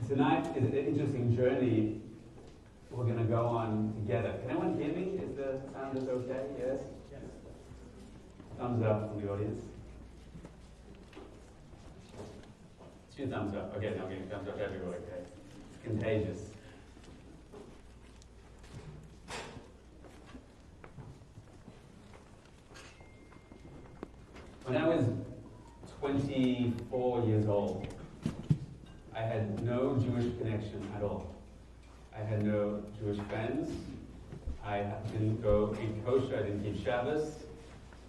Tonight is an interesting journey we're going to go on together. Can anyone hear me? Is the sound okay? Yes? Yes. Thumbs up from the audience. 2 thumbs up. Okay, now I'm getting thumbs up everywhere. Okay. It's contagious. When I was 24 years old, I had no Jewish connection at all. I had no Jewish friends. I didn't go eat kosher. I didn't keep Shabbos.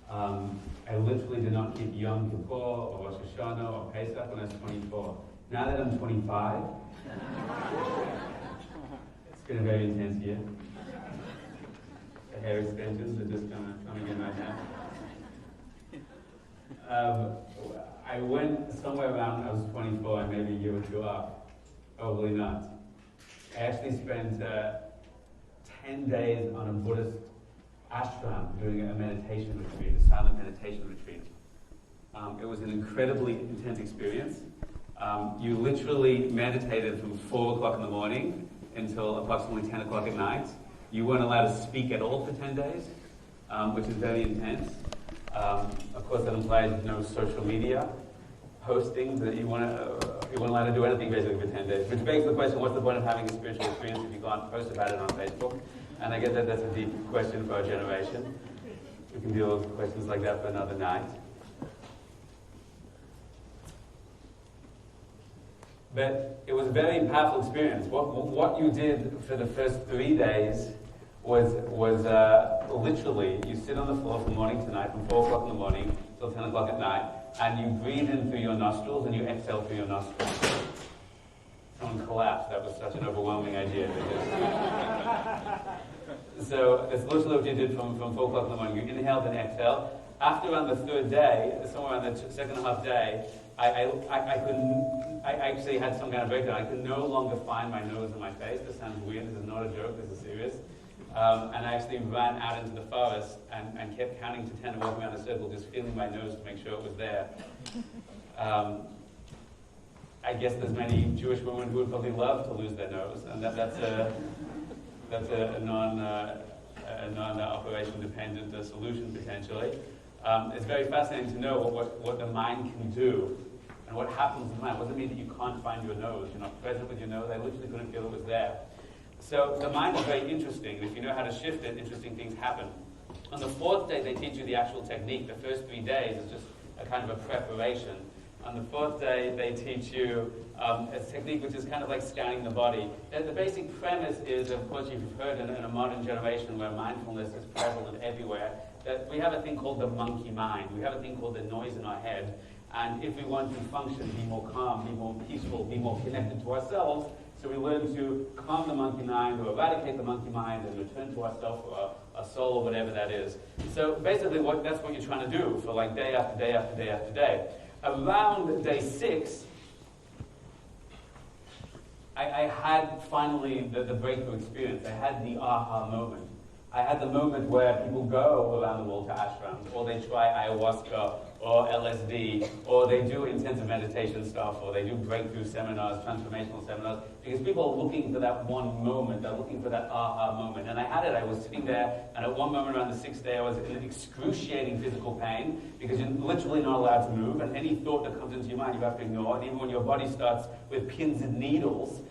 I literally did not keep Yom Kippur or Rosh Hashanah or Pesach when I was 24. Now that I'm 25, it's been a very intense year. The hair extensions are just kind of coming in right now. I went somewhere around, I was 24, maybe a year or 2 off. Probably not. I actually spent 10 days on a Buddhist ashram doing a meditation retreat, a silent meditation retreat. It was an incredibly intense experience. You literally meditated from 4 o'clock in the morning until approximately 10 o'clock at night. You weren't allowed to speak at all for 10 days, which is very intense. Of course, that implies no social media postings, that you weren't allowed to do anything basically for 10 days. Which begs the question, what's the point of having a spiritual experience if you can't post about it on Facebook? And I guess that's a deep question for our generation. We can deal with questions like that for another night. But it was a very powerful experience. What you did for the first 3 days was literally, you sit on the floor from morning to night, from 4 o'clock in the morning till 10 o'clock at night, and you breathe in through your nostrils and you exhale through your nostrils. Someone collapsed. That was such an overwhelming idea. So it's literally what you did from 4 o'clock in the morning. You inhaled and exhaled. After around the 3rd day, somewhere around the 2nd half day, I actually had some kind of breakdown. I could no longer find my nose and my face. This sounds weird. This is not a joke. This is serious. And I actually ran out into the forest and kept counting to 10 and walking around a circle, just feeling my nose to make sure it was there. I guess there's many Jewish women who would probably love to lose their nose, and that's a non-operation dependent solution potentially. It's very fascinating to know what the mind can do and what happens in the mind. What does it mean that you can't find your nose? You're not present with your nose. I literally couldn't feel it was there. So the mind is very interesting. If you know how to shift it, interesting things happen. On the 4th day, they teach you the actual technique. The first 3 days is just a kind of a preparation. On the 4th day, they teach you a technique which is kind of like scanning the body. The basic premise is, of course, you've heard in a modern generation where mindfulness is prevalent everywhere, that we have a thing called the monkey mind. We have a thing called the noise in our head. And if we want to function, be more calm, be more peaceful, be more connected to ourselves, so we learn to calm the monkey mind or eradicate the monkey mind and return to ourself or our soul or whatever that is. So basically that's what you're trying to do for like day after day after day after day. Around day 6, I had finally the breakthrough experience. I had the aha moment. I had the moment where people go around the world to ashrams, or they try ayahuasca, or LSD, or they do intensive meditation stuff, or they do breakthrough seminars, transformational seminars, because people are looking for that one moment. They're looking for that aha moment. And I had it. I was sitting there, and at one moment around the 6th day, I was in excruciating physical pain, because you're literally not allowed to move, and any thought that comes into your mind, you have to ignore. And even when your body starts with pins and needles,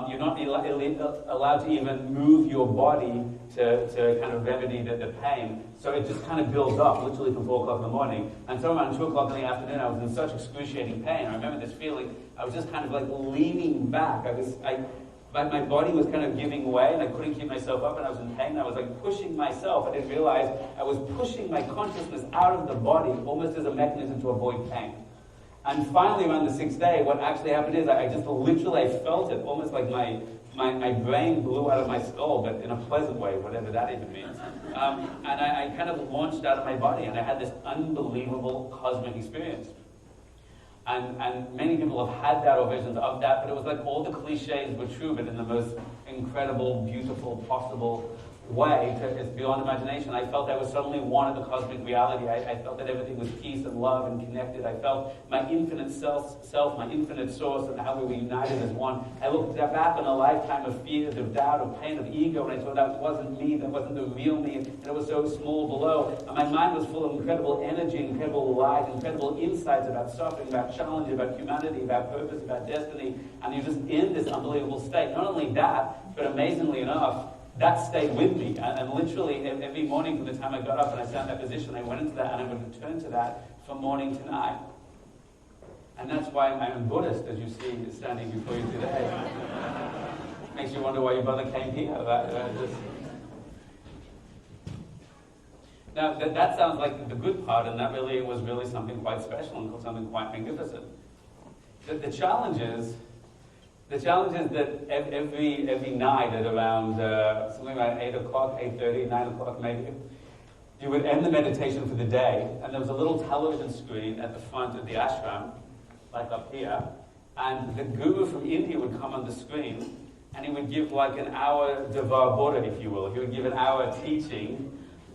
you're not allowed to even move your body to kind of remedy the pain. So it just kind of builds up, literally from 4 o'clock in the morning. And so around 2 o'clock in the afternoon, I was in such excruciating pain. I remember this feeling. I was just kind of like leaning back. My body was kind of giving way, and I couldn't keep myself up, and I was in pain. I was like pushing myself. I didn't realize I was pushing my consciousness out of the body, almost as a mechanism to avoid pain. And finally, around the 6th day, what actually happened is I just literally felt it, almost like my brain blew out of my skull, but in a pleasant way, whatever that even means. And I kind of launched out of my body, and I had this unbelievable cosmic experience. And many people have had that or visions of that, but it was like all the cliches were true, but in the most incredible, beautiful, possible way. It's beyond imagination. I felt I was suddenly one of the cosmic reality. I felt that everything was peace and love and connected. I felt my infinite self, my infinite source, and how we were united as one. I looked back on a lifetime of fears, of doubt, of pain, of ego, and I thought that wasn't me, that wasn't the real me, and it was so small below. And my mind was full of incredible energy, incredible light, incredible insights about suffering, about challenge, about humanity, about purpose, about destiny, and you're just in this unbelievable state. Not only that, but amazingly enough, that stayed with me. And literally every morning from the time I got up and I sat in that position, I went into that and I would return to that from morning to night. And that's why I'm Buddhist, as you see standing before you today. Makes you wonder why your brother came here. Now, that sounds like the good part, and that really was something quite special and something quite magnificent. The challenge is that every night at around something like 8 o'clock, 8:30, 9 o'clock maybe, you would end the meditation for the day, and there was a little television screen at the front of the ashram, like up here, and the guru from India would come on the screen, and he would give like an hour Devar Buddha, if you will. He would give an hour teaching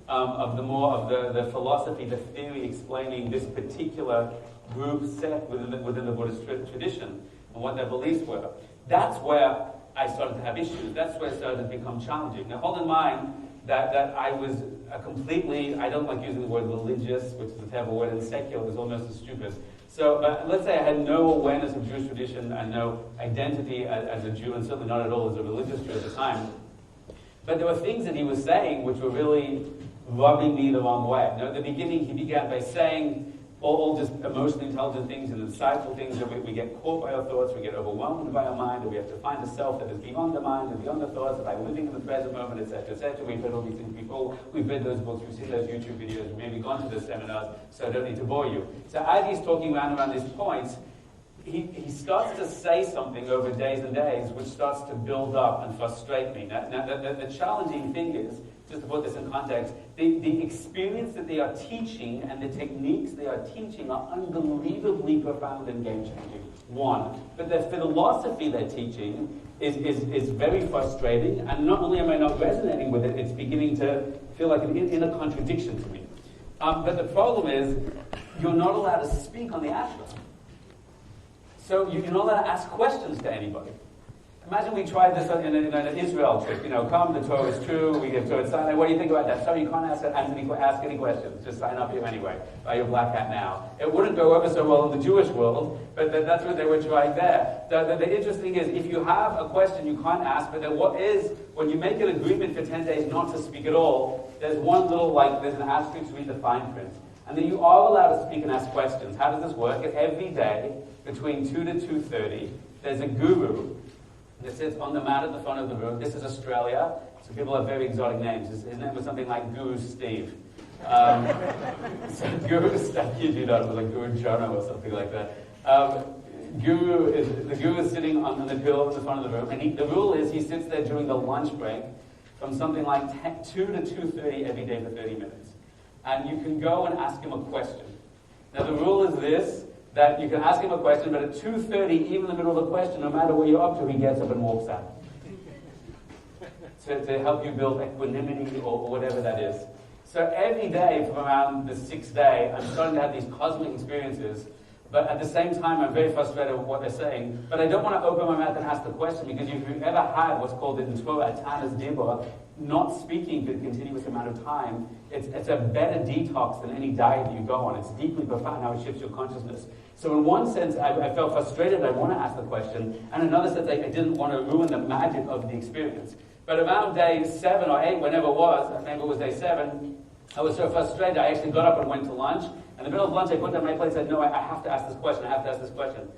of the philosophy, the theory explaining this particular group set within the Buddhist tradition and what their beliefs were. That's where I started to have issues. That's where it started to become challenging. Now, hold in mind that I was I don't like using the word religious, which is a terrible word, and secular is almost as stupid. So let's say I had no awareness of Jewish tradition and no identity as a Jew, and certainly not at all as a religious Jew at the time. But there were things that he was saying which were really rubbing me the wrong way. Now, at the beginning, he began by saying all just emotionally intelligent things and insightful things that we get caught by our thoughts, we get overwhelmed by our mind, and we have to find a self that is beyond the mind and beyond the thoughts, by living in the present moment, etc., etc. We've read all these things before. We've read those books. We've seen those YouTube videos. We've maybe gone to the seminars, so I don't need to bore you. So as he's talking around these points, he starts to say something over days and days which starts to build up and frustrate me. Now the challenging thing is, just to put this in context, the experience that they are teaching and the techniques they are teaching are unbelievably profound and game-changing. One. But the philosophy they're teaching is very frustrating, and not only am I not resonating with it, it's beginning to feel like an inner contradiction to me. But the problem is, you're not allowed to speak on the ashram. So you're not allowed to ask questions to anybody. Imagine we tried this in an Israel trip. Come, the Torah is true, we get Torah Sinai. What do you think about that? Sorry, you can't ask any questions. Just sign up here anyway. Buy your black hat now. It wouldn't go over so well in the Jewish world, but that's what they were trying there. The interesting is, if you have a question you can't ask, but then when you make an agreement for 10 days not to speak at all, there's one little, there's an asterisk to read the fine print. And then you are allowed to speak and ask questions. How does this work? Every day, between 2 to 2:30, there's a guru that sits on the mat at the front of the room. This is Australia, so people have very exotic names. His name was something like Guru Steve. So Guru Steve, you know, it was like Guru Jono or something like that. The guru is sitting on the pillow at the front of the room, and the rule is he sits there during the lunch break from something like 2 to 2:30 every day for 30 minutes. And you can go and ask him a question. Now the rule is this, that you can ask him a question, but at 2:30, even in the middle of the question, no matter what you're up to, he gets up and walks out. To help you build equanimity or whatever that is. So every day from around the 6th day, I'm starting to have these cosmic experiences, but at the same time, I'm very frustrated with what they're saying. But I don't want to open my mouth and ask the question, because if you've ever had what's called in Torah a Tanas Dibur, not speaking for a continuous amount of time, it's a better detox than any diet you go on. It's deeply profound how it shifts your consciousness. So in one sense, I felt frustrated, I want to ask the question, and in another sense, I didn't want to ruin the magic of the experience. But around day 7 or 8, whenever it was, maybe it was day 7, I was so frustrated, I actually got up and went to lunch. In the middle of lunch, I put down my plate and said, no, I have to ask this question,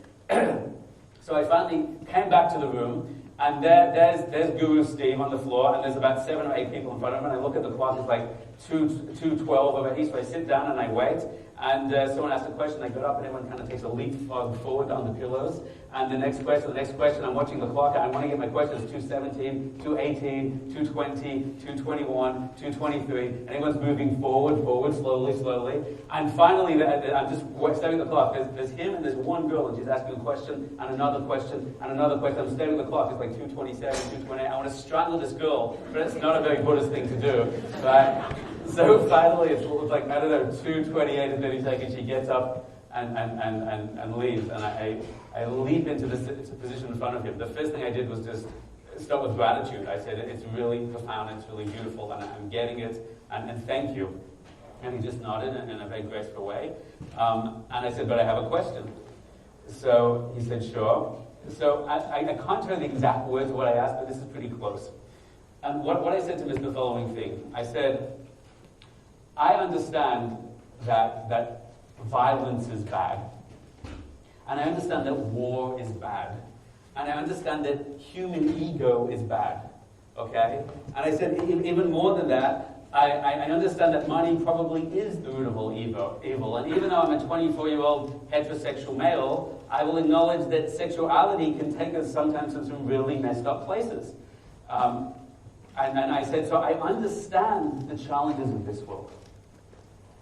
So I finally came back to the room, and there's Guru Steve on the floor, and there's about 7 or 8 people in front of him, and I look at the clock, it's like 2:12 already, so I sit down and I wait, and someone asks a question, I get up, and everyone kind of takes a leap forward on the pillows, and the next question, I'm watching the clock, I want to get my questions, 217, 218, 220, 221, 223, and everyone's moving forward, slowly, and finally, I'm just staring at the clock, there's him and there's one girl, and she's asking a question, and another question, and another question, I'm staring at the clock, it's like 227, 228, I want to strangle this girl, but it's not a very Buddhist thing to do, right? So finally, it's like, I don't know, 2:28 and 30 seconds, she gets up and leaves. And I leap into this position in front of him. The first thing I did was just start with gratitude. I said, it's really profound, it's really beautiful, and I'm getting it, and thank you. And he just nodded in a very graceful way. And I said, but I have a question. So he said, sure. So I can't tell you the exact words of what I asked, but this is pretty close. And what I said to him is the following thing. I said, I understand that violence is bad. And I understand that war is bad. And I understand that human ego is bad. Okay? And I said, even more than that, I understand that money probably is the root of all evil. And even though I'm a 24-year-old heterosexual male, I will acknowledge that sexuality can take us sometimes to some really messed up places. And I said, so I understand the challenges of this world.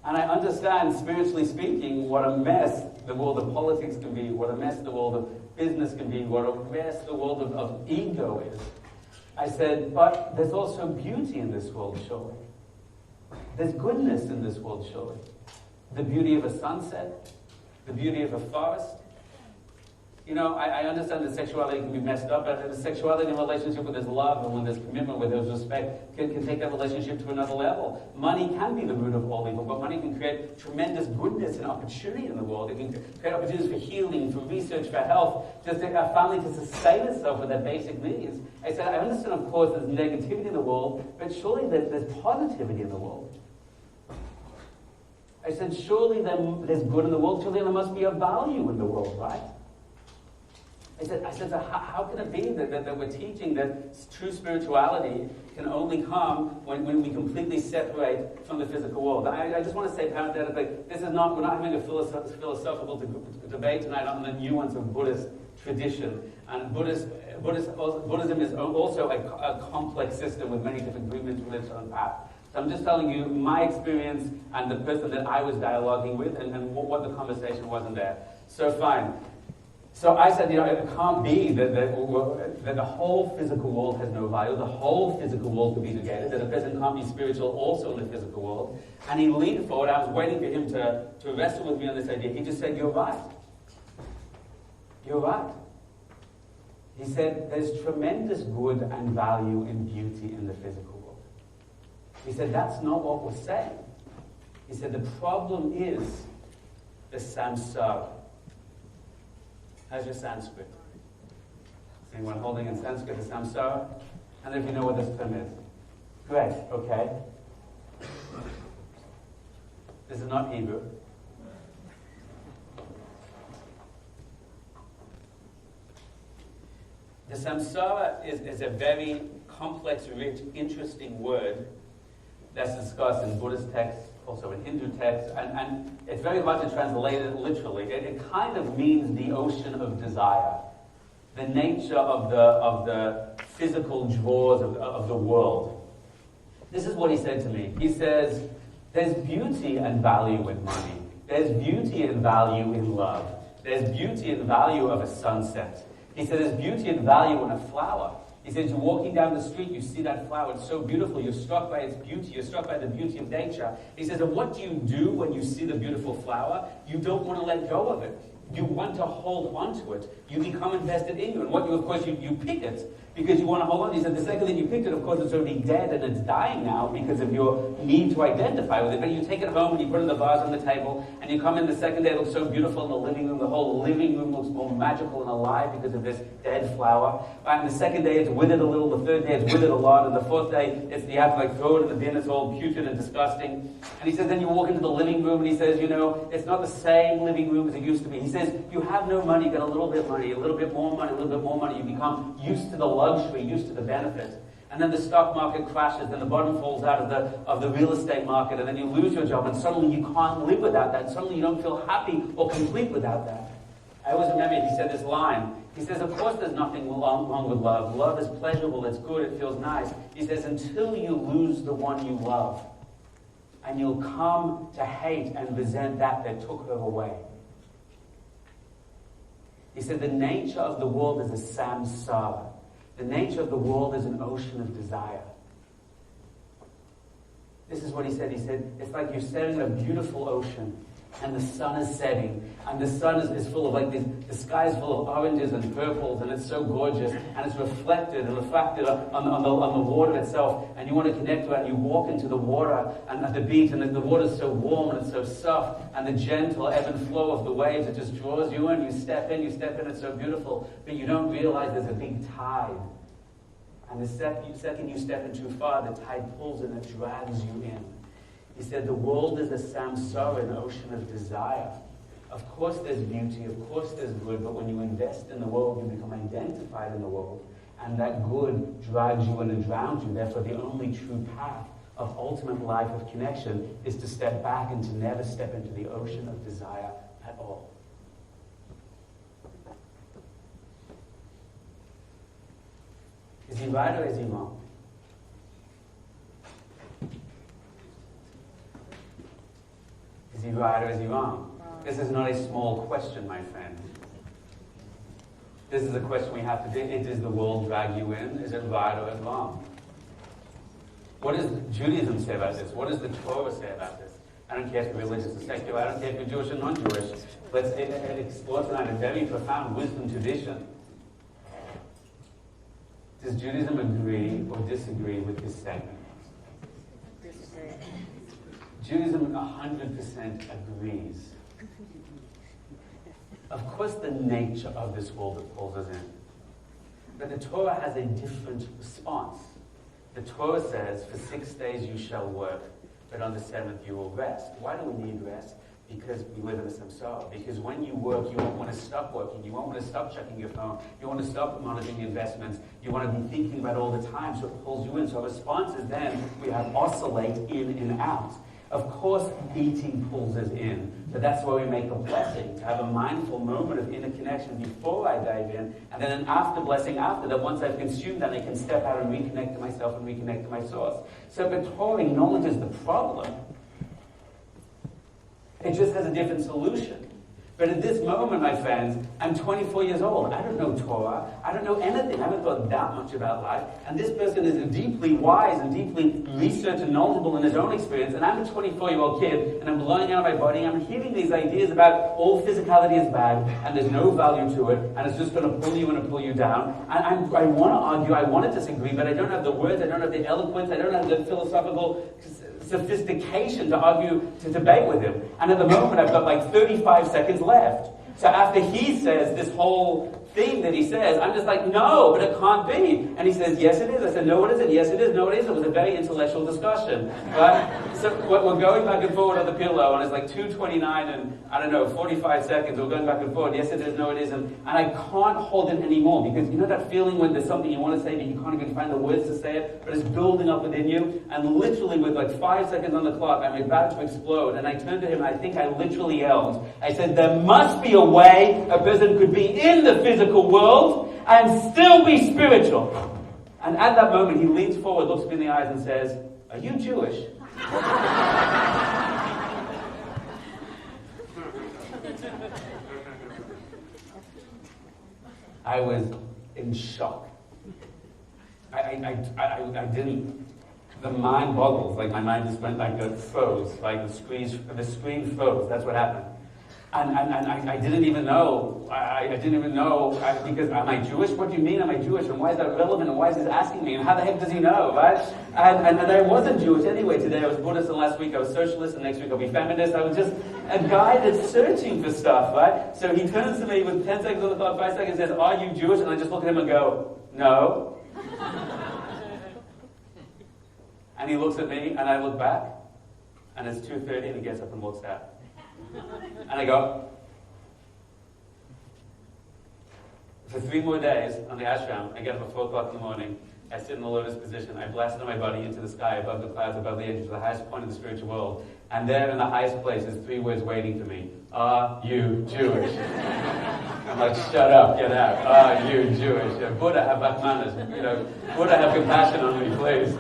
And I understand, spiritually speaking, what a mess the world of politics can be, what a mess the world of business can be, what a mess the world of ego is. I said, but there's also beauty in this world, surely. There's goodness in this world, surely. The beauty of a sunset, the beauty of a forest. You know, I understand that sexuality can be messed up, but the sexuality in a relationship where there's love and when there's commitment, where there's respect, can take that relationship to another level. Money can be the root of all evil, but money can create tremendous goodness and opportunity in the world. It can create opportunities for healing, for research, for health, just to a family to sustain itself with their basic needs. I said, I understand, of course, there's negativity in the world, but surely there's positivity in the world. I said, surely there's good in the world, surely there must be a value in the world, right? I said, so how can it be that we're teaching that true spirituality can only come when we completely separate from the physical world? I just want to say parenthetically, we're not having a philosophical debate tonight on the nuance of Buddhist tradition. And Buddhism is also a complex system with many different movements with its own path. So I'm just telling you my experience and the person that I was dialoguing with and what the conversation was in there. So fine. So I said, it can't be that the whole physical world has no value, the whole physical world could be negated, that a person can't be spiritual also in the physical world. And he leaned forward. I was waiting for him to wrestle with me on this idea. He just said, you're right. You're right. He said, there's tremendous good and value and beauty in the physical world. He said, that's not what we're saying. He said, the problem is the samsara. How's your Sanskrit? Is anyone holding in Sanskrit the Samsara? And if you know what this term is. Great, okay. This is not Hebrew. The Samsara is a very complex, rich, interesting word that's discussed in Buddhist texts, also in Hindu texts, and it's very hard to translate it literally. It kind of means the ocean of desire, the nature of the physical draws of the world. This is what he said to me. He says, there's beauty and value in money. There's beauty and value in love. There's beauty and value of a sunset. He said, there's beauty and value in a flower. He says, you're walking down the street, you see that flower, it's so beautiful, you're struck by its beauty, you're struck by the beauty of nature. He says, and what do you do when you see the beautiful flower? You don't want to let go of it. You want to hold on to it. You become invested in you. And what you, of course, you pick it because you want to hold on. He said, the second that you picked it, of course, it's already dead and it's dying now because of your need to identify with it. But you take it home and you put it in the vase on the table and you come in the second day, it looks so beautiful in the living room. The whole living room looks more magical and alive because of this dead flower. And the second day, it's withered a little. The third day, it's withered a lot. And the fourth day, you have to throw it in the bin. It's all putrid and disgusting. And he says, then you walk into the living room and he says, it's not the same living room as it used to be. He says, you have no money, you get a little bit money, a little bit more money, a little bit more money. You become used to the luxury, used to the benefit. And then the stock market crashes, then the bottom falls out of the real estate market, and then you lose your job, and suddenly you can't live without that. Suddenly you don't feel happy or complete without that. I always remember he said this line. He says, of course there's nothing wrong with love. Love is pleasurable, it's good, it feels nice. He says, until you lose the one you love, and you'll come to hate and resent that took her away. He said, the nature of the world is a samsara. The nature of the world is an ocean of desire. This is what he said. He said, it's like you're staring at a beautiful ocean, and the sun is setting, and the sun is full of the sky is full of oranges and purples, and it's so gorgeous, and it's reflected on the water itself, and you want to connect to it, and you walk into the water and at the beach, and the water is so warm and it's so soft, and the gentle ebb and flow of the waves, it just draws you in, you step in, it's so beautiful, but you don't realize there's a big tide. And the second you step in too far, the tide pulls and it drags you in. He said the world is a samsara, an ocean of desire. Of course there's beauty, of course there's good, but when you invest in the world, you become identified in the world, and that good drags you in and drowns you. Therefore, the only true path of ultimate life of connection is to step back and to never step into the ocean of desire at all. Is he right or is he wrong? Is he right or is he wrong? This is not a small question, my friend. This is a question we have to do. Does the world drag you in? Is it right or is it wrong? What does Judaism say about this? What does the Torah say about this? I don't care if you're religious or secular. I don't care if you're Jewish or non-Jewish. Let's explore tonight a very profound wisdom tradition. Does Judaism agree or disagree with this segment? Judaism 100% agrees. Of course, the nature of this world that pulls us in. But the Torah has a different response. The Torah says, for 6 days you shall work, but on the 7th you will rest. Why do we need rest? Because we live in a samsara. Because when you work, you won't want to stop working. You won't want to stop checking your phone. You want to stop monitoring investments. You want to be thinking about it all the time, so it pulls you in. So our response is then we have oscillate in and out. Of course, eating pulls us in, but that's why we make a blessing, to have a mindful moment of inner connection before I dive in, and then an after blessing after that. Once I've consumed that, I can step out and reconnect to myself and reconnect to my source. So the Torah acknowledges the problem. It just has a different solution. But at this moment, my friends, I'm 24 years old. I don't know Torah. I don't know anything. I haven't thought that much about life. And this person is deeply wise and deeply researched and knowledgeable in his own experience. And I'm a 24-year-old kid, and I'm blowing out my body. I'm hearing these ideas about all physicality is bad, and there's no value to it, and it's just going to pull you in and pull you down. And I want to argue, I want to disagree, but I don't have the words, I don't have the eloquence, I don't have the philosophical sophistication to argue, to debate with him. And at the moment, I've got like 35 seconds left. So after he says this whole thing that he says, I'm just like, no, but it can't be. And he says, yes, it is. I said, no, it isn't. Yes, it is. No, it isn't. It was a very intellectual discussion. Right? So we're going back and forward on the pillow, and it's like 2:29 and, I don't know, 45 seconds. We're going back and forward. Yes, it is. No, it isn't. And I can't hold it anymore, because you know that feeling when there's something you want to say, but you can't even find the words to say it, but it's building up within you. And literally with like 5 seconds on the clock, I'm about to explode. And I turned to him, and I think I literally yelled. I said, there must be a way a person could be in the physical world and still be spiritual. And at that moment, he leans forward, looks me in the eyes, and says, are you Jewish? I was in shock. I didn't. The mind boggles. Like my mind just went like it froze. Like the screen froze. That's what happened. And I didn't even know. I didn't even know because am I Jewish? What do you mean? Am I Jewish? And why is that relevant? And why is he asking me? And how the heck does he know? Right? And I wasn't Jewish anyway. Today I was Buddhist, and last week I was socialist, and next week I'll be feminist. I was just a guy that's searching for stuff, right? So he turns to me with 10 seconds on the clock, 5 seconds, and says, "Are you Jewish?" And I just look at him and go, "No." And he looks at me, and I look back, and it's 2:30, and he gets up and walks out. And I go, for 3 more days on the ashram, I get up at 4 o'clock in the morning, I sit in the lotus position, I blast my body into the sky, above the clouds, above the angels, the highest point of the spiritual world, and there in the highest place is 3 words waiting for me. Are you Jewish? I'm like, shut up, get out. Oh, you Jewish. Yeah, Buddha, have back manners. Buddha, have compassion on me, please.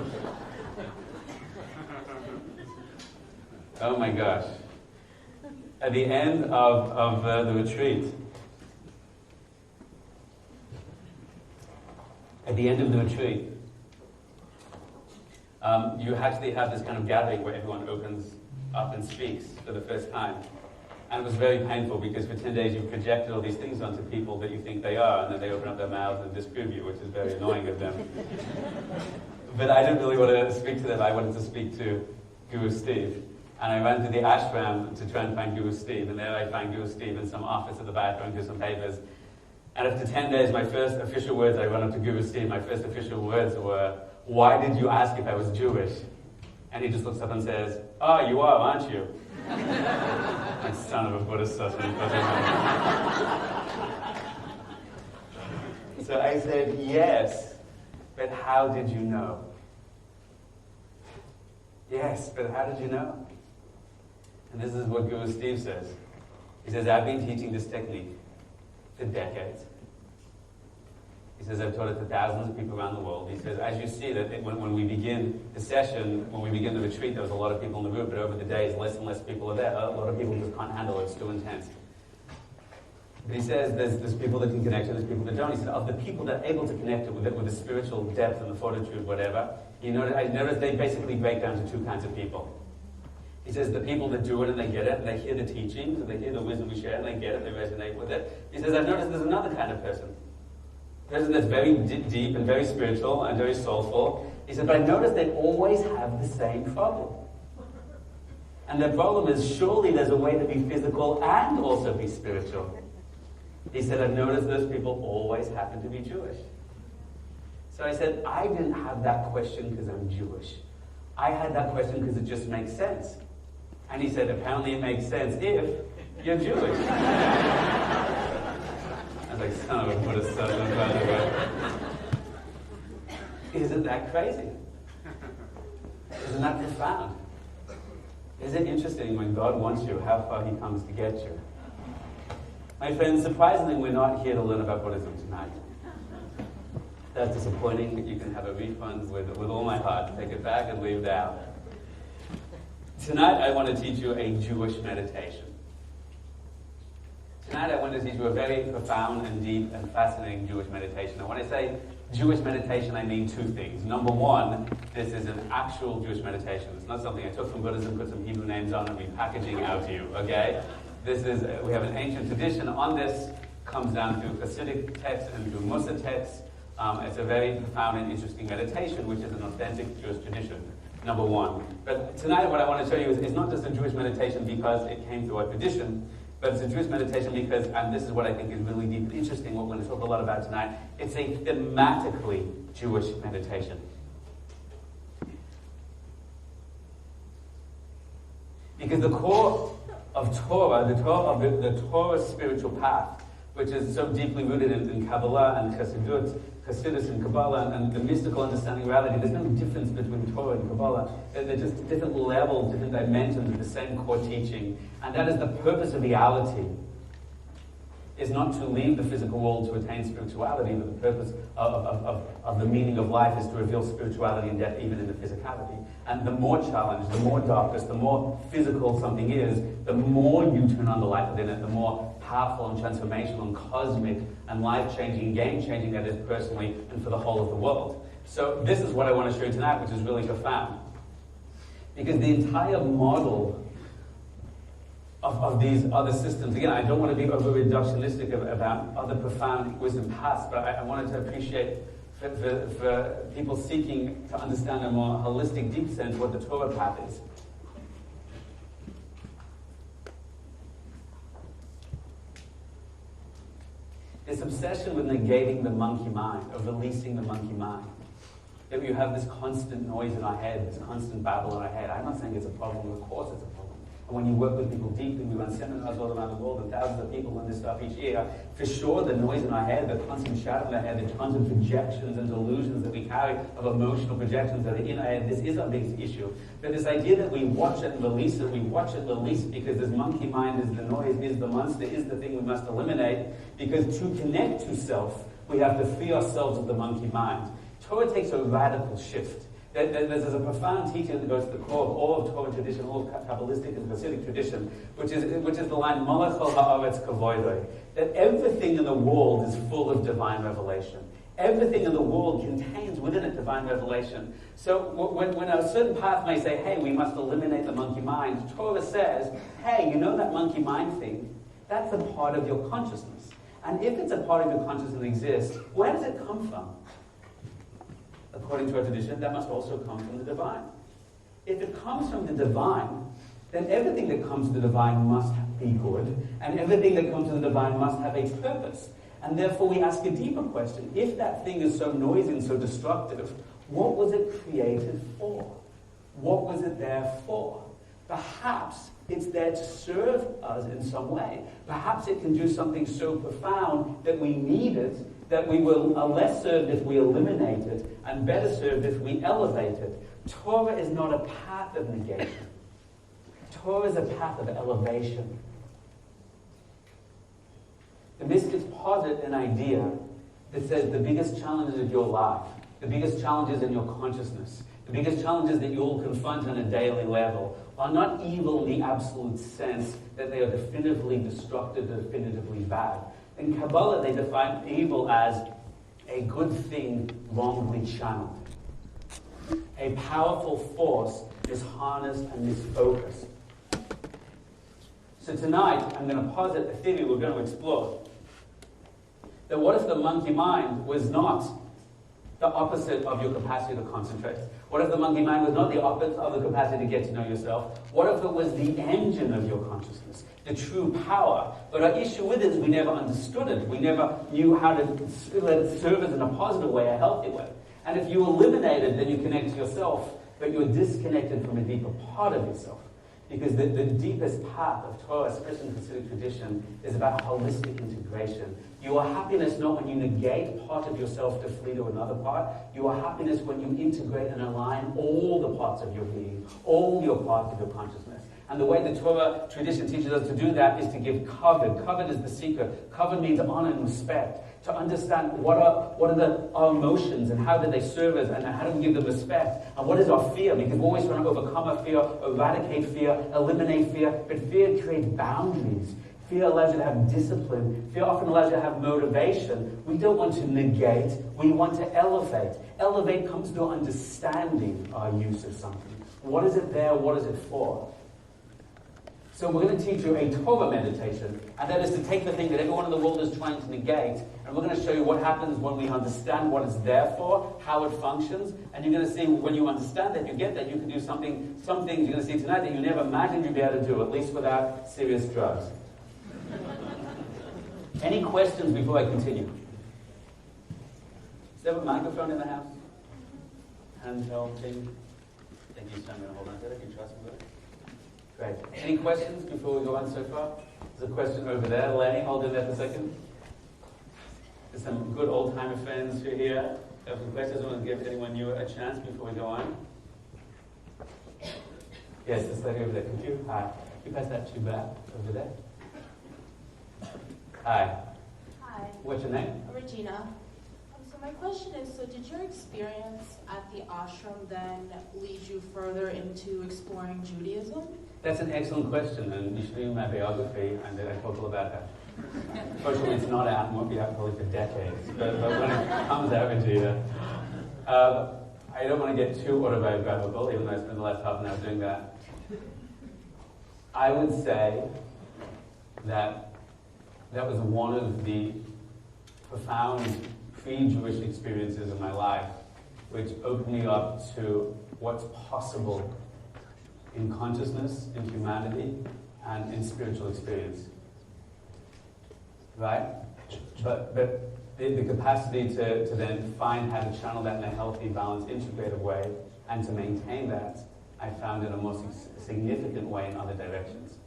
Oh my gosh. At the end of the retreat, you actually have this kind of gathering where everyone opens up and speaks for the first time. And it was very painful because for 10 days you've projected all these things onto people that you think they are, and then they open up their mouths and disprove you, which is very annoying of them. But I didn't really want to speak to them. I wanted to speak to Guru Steve. And I ran to the ashram to try and find Guru Steve. And there I found Guru Steve in some office at the back going through some papers. And after 10 days, my first official words, I went up to Guru Steve, my first official words were, "Why did you ask if I was Jewish?" And he just looks up and says, "Oh, you are, aren't you?" Like son of a Buddhist son. So I said, "Yes, but how did you know?" "Yes, but how did you know?" And this is what Guru Steve says. He says, "I've been teaching this technique for decades." He says, "I've taught it to thousands of people around the world." He says, "As you see, that when we begin the session, when we begin the retreat, there was a lot of people in the room, but over the days, less and less people are there. A lot of people just can't handle it. It's too intense." But he says, there's people that can connect and there's people that don't. He said, of the people that are able to connect with the spiritual depth and the fortitude, whatever, I noticed they basically break down to two kinds of people. He says the people that do it and they get it, and they hear the teachings, and they hear the wisdom we share, and they get it, they resonate with it. He says, I've noticed there's another kind of person. A person that's very deep and very spiritual and very soulful. He said, but I noticed they always have the same problem. And their problem is, surely there's a way to be physical and also be spiritual. He said, I've noticed those people always happen to be Jewish. So I said, I didn't have that question because I'm Jewish. I had that question because it just makes sense. And he said, apparently it makes sense if you're Jewish. I was like, son of a Buddhist son, by the way. Isn't that crazy? Isn't that profound? Isn't it interesting when God wants you, how far he comes to get you? My friends, surprisingly, we're not here to learn about Buddhism tonight. That's disappointing. You can have a refund with all my heart. Take it back and leave it out. Tonight, I want to teach you a Jewish meditation. Tonight, I want to teach you a very profound and deep and fascinating Jewish meditation. And when I say Jewish meditation, I mean two things. Number one, this is an actual Jewish meditation. It's not something I took from Buddhism, put some Hebrew names on, and repackaging out to you, okay? This is, we have an ancient tradition on this, comes down through Hasidic texts and through Mussar texts. It's a very profound and interesting meditation, which is an authentic Jewish tradition, number one. But tonight what I want to show you is not just a Jewish meditation because it came through our tradition, but it's a Jewish meditation because, and this is what I think is really deep and interesting, what we're going to talk a lot about tonight, it's a thematically Jewish meditation. Because the core of Torah, the Torah's spiritual path, which is so deeply rooted in Kabbalah and Chassidus and Kabbalah and the mystical understanding of reality. There's no difference between Torah and Kabbalah. They're just different levels, different dimensions of the same core teaching. And that is the purpose of reality, is not to leave the physical world to attain spirituality, but the purpose of the meaning of life is to reveal spirituality and depth even in the physicality. And the more challenged, the more darkness, the more physical something is, the more you turn on the light within it, the more powerful and transformational and cosmic and life-changing, game-changing that is personally and for the whole of the world. So this is what I want to show you tonight, which is really profound. Because the entire model of these other systems, again, I don't want to be over-reductionistic about other profound wisdom paths, but I wanted to appreciate for people seeking to understand a more holistic, deep sense what the Torah path is. This obsession with negating the monkey mind, of releasing the monkey mind. That you have this constant noise in our head, this constant babble in our head. I'm not saying it's a problem, of course it's a problem. And when you work with people deeply, we run seminars all around the world, and thousands of people learn this stuff each year. For sure, the noise in our head, the constant shadow in our head, the tons of projections and delusions that we carry of emotional projections that are in our head, this is our biggest issue. But this idea that we watch it and release it, we watch it and release it because this monkey mind is the noise, is the monster, is the thing we must eliminate. Because to connect to self, we have to free ourselves of the monkey mind. Torah takes a radical shift. There's a profound teaching that goes to the core of all of Torah tradition, all of Kabbalistic and Hasidic tradition, which is the line, Malach al ha'aretz kavoidoi, that everything in the world is full of divine revelation. Everything in the world contains within it divine revelation. So when a certain path may say, hey, we must eliminate the monkey mind, Torah says, hey, you know that monkey mind thing? That's a part of your consciousness. And if it's a part of your consciousness that exists, where does it come from? According to our tradition, that must also come from the divine. If it comes from the divine, then everything that comes to the divine must be good, and everything that comes to the divine must have a purpose. And therefore we ask a deeper question. If that thing is so noisy and so destructive, what was it created for? What was it there for? Perhaps it's there to serve us in some way. Perhaps it can do something so profound that we need it, that we will less served if we eliminate it, and better served if we elevate it. Torah is not a path of negation. Torah is a path of elevation. The mystics posit an idea that says the biggest challenges of your life, the biggest challenges in your consciousness, the biggest challenges that you'll confront on a daily level are not evil in the absolute sense that they are definitively destructive, definitively bad. In Kabbalah, they define evil as a good thing wrongly channeled. A powerful force misharnessed and misfocused. So tonight, I'm going to posit a theory we're going to explore. That what if the monkey mind was not the opposite of your capacity to concentrate? What if the monkey mind was not the opposite of the capacity to get to know yourself? What if it was the engine of your consciousness? The true power. But our issue with it is we never understood it. We never knew how to let it serve us in a positive way, a healthy way. And if you eliminate it, then you connect to yourself, but you're disconnected from a deeper part of yourself. Because the deepest path of Torah, especially in Hasidic tradition, is about holistic integration. You are happiness not when you negate part of yourself to flee to another part. You are happiness when you integrate and align all the parts of your being, all your parts of your consciousness. And the way the Torah tradition teaches us to do that is to give kavod. Kavod is the secret. Kavod means honor and respect. To understand what are our emotions and how do they serve us and how do we give them respect. And what is our fear? Because we're always trying to overcome our fear, eradicate fear, eliminate fear. But fear creates boundaries. Fear allows you to have discipline. Fear often allows you to have motivation. We don't want to negate. We want to elevate. Elevate comes to understanding our use of something. What is it there? What is it for? So we're going to teach you a Torah meditation, and that is to take the thing that everyone in the world is trying to negate, and we're going to show you what happens when we understand what it's there for, how it functions, and you're going to see when you understand that, you get that, you can do some things you're going to see tonight that you never imagined you'd be able to do, at least without serious drugs. Any questions before I continue? Is there a microphone in the house? Handheld thing? Thank you, so I'm going to hold on to it. Can you trust me with it? Great. Any questions before we go on so far? There's a question over there. Lenny, hold it there for a second. There's some good old-timer friends who are here. Have some questions. I want to give anyone new a chance before we go on. Yes, this lady over there. Could you? Hi. Can you pass that to back over there? Hi. Hi. What's your name? Regina. So my question is, so did your experience at the ashram then lead you further into exploring Judaism? That's an excellent question, and you should read my biography, and then I talk all about that. Unfortunately, it's not out, and won't be out probably for decades, but when it comes out, Regina, I don't want to get too autobiographical, even though I spent the last half an hour doing that. I would say that was one of the profound pre-Jewish experiences in my life, which opened me up to what's possible in consciousness, in humanity, and in spiritual experience. Right? But the capacity to then find how to channel that in a healthy, balanced, integrated way, and to maintain that, I found in a more significant way in other directions.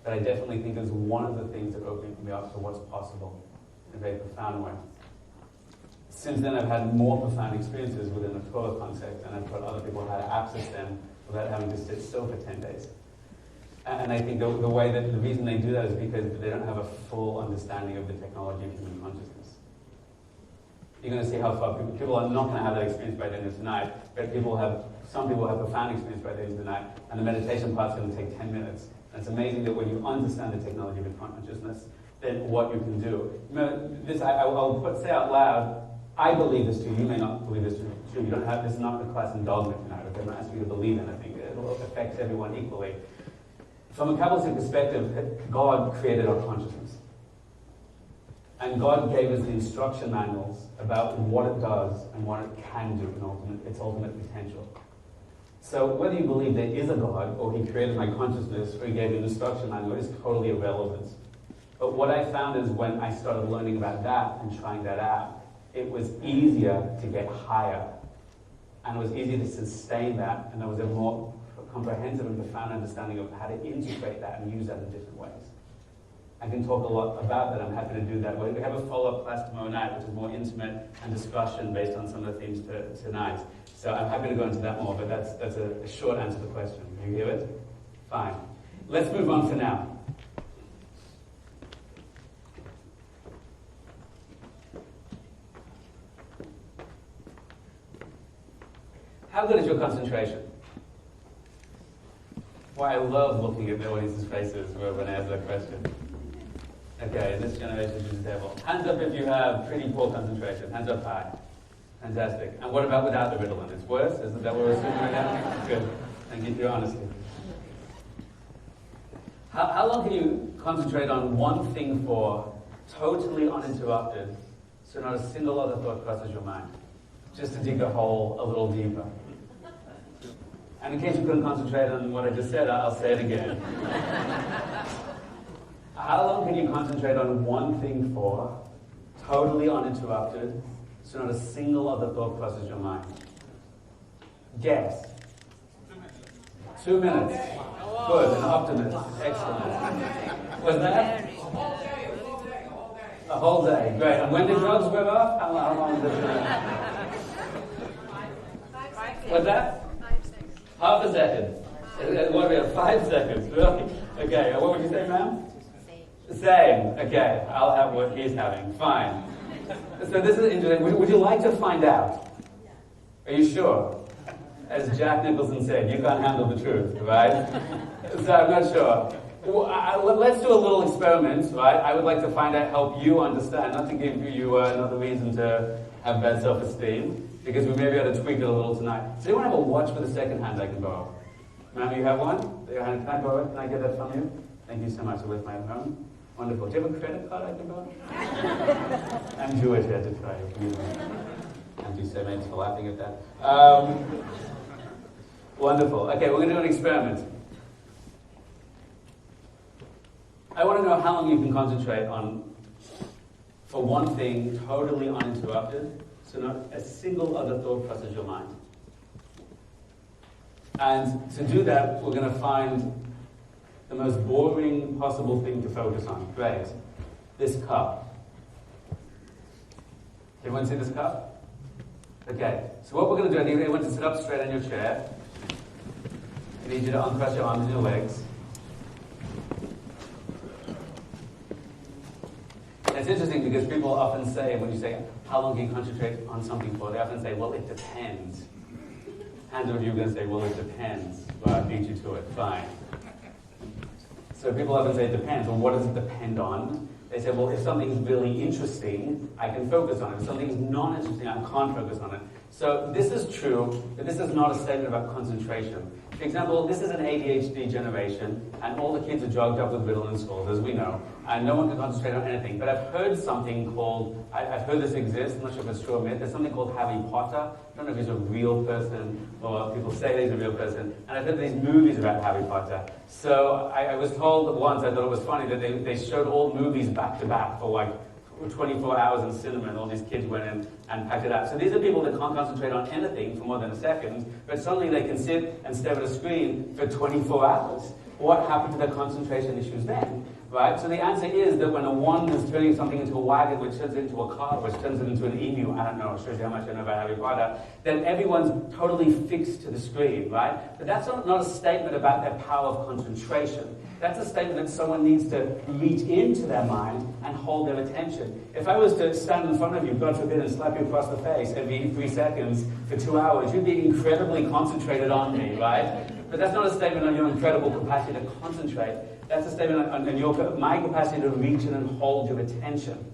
But I definitely think it's one of the things that opened me up to what's possible in a very profound way. Since then, I've had more profound experiences within the Torah concept, and I've taught other people how to access them without having to sit still for 10 days. And I think the reason they do that is because they don't have a full understanding of the technology of human consciousness. You're going to see how far people are not going to have that experience by the end of tonight, but some people have profound experience by the end of the night, and the meditation part's going to take 10 minutes. And it's amazing that when you understand the technology of consciousness, then what you can do. Remember, this I'll say out loud. I believe this too. You may not believe this too. You don't have this is not a class in dogma tonight. Okay? I'm not asking you to believe anything. It will affect everyone equally. From a Kabbalistic perspective, God created our consciousness. And God gave us the instruction manuals about what it does and what it can do in its ultimate potential. So whether you believe there is a God, or He created my consciousness, or He gave me an instruction manual, is totally irrelevant. But what I found is when I started learning about that and trying that out, it was easier to get higher. And it was easier to sustain that, and there was a more comprehensive and profound understanding of how to integrate that and use that in different ways. I can talk a lot about that. I'm happy to do that. We have a follow-up class tomorrow night, which is more intimate and discussion based on some of the themes tonight. So I'm happy to go into that more, but that's a short answer to the question. You hear it? Fine. Let's move on for now. How good is your concentration? Why I love looking at the audience's faces when I ask that question. Okay, this generation is the devil. Hands up if you have pretty poor concentration. Hands up high. Fantastic. And what about without the Ritalin? It's worse? Isn't that what we're assuming right now? Good. Thank you for your honesty. How long can you concentrate on one thing for totally uninterrupted, so not a single other thought crosses your mind? Just to dig the hole a little deeper. And in case you couldn't concentrate on what I just said, I'll say it again. How long can you concentrate on one thing for, totally uninterrupted, so not a single other thought crosses your mind? Guess. 2 minutes. Good, an optimist. Excellent. Was that? A whole day. Great. And when the drugs wear off, how long does it? What's that? Half a second. What do we have? 5 seconds. Really? Okay. What would you say, ma'am? Same. Okay. I'll have what he's having. Fine. So this is interesting. Would you like to find out? Are you sure? As Jack Nicholson said, you can't handle the truth, right? So I'm not sure. Let's do a little experiment, right? I would like to find out, help you understand, not to give you another reason to have bad self-esteem, because we may be able to tweak it a little tonight. Does anyone have a watch with a second hand I can borrow? Ma'am, you have one? Can I borrow it? Can I get that from you? Thank you so much. I with my own. Wonderful. Do you have a credit card I can borrow? I'm Jewish, I had to try it. Anti-Semites for laughing at that. Wonderful. Okay, we're going to do an experiment. I want to know how long you can concentrate for one thing, totally uninterrupted, so not a single other thought crosses your mind. And to do that, we're going to find the most boring possible thing to focus on. Great. This cup. Everyone see this cup? Okay. So what we're going to do, I need everyone to sit up straight on your chair. I need you to uncross your arms and your legs. And it's interesting because people often say, when you say, how long can you concentrate on something for? They often say, well, it depends. Hands over, you're going to say, well, it depends. Well, I beat you to it. Fine. So people often say it depends. Well, what does it depend on? They say, well, if something's really interesting, I can focus on it. If something's not interesting, I can't focus on it. So this is true, but this is not a statement about concentration. For example, this is an ADHD generation, and all the kids are drugged up with Ritalin in schools, as we know, and no one can concentrate on anything. But I've heard something called, I've heard this exists, I'm not sure if it's true or myth, there's something called Harry Potter. I don't know if he's a real person, or people say that he's a real person, and I've heard these movies about Harry Potter. So I was told once, I thought it was funny, that they showed all movies back to back for like 24 hours in cinema, and all these kids went in and packed it up. So these are people that can't concentrate on anything for more than a second, but suddenly they can sit and stare at a screen for 24 hours. What happened to their concentration issues then? Right? So the answer is that when a wand is turning something into a wagon, which turns it into a car, which turns it into an emu, I don't know, it shows you how much I know about Harry Potter, then everyone's totally fixed to the screen, right? But that's not a statement about their power of concentration. That's a statement that someone needs to reach into their mind and hold their attention. If I was to stand in front of you, God forbid, and slap you across the face every 3 seconds for 2 hours, you'd be incredibly concentrated on me, right? But that's not a statement on your incredible capacity to concentrate. That's a statement on my capacity to reach in and hold your attention.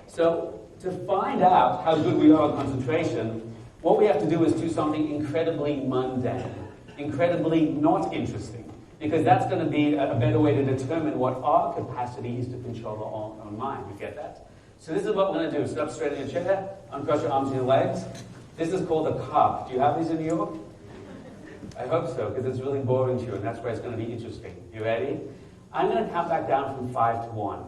So to find out how good we are at concentration, what we have to do is do something incredibly mundane, incredibly not interesting. Because that's going to be a better way to determine what our capacity is to control our own mind. You get that? So this is what we're going to do. Sit up straight in your chair, uncross your arms and your legs. This is called a cup. Do you have these in New York? I hope so, because it's really boring to you, and that's where it's going to be interesting. You ready? I'm going to count back down from 5 to 1.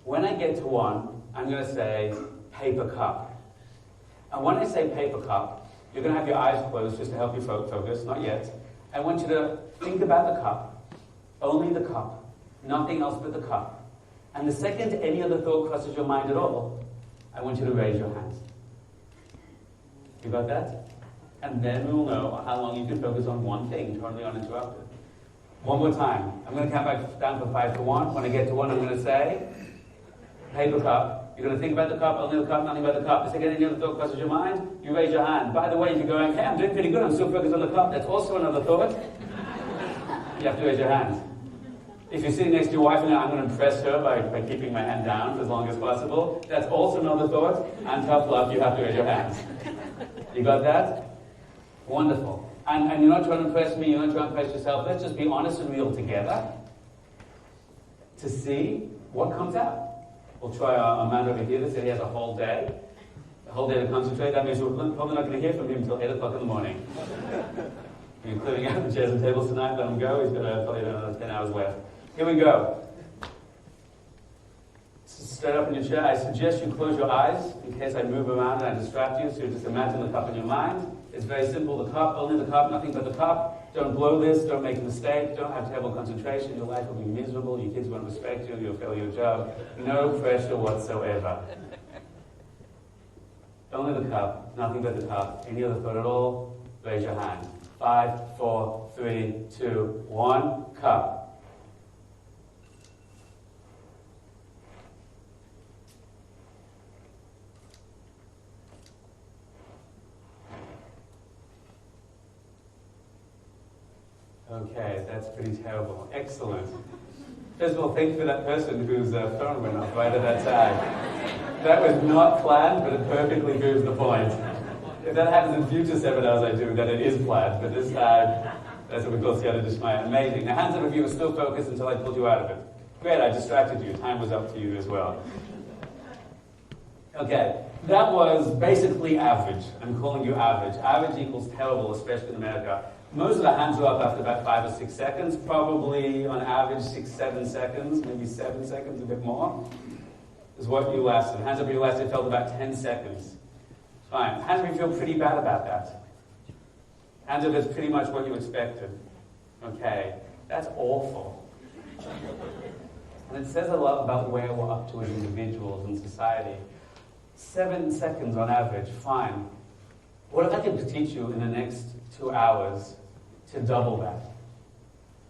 When I get to 1, I'm going to say, paper cup. And when I say paper cup, you're going to have your eyes closed just to help you focus. Not yet. I want you to think about the cup, only the cup, nothing else but the cup. And the second any other thought crosses your mind at all, I want you to raise your hands. You got that? And then we'll know how long you can focus on one thing, totally uninterrupted. One more time. I'm going to count back down from 5 to 1. When I get to 1, I'm going to say, paper cup. You're going to think about the cup, only the cup, nothing but the cup. The second any other thought crosses your mind, you raise your hand. By the way, if you're going, hey, I'm doing pretty good, I'm still focused on the cup, that's also another thought. You have to raise your hand. If you're sitting next to your wife and I'm going to impress her by keeping my hand down for as long as possible, that's also another thought. And tough love, you have to raise your hands. You got that? Wonderful. And you're not trying to impress me, you're not trying to impress yourself. Let's just be honest and real together to see what comes out. We'll try our man over here that said he has a whole day to concentrate. That means we're probably not going to hear from him until 8 o'clock in the morning. You're clearing out the chairs and tables tonight, let him go. He's got probably another 10 hours left. Here we go. Straight up in your chair. I suggest you close your eyes in case I move around and I distract you. So just imagine the cup in your mind. It's very simple. The cup, only the cup, nothing but the cup. Don't blow this. Don't make a mistake. Don't have terrible concentration. Your life will be miserable. Your kids won't respect you. You'll fail your job. No pressure whatsoever. Only the cup, nothing but the cup. Any other thought at all? Raise your hand. 5, 4, 3, 2, 1. Cup. Okay, that's pretty terrible. Excellent. First of all, thank you for that person whose phone went off right at that time. That was not planned, but it perfectly proves the point. If that happens in future seminars I do, then it is planned. But this time, that's what we call Siyata Dishmaya. Amazing. Now, hands up if you were still focused until I pulled you out of it. Great, I distracted you. Time was up to you as well. Okay, that was basically average. I'm calling you average. Average equals terrible, especially in America. Most of the hands are up after about 5 or 6 seconds, probably on average 6, 7 seconds, maybe 7 seconds, a bit more, is what you lasted. Hands up if you lasted felt about 10 seconds. Fine. Hands up if you feel pretty bad about that. Hands up is pretty much what you expected. Okay, that's awful. And it says a lot about where we're up to as individuals in society. 7 seconds on average, fine. What if I could teach you in the next 2 hours to double that?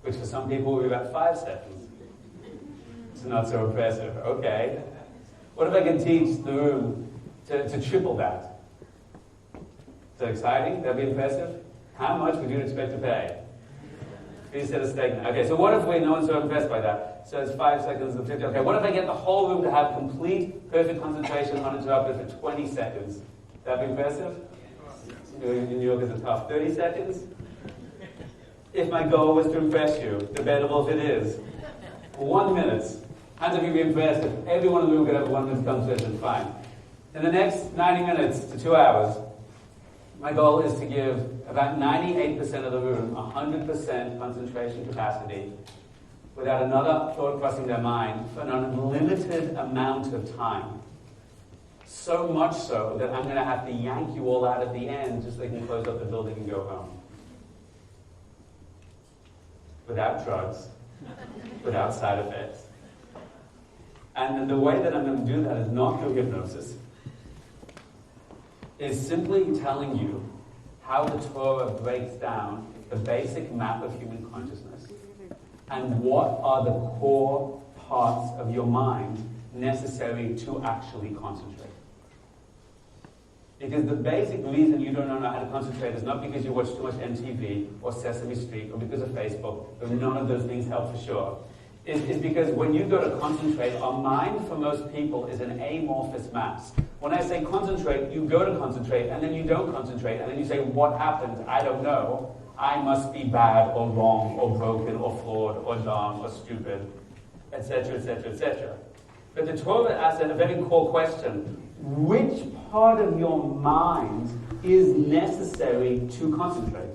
Which for some people will be about 5 seconds. It's not so impressive. Okay. What if I can teach the room to triple that? Is that exciting? That'd be impressive? How much would you expect to pay? Please set a stake. Okay, so what if no one's so impressed by that? So it's 5 seconds and 50. Okay, what if I get the whole room to have complete, perfect concentration uninterrupted for 20 seconds? That'd be impressive? In New York is a tough 30 seconds. If my goal was to impress you, debatable if it is. 1 minute. Hands up if you'd be impressed. If everyone in the room could have a 1 minute concentration, fine. In the next 90 minutes to 2 hours, my goal is to give about 98% of the room 100% concentration capacity without another thought crossing their mind for an unlimited amount of time. So much so that I'm going to have to yank you all out at the end just so they can close up the building and go home. Without drugs, without side effects. And the way that I'm going to do that is not through hypnosis. It's simply telling you how the Torah breaks down the basic map of human consciousness and what are the core parts of your mind necessary to actually concentrate. Because the basic reason you don't know how to concentrate is not because you watch too much MTV or Sesame Street or because of Facebook, but none of those things help for sure. Is because when you go to concentrate, our mind for most people is an amorphous mass. When I say concentrate, you go to concentrate and then you don't concentrate and then you say, what happened? I don't know. I must be bad or wrong or broken or flawed or dumb or stupid, etc., etc., etc. But the Torah asks a very core question. Which part of your mind is necessary to concentrate?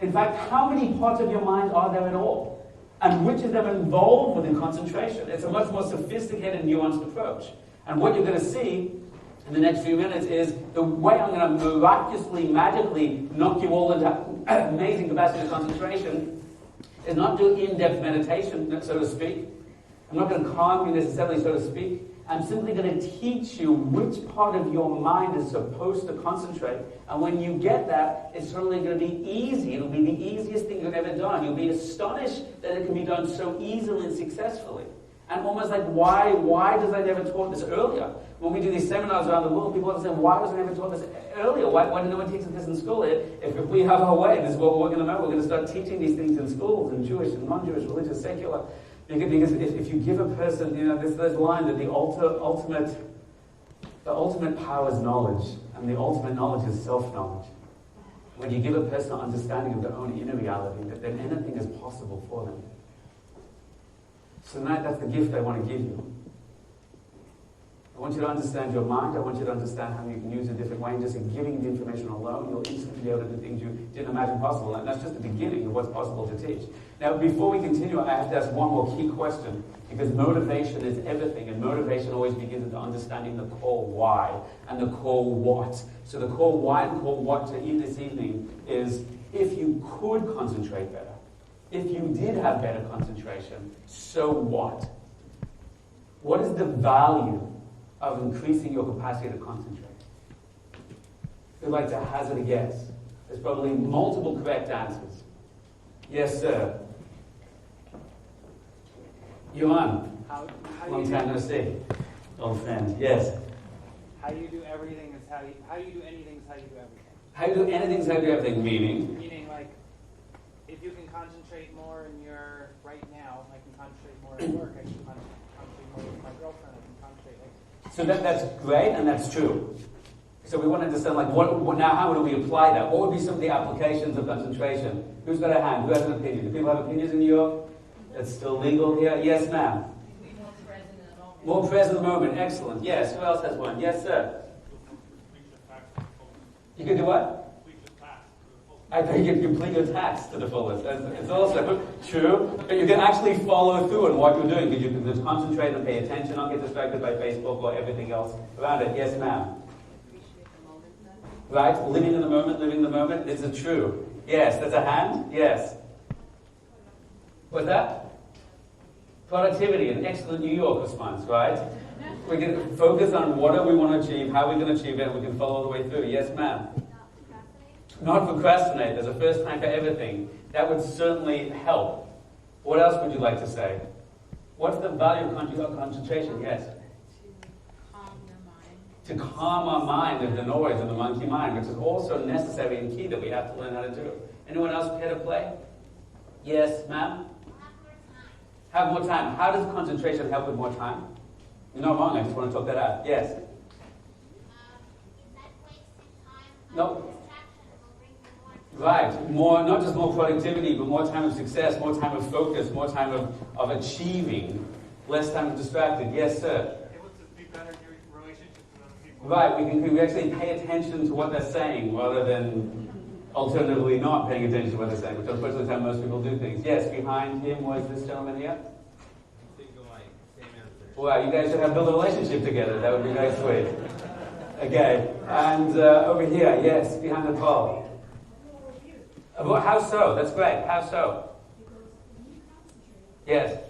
In fact, how many parts of your mind are there at all? And which of them involved within concentration? It's a much more sophisticated, nuanced approach. And what you're going to see in the next few minutes is the way I'm going to miraculously, magically knock you all into amazing capacity of concentration is not do in-depth meditation, so to speak. I'm not going to calm you necessarily, so to speak. I'm simply going to teach you which part of your mind is supposed to concentrate. And when you get that, it's suddenly going to be easy. It'll be the easiest thing you've ever done. You'll be astonished that it can be done so easily and successfully. And almost like, why does I never taught this earlier? When we do these seminars around the world, people have said, why was I never taught this earlier? Why did no one teach us this in school? If we have our way, this is what we're going to know. We're going to start teaching these things in schools, in Jewish and non-Jewish, religious, secular. Because if you give a person, there's line that the ultimate power is knowledge, and the ultimate knowledge is self-knowledge. When you give a person an understanding of their own inner reality, then anything is possible for them. So tonight, that's the gift I want to give you. I want you to understand your mind. I want you to understand how you can use it in a different way. And just in giving the information alone, you'll instantly be able to do things you didn't imagine possible. And that's just the beginning of what's possible to teach. Now, before we continue, I have to ask one more key question. Because motivation is everything. And motivation always begins with understanding the core why and the core what. So the core why and core what to eat this evening is if you could concentrate better. If you did have better concentration, so what? What is the value of increasing your capacity to concentrate? We'd like to hazard a guess. There's probably multiple correct answers. Yes, sir. Yuan. Long time no see. Old friend. Yes. How you do everything is how you do anything is how you do everything. How you do anything is how you do everything, meaning? Meaning, like, if you can concentrate more in your right now, I can concentrate more at work, I can concentrate more with my girlfriend, I can concentrate like. So that's great and that's true. So we want to understand, like, how do we apply that? What would be some of the applications of concentration? Who's got a hand? Who has an opinion? Do people have opinions in New York? That's still legal here? Yes, ma'am. Be more present in the moment. More present in the moment. Excellent. Yes. Who else has one? Yes, sir. You can do what? I think you can complete your task to the fullest. It's also true, but you can actually follow through on what you're doing because you can just concentrate and pay attention, not get distracted by Facebook or everything else around it. Yes, ma'am. Appreciate the moment then. Right? Living in the moment. Is it true? Yes. That's a hand? Yes. What's that? Productivity, an excellent New York response, right? We can focus on what do we want to achieve, how we're going to achieve it, and we can follow the way through. Yes, ma'am. Not procrastinate. There's a first time for everything. That would certainly help. What else would you like to say? What's the value of concentration? Yes? To calm your mind. To calm our mind of the noise of the monkey mind, which is also necessary and key that we have to learn how to do. Anyone else care to play? Yes, ma'am? Have more time. How does concentration help with more time? You're not wrong. I just want to talk that out. Yes? Is that wasted time? No. Distraction will bring you more. Right. More, not just more productivity, but more time of success, more time of focus, more time of achieving, less time of distracted. Yes, sir? Able to be better in your relationships with other people. Right. We actually pay attention to what they're saying rather than alternatively not paying attention to what they're saying, which unfortunately is how most people do things. Yes, behind him was this gentleman here. Wow, you guys should have built a relationship together. That would be very sweet. Okay, and over here, yes, behind the pole. Well, how so? That's great. How so? Yes.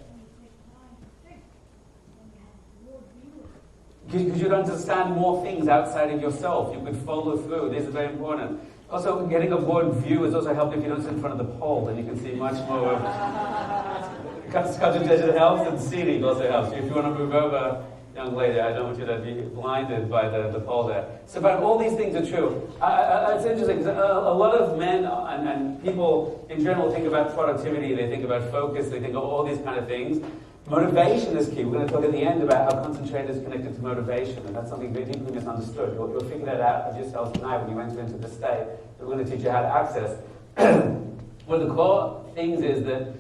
Because you'd understand more things outside of yourself. You could follow through. This is very important. Also, getting a broad view is also helpful if you don't sit in front of the pole. Then you can see much more of concentration helps, and seating also helps. If you want to move over, young lady, I don't want you to be blinded by the pole there. So, but all these things are true. It's interesting because a lot of men and people in general think about productivity, they think about focus, they think of all these kind of things. Motivation is key. We're going to talk at the end about how concentration is connected to motivation, and that's something very deeply misunderstood. You'll figure that out of yourselves tonight when you enter into the state. We're going to teach you how to access. One of the core things is that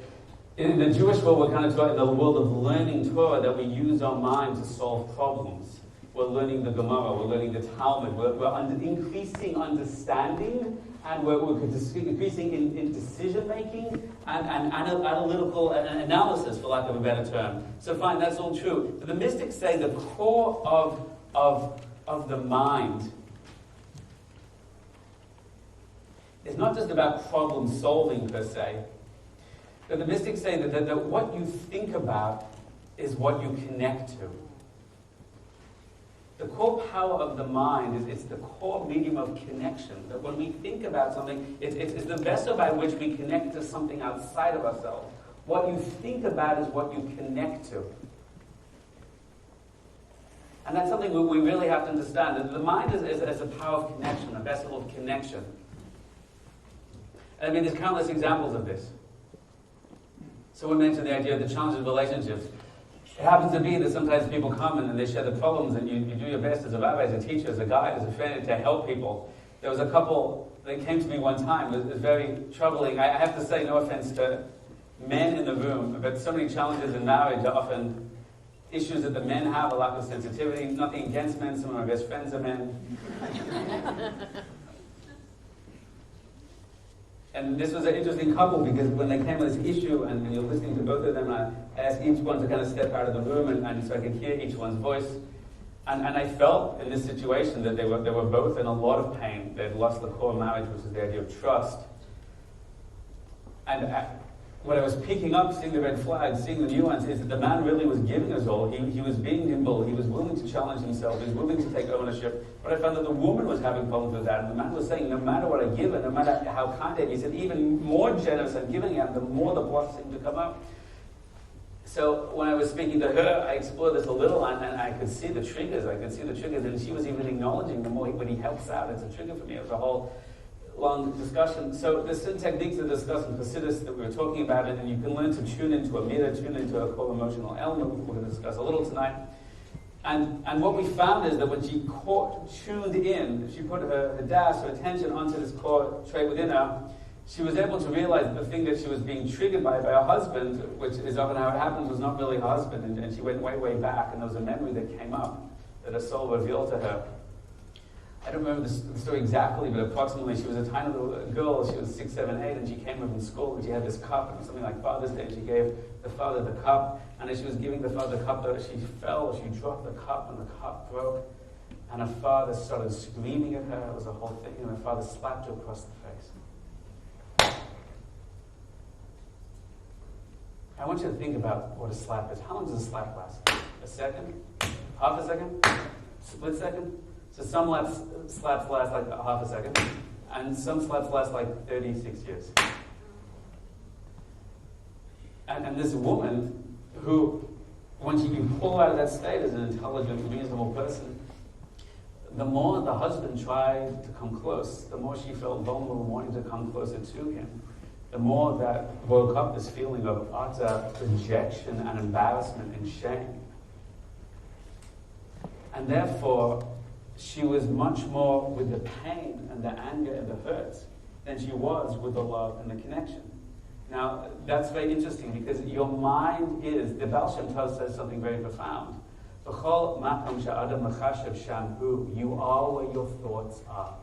in the Jewish world, we're kind of taught in the world of learning Torah that we use our mind to solve problems. We're learning the Gemara, we're learning the Talmud, we're increasing understanding, and we're increasing in decision-making and analytical analysis, for lack of a better term. So fine, that's all true. But the mystics say the core of the mind is not just about problem-solving per se, but the mystics say that what you think about is what you connect to. The core power of the mind is the core medium of connection. That when we think about something, it's the vessel by which we connect to something outside of ourselves. What you think about is what you connect to. And that's something we really have to understand. That the mind is a power of connection, a vessel of connection. I mean, there's countless examples of this. Someone mentioned the idea of the challenges of relationships. It happens to be that sometimes people come and they share the problems, and you do your best as a rabbi, as a teacher, as a guide, as a friend to help people. There was a couple that came to me one time. It was very troubling. I have to say, no offense to men in the room, but so many challenges in marriage are often issues that the men have, a lack of sensitivity. Nothing against men. Some of my best friends are men. And this was an interesting couple because when they came with this issue and you're listening to both of them, I asked each one to kind of step out of the room and so I could hear each one's voice. And I felt in this situation that they were both in a lot of pain. They had lost the core of marriage, which is the idea of trust. And what I was picking up, seeing the red flags, seeing the nuance, is that the man really was giving us all. He was being nimble. He was willing to challenge himself. He was willing to take ownership. But I found that the woman was having problems with that. And the man was saying, no matter what I give and no matter how kind I am, he said, even more generous I'm giving him, the more the blocks seem to come up. So when I was speaking to her, I explored this a little, and I could see the triggers. And she was even acknowledging the more when he helps out, it's a trigger for me. It was a whole long discussion. So there's certain techniques of discussing Hasidus that we were talking about, and you can learn to tune into a meter, tune into a core emotional element. We're going to discuss a little tonight. And what we found is that when she tuned in, she put her das, her attention onto this core trait within her, she was able to realize that the thing that she was being triggered by her husband, which is often how it happens, was not really her husband, and she went way, way back, and there was a memory that came up that her soul revealed to her. I don't remember the story exactly, but approximately she was a tiny little girl. She was 6, 7, 8, and she came home from school, and she had this cup, and something like Father's Day, and she gave the father the cup, and as she was giving the father the cup, she fell, she dropped the cup, and the cup broke, and her father started screaming at her. It was a whole thing, and her father slapped her across the face. I want you to think about what a slap is. How long does a slap last? A second? Half a second? Split second? So some slaps last like half a second, and some slaps last like 36 years. And this woman, who, when she can pull out of that state as an intelligent, reasonable person, the more the husband tried to come close, the more she felt vulnerable, wanting to come closer to him. The more that woke up this feeling of utter rejection and embarrassment and shame. And therefore, she was much more with the pain and the anger and the hurts than she was with the love and the connection. Now, that's very interesting because your mind is, the Baal Shem Tov says something very profound. You are where your thoughts are.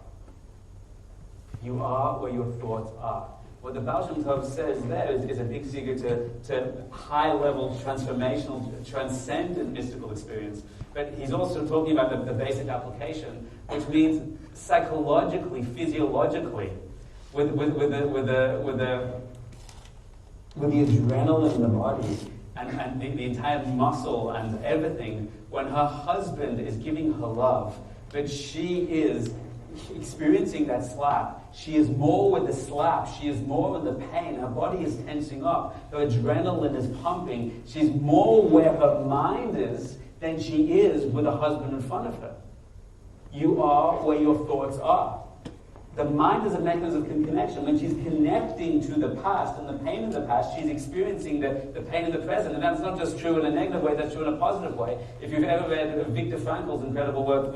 You are where your thoughts are. What the Baal Shem Tov says there is a big secret to high-level, transformational, transcendent mystical experience. But he's also talking about the basic application, which means psychologically, physiologically, with the adrenaline in the body and the entire muscle and everything, when her husband is giving her love, but she is experiencing that slap. She is more with the slap. She is more with the pain. Her body is tensing up. Her adrenaline is pumping. She's more where her mind is than she is with a husband in front of her. You are where your thoughts are. The mind is a mechanism of connection. When she's connecting to the past and the pain of the past, she's experiencing the pain of the present. And that's not just true in a negative way, that's true in a positive way. If you've ever read Viktor Frankl's incredible work,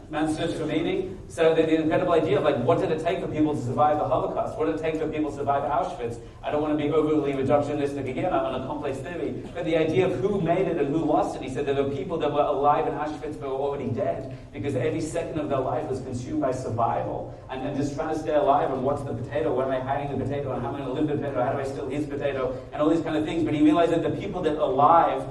Man's Search for Meaning, so the incredible idea of what did it take for people to survive the Holocaust? What did it take for people to survive Auschwitz? I don't want to be overly reductionistic again on a complex theory, but the idea of who made it and who lost it, he said there were people that were alive in Auschwitz but were already dead because every second of their life was consumed by survival and just trying to stay alive and what's the potato, where am I hiding the potato, and how am I going to live the potato, how do I steal his potato, and all these kind of things. But he realized that the people that were alive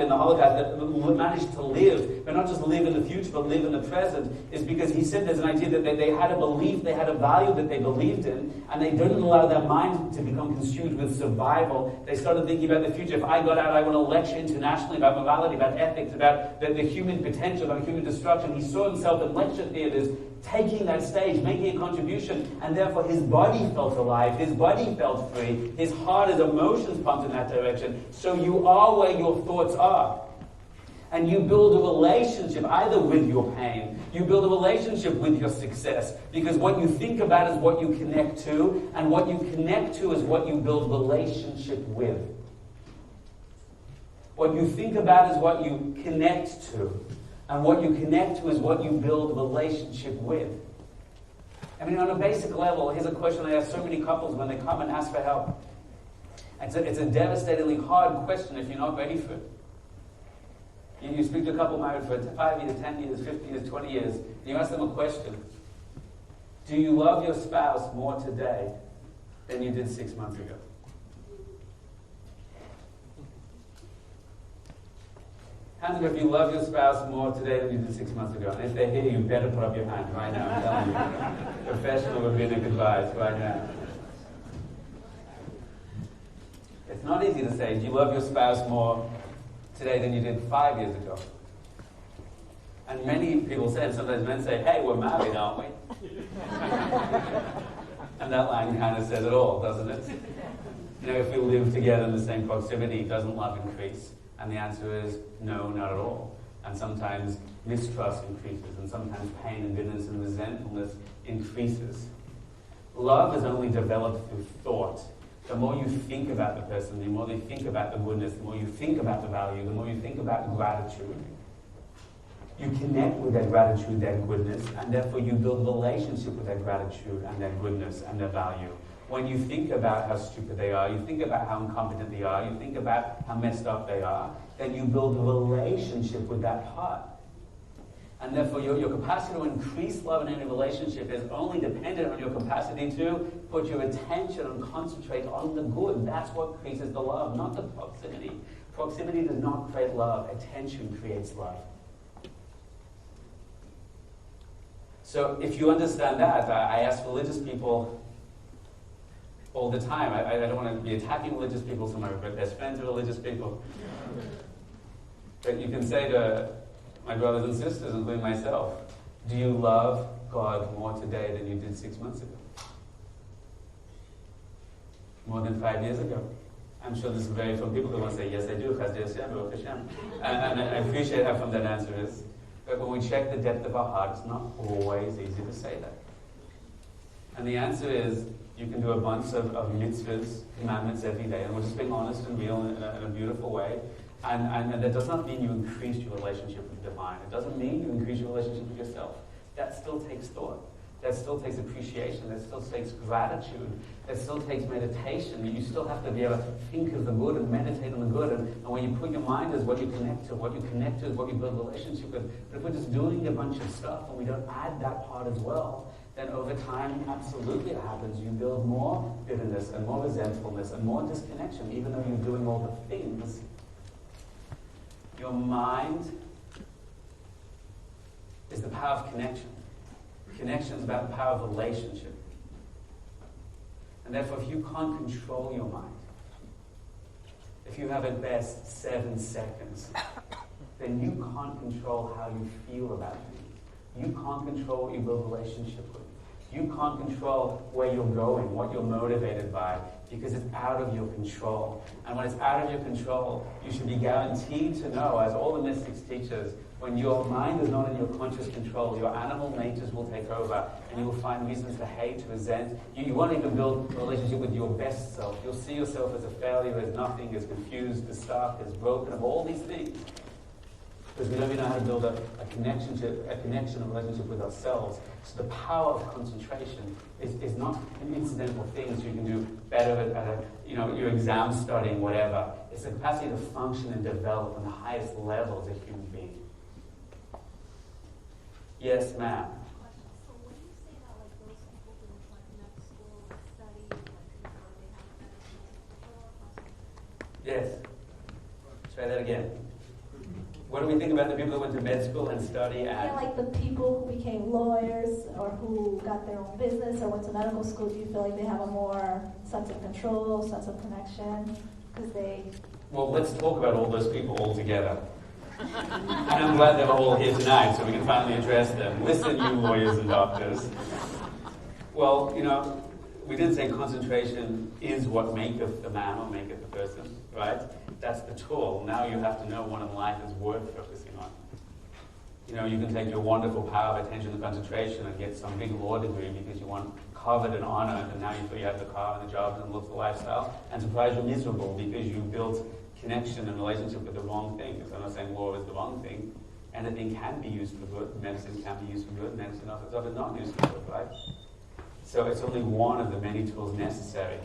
in the Holocaust, that managed to live, but not just live in the future, but live in the present, is because he said there's an idea that they had a belief, they had a value that they believed in, and they didn't allow their mind to become consumed with survival. They started thinking about the future. If I got out, I want to lecture internationally about morality, about ethics, about the human potential, about human destruction. He saw himself in lecture theaters taking that stage, making a contribution, and therefore his body felt alive, his body felt free, his heart, his emotions pumped in that direction. So you are where your thoughts are. And you build a relationship either with your pain, you build a relationship with your success, because what you think about is what you connect to, and what you connect to is what you build relationship with. What you think about is what you connect to, and what you connect to is what you build a relationship with. I mean, on a basic level, here's a question I ask so many couples when they come and ask for help. It's a devastatingly hard question if you're not ready for it. You speak to a couple married for 5 years, 10 years, 15 years, 20 years, and you ask them a question. Do you love your spouse more today than you did 6 months ago? Hands up if you love your spouse more today than you did 6 months ago. And if they're here, you better put up your hand right now. I'm telling you. Professional rabbinic advice right now. It's not easy to say, do you love your spouse more today than you did 5 years ago? And many people say, and sometimes men say, hey, we're married, aren't we? And that line kind of says it all, doesn't it? You know, if we live together in the same proximity, doesn't love increase? And the answer is no, not at all. And sometimes mistrust increases, and sometimes pain and bitterness and resentfulness increases. Love is only developed through thought. The more you think about the person, the more you think about the goodness, the more you think about the value, the more you think about gratitude, you connect with that gratitude, that goodness, and therefore you build a relationship with that gratitude and that goodness and that value. When you think about how stupid they are, you think about how incompetent they are, you think about how messed up they are, then you build a relationship with that part. And therefore, your capacity to increase love in any relationship is only dependent on your capacity to put your attention and concentrate on the good. That's what creates the love, not the proximity. Proximity does not create love. Attention creates love. So if you understand that, I ask religious people all the time. I don't want to be attacking religious people, so my best friends are religious people. But you can say to my brothers and sisters, including myself, do you love God more today than you did 6 months ago? More than 5 years ago? I'm sure this is very from people who want to say, yes, I do. And I appreciate how firm that answer is. But when we check the depth of our heart, it's not always easy to say that. And the answer is, you can do a bunch of mitzvahs, commandments every day, and we're just being honest and real in a beautiful way. And that does not mean you increase your relationship with the divine. It doesn't mean you increase your relationship with yourself. That still takes thought. That still takes appreciation. That still takes gratitude. That still takes meditation. You still have to be able to think of the good and meditate on the good. And when you put your mind as what you connect to, what you connect to is what you build a relationship with. But if we're just doing a bunch of stuff and we don't add that part as well, then over time, absolutely it happens. You build more bitterness and more resentfulness and more disconnection, even though you're doing all the things. Your mind is the power of connection. Connection is about the power of relationship. And therefore, if you can't control your mind, if you have at best 7 seconds, then you can't control how you feel about things. You can't control what you build a relationship with. You can't control where you're going, what you're motivated by, because it's out of your control. And when it's out of your control, you should be guaranteed to know, as all the mystics teach us, when your mind is not in your conscious control, your animal natures will take over, and you will find reasons to hate, to resent. You won't even build a relationship with your best self. You'll see yourself as a failure, as nothing, as confused, as stuck, as broken, of all these things. Because we don't even know how to build a connection, a relationship with ourselves. So the power of concentration is not an incidental thing so you can do better at your exam studying, whatever. It's the capacity to function and develop on the highest level as a human being. Yes, ma'am. So when you say that, like those people who like med school study, like people they have better Yes. Try that again. What do we think about the people that went to med school and study at? Yeah, like the people who became lawyers or who got their own business or went to medical school, do you feel like they have a more sense of control, sense of connection? Because they... Well, let's talk about all those people all together. And I'm glad they're all here tonight so we can finally address them. Listen, you lawyers and doctors. Well, we didn't say concentration is what maketh the man or maketh the person, right? That's the tool. Now you have to know what in life is worth focusing on. You can take your wonderful power of attention and concentration and get some big law degree because you want covered and honored, and now you feel you have the car and the job and the lifestyle, and surprise you're miserable because you built connection and relationship with the wrong thing. So I'm not saying law is the wrong thing. Anything can be used for good. Medicine can be used for good. Medicine is often not used for good, right? So it's only one of the many tools necessary.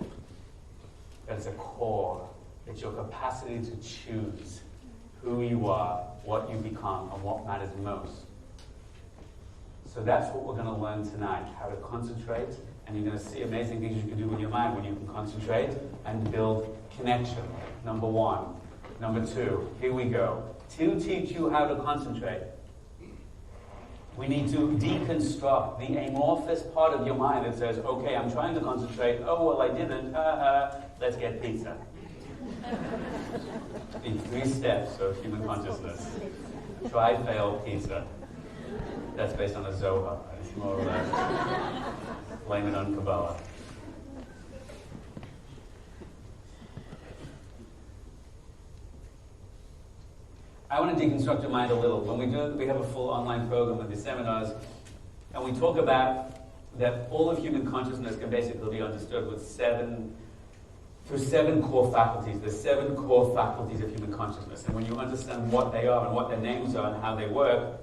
But it's a core. It's your capacity to choose who you are, what you become, and what matters most. So that's what we're going to learn tonight, how to concentrate, and you're going to see amazing things you can do with your mind when you can concentrate and build connection. Number 1. Number 2, here we go. To teach you how to concentrate, we need to deconstruct the amorphous part of your mind that says, okay, I'm trying to concentrate, oh, well, I didn't, let's get pizza. The 3 steps of human consciousness. Try, fail, pizza. That's based on a Zohar. It's more or less blame it on Kabbalah. I want to deconstruct your mind a little. When we have a full online program with the seminars, and we talk about that all of human consciousness can basically be understood with 7 core faculties. There's 7 core faculties of human consciousness. And when you understand what they are and what their names are and how they work,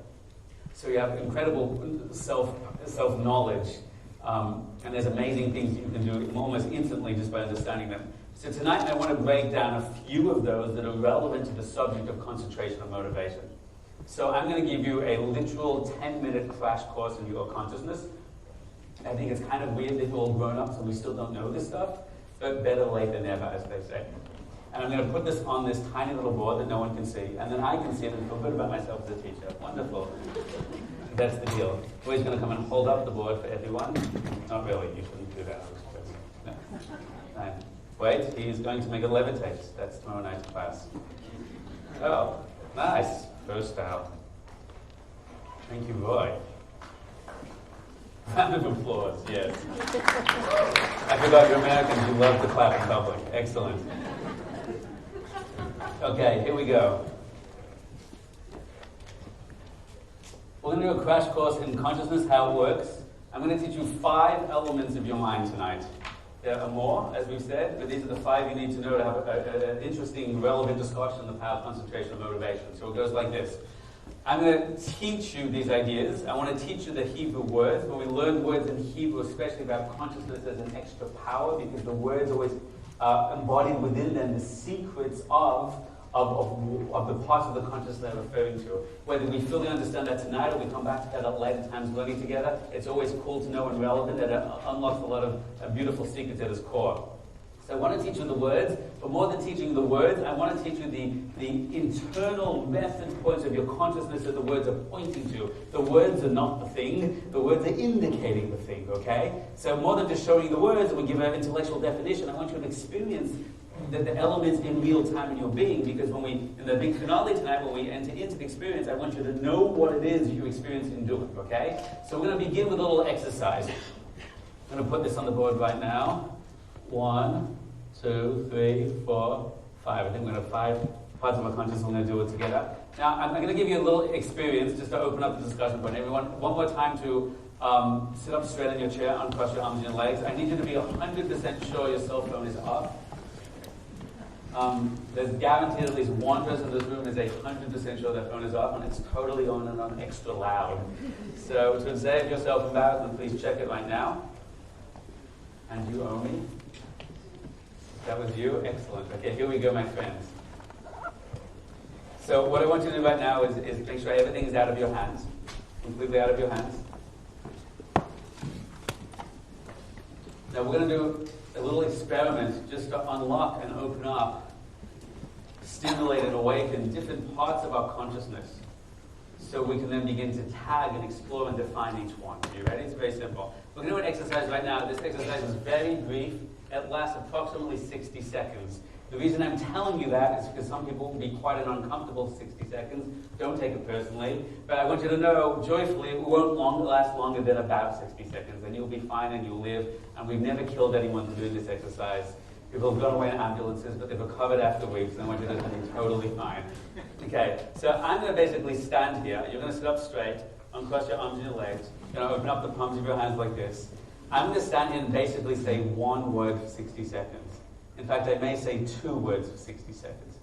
so you have incredible self-knowledge, and there's amazing things you can do almost instantly just by understanding them. So tonight I want to break down a few of those that are relevant to the subject of concentration and motivation. So I'm going to give you a literal 10-minute crash course in your consciousness. I think it's kind of weird that we're all grown up and we still don't know this stuff, but better late than never, as they say. And I'm going to put this on this tiny little board that no one can see, and then I can see it and feel good about myself as a teacher. Wonderful. That's the deal. Boy's going to come and hold up the board for everyone. Not really, you shouldn't do that. No. Right. Wait, he's going to make it levitate. That's tomorrow night's class. Oh, nice. First out. Thank you, Roy. Round of applause, yes. I forgot you're Americans, you love to clap in public. Excellent. Okay, here we go. We're going to do a crash course in consciousness, how it works. I'm going to teach you 5 elements of your mind tonight. There are more, as we've said, but these are the 5 you need to know to have an interesting, relevant discussion on the power of concentration and motivation. So it goes like this. I'm going to teach you these ideas. I want to teach you the Hebrew words. When we learn words in Hebrew, especially about consciousness as an extra power, because the words always embodied within them the secrets of the parts of the consciousness I'm referring to. Whether we fully understand that tonight or we come back together later times learning together, it's always cool to know and relevant, and it unlocks a lot of beautiful secrets at its core. So I want to teach you the words, but more than teaching the words, I want to teach you the internal method points of your consciousness that the words are pointing to. The words are not the thing, the words are indicating the thing, okay? So more than just showing you the words and we give an intellectual definition, I want you to experience the elements in real time in your being, because when we, in the big finale tonight, when we enter into the experience, I want you to know what it is you experience in doing, okay? So we're going to begin with a little exercise. I'm going to put this on the board right now. 1, 2, 3, 4, 5. I think we're going to have 5 parts of our consciousness. We're going to do it together. Now, I'm going to give you a little experience just to open up the discussion point. Everyone, one more time to sit up straight in your chair, uncross your arms and your legs. I need you to be 100% sure your cell phone is off. There's guaranteed at least one person in this room is 100% sure their phone is off, and it's totally on and on extra loud. So to save yourself embarrassment, please check it right now. And you owe me. That was you? Excellent. Okay, here we go, my friends. So what I want you to do right now is make sure everything is out of your hands. Completely out of your hands. Now we're going to do a little experiment just to unlock and open up, stimulate and awaken different parts of our consciousness, so we can then begin to tag and explore and define each one. Are you ready? It's very simple. We're going to do an exercise right now. This exercise is very brief. It lasts approximately 60 seconds. The reason I'm telling you that is because some people will be quite an uncomfortable 60 seconds. Don't take it personally. But I want you to know, joyfully, it won't last longer than about 60 seconds. And you'll be fine and you'll live. And we've never killed anyone for doing this exercise. People have gone away in ambulances, but they've recovered after weeks. And I want you to be totally fine. Okay, so I'm going to basically stand here. You're going to sit up straight, uncross your arms and your legs. You're going to open up the palms of your hands like this. I'm going to stand here and basically say one word for 60 seconds. In fact, I may say 2 words for 60 seconds.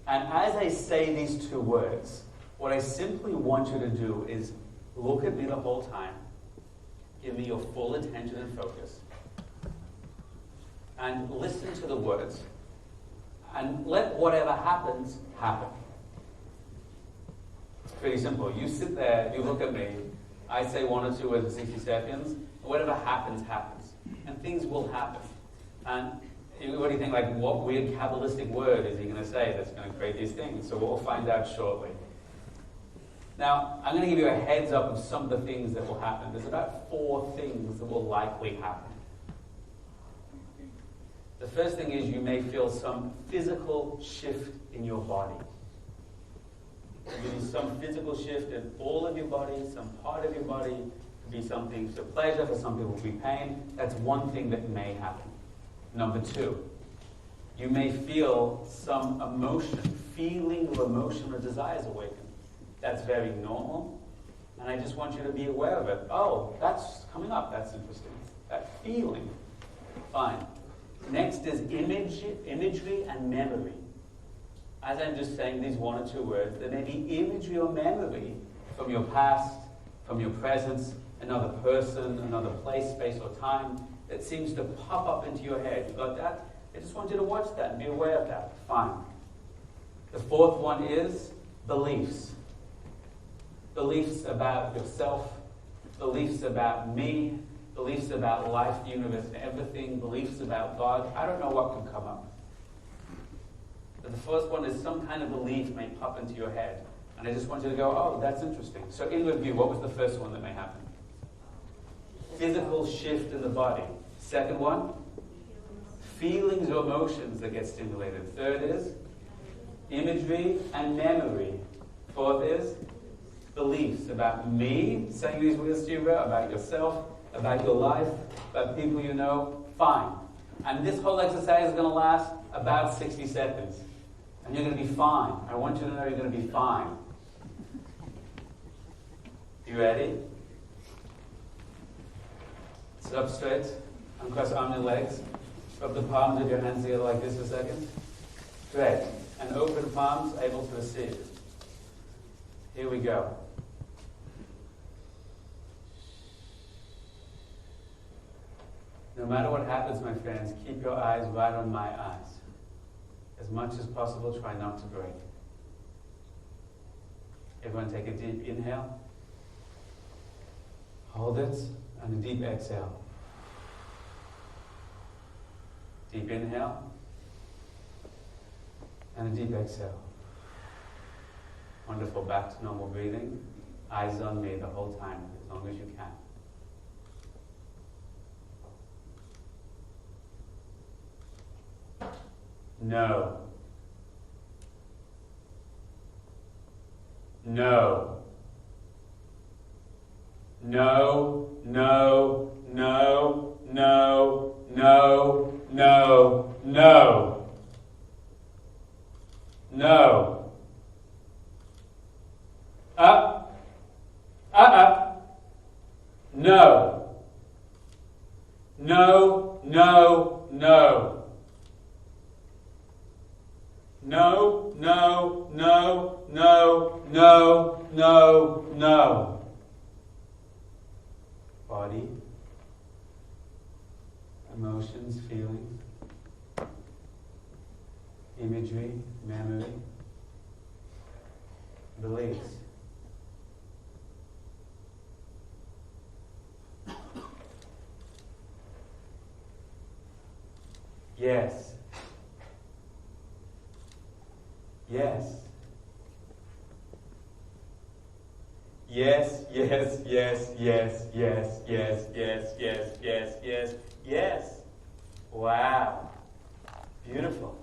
And as I say these 2 words, what I simply want you to do is look at me the whole time, give me your full attention and focus, and listen to the words, and let whatever happens, happen. It's pretty simple. You sit there, you look at me, I say 1 or 2 words for 60 seconds, and whatever happens, happens. And things will happen. And what do you think, like, what weird Kabbalistic word is he going to say that's going to create these things? So we'll find out shortly. Now, I'm going to give you a heads up of some of the things that will happen. There's about 4 things that will likely happen. The first thing is you may feel some physical shift in your body. There'll be some physical shift in all of your body, some part of your body. It could be something for pleasure, for some people it will be pain. That's one thing that may happen. Number 2, you may feel some emotion, feeling of emotion or desires awaken. That's very normal, and I just want you to be aware of it. Oh, that's coming up. That's interesting. That feeling. Fine. Next is imagery and memory. As I'm just saying these 1 or 2 words, there may be imagery or memory from your past, from your presence, another person, another place, space, or time, that seems to pop up into your head. You got that? I just want you to watch that and be aware of that. Fine. The 4th one is beliefs. Beliefs about yourself, beliefs about me, beliefs about life, the universe, and everything, beliefs about God. I don't know what can come up. But the first one is some kind of belief may pop into your head. And I just want you to go, oh, that's interesting. So in review, what was the first one that may happen? Physical shift in the body. Second one, feelings or emotions that get stimulated. Third is imagery and memory. 4th is beliefs about me, saying these words to you, about yourself, about your life, about people you know. Fine. And this whole exercise is going to last about 60 seconds. And you're going to be fine. I want you to know you're going to be fine. You ready? Sit up straight, uncross arms and legs. Rub the palms of your hands together like this for a 2nd. Great. And open palms, able to receive. Here we go. No matter what happens, my friends, keep your eyes right on my eyes. As much as possible, try not to break. Everyone take a deep inhale. Hold it, and a deep exhale. Deep inhale, and a deep exhale. Wonderful, back to normal breathing. Eyes on me the whole time, as long as you can. No. No. No, no, no, no, no, no, no. No. Up. Up. No. No, no, no. No, no, no, no, no, no, no. Body, emotions, feelings, imagery, memory, beliefs. Yes. Yes. Yes, yes, yes, yes, yes, yes, yes, yes, yes, yes, yes. Wow. Beautiful.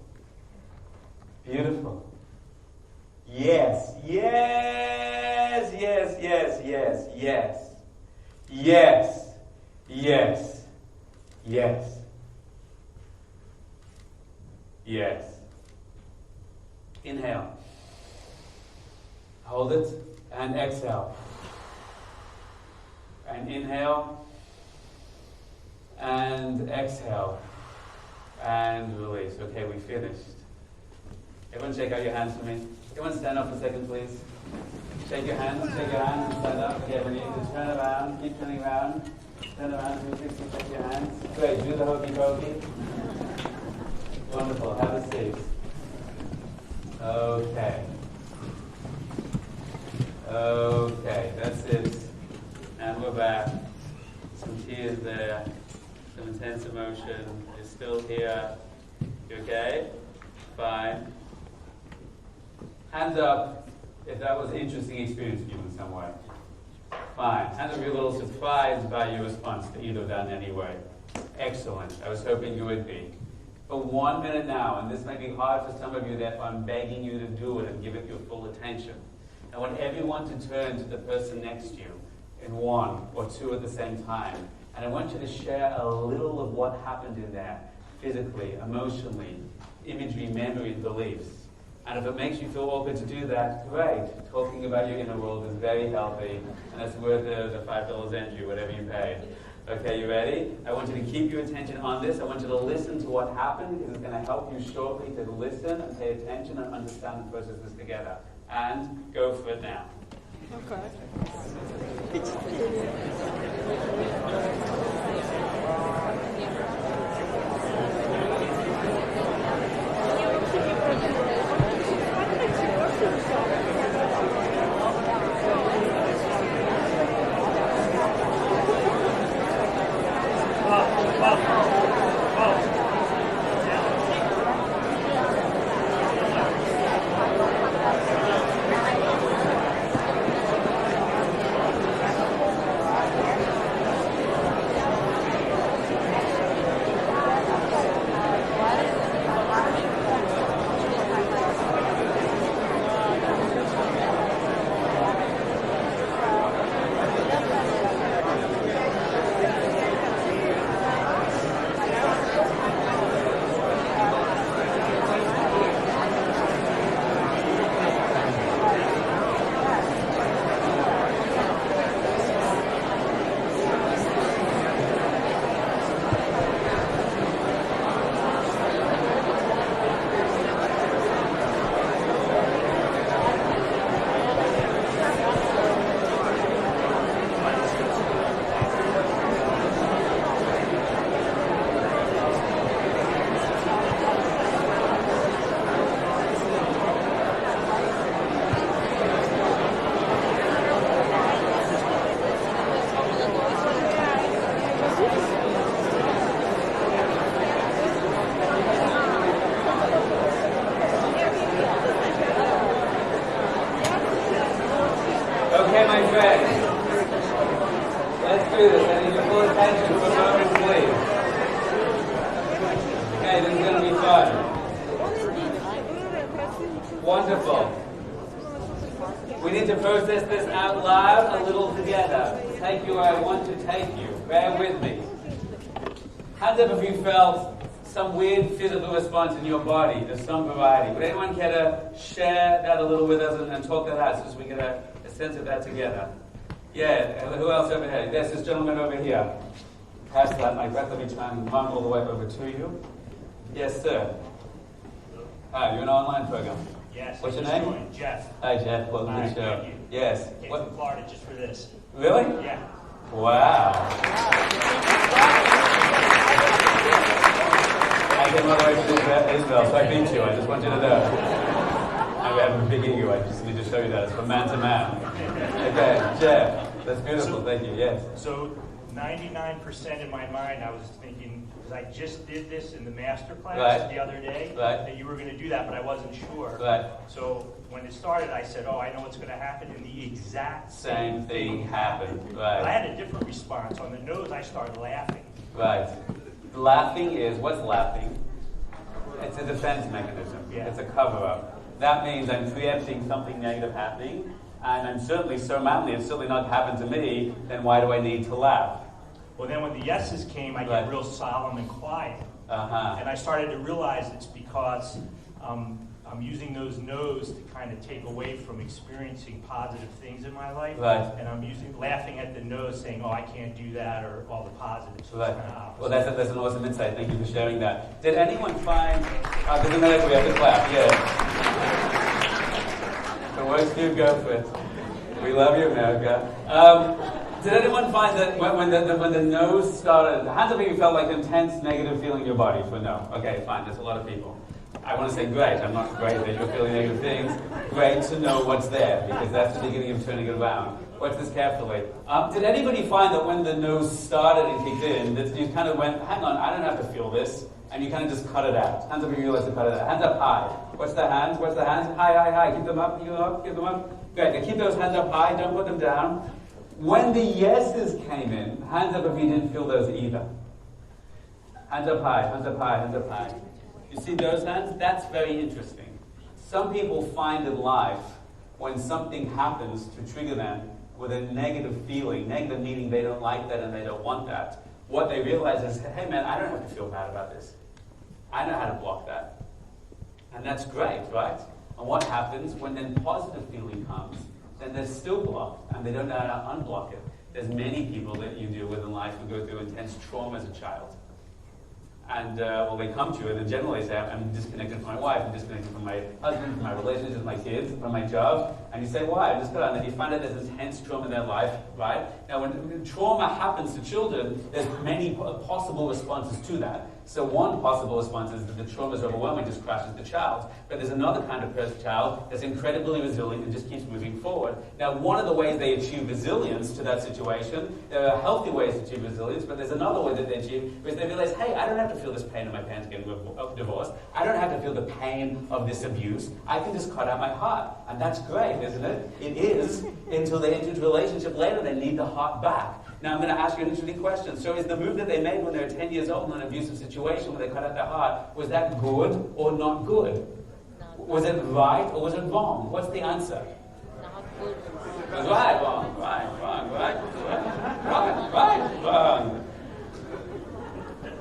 Beautiful. Yes, yes, yes, yes, yes, yes. Yes, yes, yes. Yes. Inhale. Hold it and exhale. And inhale and exhale and release. Okay, we finished. Everyone shake out your hands for me. Everyone stand up for a second, please. Shake your hands and stand up. Okay, we need to turn around, keep turning around. Turn around, 360, shake your hands. Great, do the hokey pokey. Wonderful, have a seat. Okay. Okay, that's it. And we're back. Some tears there, some intense emotion. You're still here. You okay? Fine. Hands up if that was an interesting experience for you in some way. Fine. Hands up if you're a little surprised by your response to either of that in any way. Excellent. I was hoping you would be. For 1 minute now, and this may be hard for some of you, therefore I'm begging you to do it and give it your full attention. I want everyone to turn to the person next to you in one or two at the same time. And I want you to share a little of what happened in there, physically, emotionally, imagery, memory, and beliefs. And if it makes you feel awkward to do that, great. Talking about your inner world is very healthy, and it's worth the $5 entry, whatever you paid. Okay, you ready? I want you to keep your attention on this. I want you to listen to what happened, because it's going to help you shortly to listen and pay attention and understand the process this together. And go for it now. Okay. full attention for a moment, please. Okay, this is going to be fun. Wonderful. We need to process this out loud a little together. Take you where I want to take you. Bear with me. Hands up if you felt some weird physical response in your body of some variety. Would anyone care to share that a little with us and talk that out so we get a sense of that together? Yeah, who else over here? There's this gentleman over here. Pass that mic back. Let me try and run all the way over to you. Yes, sir. Hi, you're an online program. Yes. What's your name? Jeff. Hi, Jeff. Welcome to the show. Thank you. Yes. Came from Florida just for this. Really? Yeah. Wow. I came all the way from Israel, so I beat you. I just want you to know. I have a big ego. I just need to show you that. It's from man to man. Okay, Jeff. That's beautiful. Thank you. Yes. So 99% in my mind, I was thinking, because I just did this in the masterclass the other day, that you were going to do that, but I wasn't sure. Right. So when it started, I said, I know what's going to happen, and the exact same thing happened. Right. But I had a different response. On the nose, I started laughing. Right. Laughing is, what's laughing? It's a defense mechanism. Yeah. It's a cover-up. That means I'm preempting something negative happening, and I'm certainly so manly, it's certainly not happened to me, then why do I need to laugh? Well, then when the yeses came, I get real solemn and quiet. And I started to realize it's because I'm using those no's to kind of take away from experiencing positive things in my life. Right. And I'm laughing at the no's, saying, I can't do that, or all the positives. So right. Well, that's an awesome insight. Thank you for sharing that. Did anyone find... there's another we have to clap. Yeah. The words do go for it. We love you, America. Did anyone find that when the nose started, hands up if you felt like intense negative feeling in your body for no? Okay, fine, there's a lot of people. I want to say great, I'm not great that you're feeling negative things. Great to know what's there, because that's the beginning of turning it around. Watch this carefully. Did anybody find that when the nose started and kicked in, that you kind of went, hang on, I don't have to feel this, and you kind of just cut it out? Hands up if you realize to cut it out. Hands up high. Watch the hands, watch the hands. High, high, high. Keep them up, keep them up, keep them up. Great, now keep those hands up high, don't put them down. When the yeses came in, hands up if you didn't feel those either. Hands up high, hands up high, hands up high. You see those hands? That's very interesting. Some people find in life when something happens to trigger them with a negative feeling, negative meaning they don't like that and they don't want that. What they realize is, hey man, I don't have to feel bad about this. I know how to block that. And that's great, right? And what happens when then positive feeling comes? Then they're still blocked, and they don't know how to unblock it. There's many people that you deal with in life who go through intense trauma as a child. And they come to you, and then generally say, I'm disconnected from my wife, I'm disconnected from my husband, from my relationships with my kids, from my job. And you say, why? And then you find out there's intense trauma in their life, right? Now, when trauma happens to children, there's many possible responses to that. So one possible response is that the trauma is overwhelming, just crashes the child. But there's another kind of child that's incredibly resilient and just keeps moving forward. Now, one of the ways they achieve resilience to that situation, there are healthy ways to achieve resilience, but there's another way that they achieve, is they realize, hey, I don't have to feel this pain in my parents getting divorced. I don't have to feel the pain of this abuse. I can just cut out my heart. And that's great, isn't it? It is, until they enter into a relationship later, they need the heart back. Now, I'm going to ask you an interesting question. So is the move that they made when they were 10 years old in an abusive situation where they cut out their heart, was that good or not good? Was it right or was it wrong? What's the answer? Not good. Right, wrong, wrong.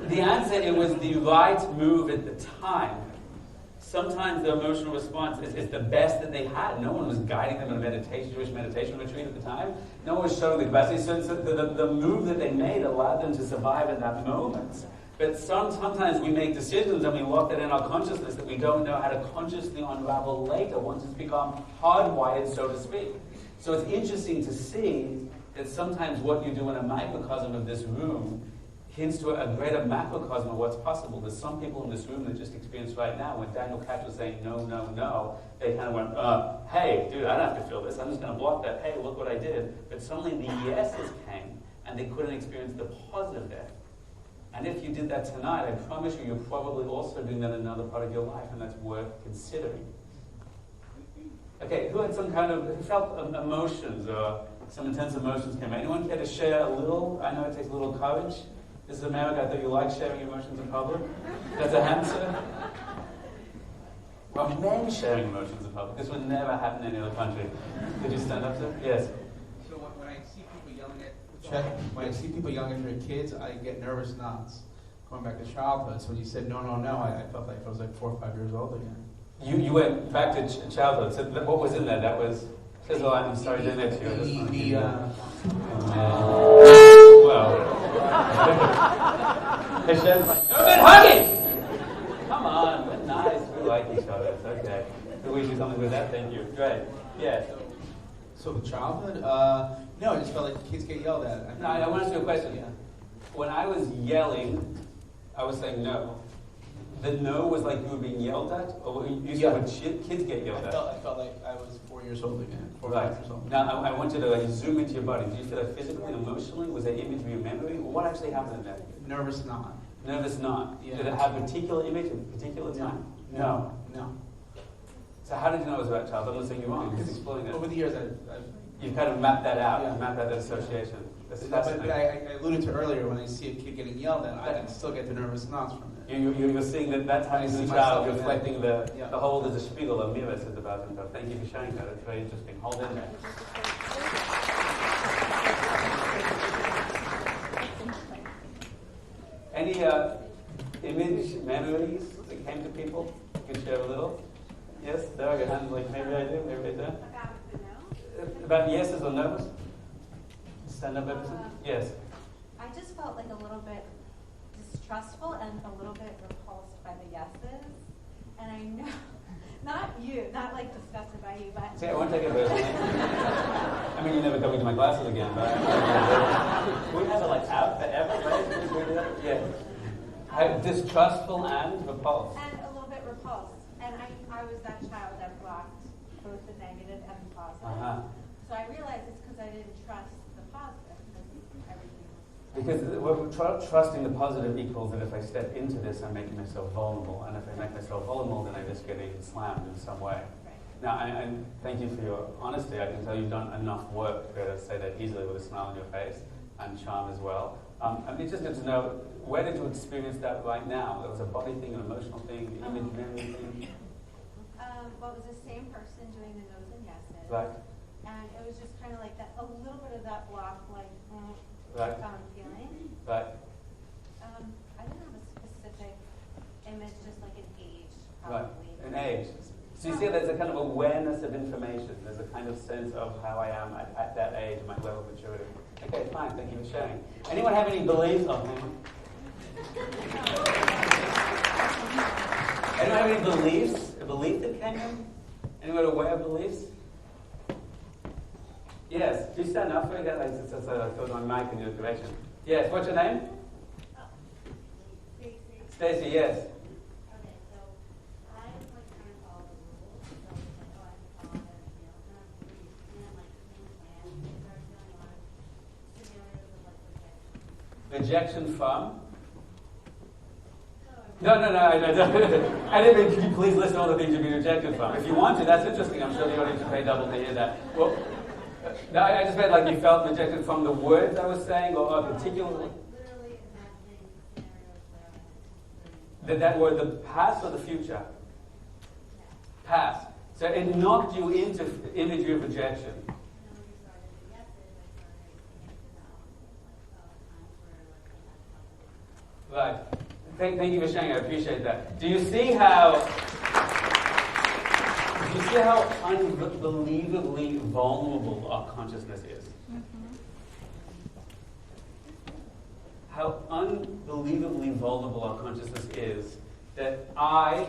The answer, it was the right move at the time. Sometimes the emotional response is the best that they had. No one was guiding them in a Jewish meditation retreat at the time. No one was showing the capacity. So the move that they made allowed them to survive in that moment. But sometimes we make decisions and we lock that in our consciousness that we don't know how to consciously unravel later once it's become hardwired, so to speak. So it's interesting to see that sometimes what you do in a microcosm of this room hints to a greater macrocosm of what's possible. There's some people in this room that just experienced right now when Daniel Katz was saying no, no, no, they kind of went, hey, dude, I don't have to feel this. I'm just going to block that. Hey, look what I did. But suddenly the yeses came and they couldn't experience the positive there. And if you did that tonight, I promise you, you're probably also doing that in another part of your life, and that's worth considering. Okay, who had some kind of, who felt emotions or Some intense emotions came out. Anyone care to share a little? I know it takes a little courage. This is America. I thought you liked sharing emotions in public. That's a answer. Well, men sharing emotions in public. This would never happen in any other country. Could you stand up, sir? Yes. So when I see people yelling at their kids, I get nervous knots. Going back to childhood. So when you said no, I felt like I was like 4 or 5 years old again. You went back to childhood. So what was in there? That was. Says a lot. I'm sorry to do that to you. Well. Hashem. No good hugging! Come on, we're nice. We like each other. It's okay. Can we do something with that? Thank you. Great. Yes. So with childhood, no, I just felt like kids get yelled at. I want to ask you a question. Yeah. When I was yelling, I was saying no. The no was like you were being yelled at? Or you said when kids get yelled at? I felt like I was 4 years old again. 4 or 5 years old. Now, I want you to like zoom into your body. Did you feel that physically and emotionally? Was there imagery or memory? Or what actually happened in that? Nervous knot. Nervous knot. Yeah. Did it have a particular image at a particular time? No. So how did you know it was about childhood? I'm not saying you're wrong. Just exploring it. Over the years, You've kind of mapped that out. Yeah. You mapped out that association. That's but fascinating. I alluded to earlier, when I see a kid getting yelled at, I still get the nervous knots from it. You're seeing that's how you see the child reflecting the whole as a spiegel, a mirror says about himself. Thank you for sharing that. It's very interesting. Hold in there. Any image, memories that came to people? You can share a little? Yes? There are your hands like, maybe I do, maybe I don't. About the no? About yeses or nos? Stand up, Everson? Yes. I just felt like a little bit distrustful and a little bit repulsed by the yeses. And I know, not you, not like disgusted by you, but... See, I won't take it personally. I mean, you're never coming to my classes again, but... we have it like out forever, right? Can we do that? Yeah. Distrustful and repulsed. And a little bit repulsed. And I was that child that blocked both the negative and the positive. Uh-huh. So I realized it's because I didn't trust the positive, because everything was... Because trusting the positive equals that if I step into this, I'm making myself vulnerable. And if I make myself vulnerable, then I risk getting slammed in some way. Right. Now, I thank you for your honesty. I can tell you've done enough work to be able to say that easily with a smile on your face and charm as well. I'm interested to know, where did you experience that right now? There was a body thing, an emotional thing, an image memory thing? Well, it was the same person doing the no's and yeses. Right. And it was just kind of like that, a little bit of that block, like, Right. Feeling. Right. I didn't have a specific image, just like an age, Right. probably. An age. So you see there's a kind of awareness of information. There's a kind of sense of how I am at that age, my level of maturity. Okay, fine. Thank you for sharing. Anyone have any beliefs? Oh, hang on. Anyone have any beliefs? A belief that came in? Anyone aware of beliefs? Yes. Do you stand up for it? I thought my mic in your direction. Yes. What's your name? Stacy. Stacy. Yes. Okay, so I was like trying to follow the rules. So I was like, oh, I have to follow everything else. And then like things and I started feeling a lot of scenarios of like rejection. Rejection from? No. I didn't mean, could you please list all the things you've been rejected from? If you want to, that's interesting. I'm sure the audience will pay double to hear that. Well, no, I just meant like you felt rejected from the words I was saying, or a particular... Literally imagining scenarios where I had Did that word the past or the future? Past. So it knocked you into imagery of rejection. And when you started the yeses, I started thinking about times where like I had Right. Thank you for sharing. I appreciate that. Do you see how unbelievably vulnerable our consciousness is? Mm-hmm. How unbelievably vulnerable our consciousness is that I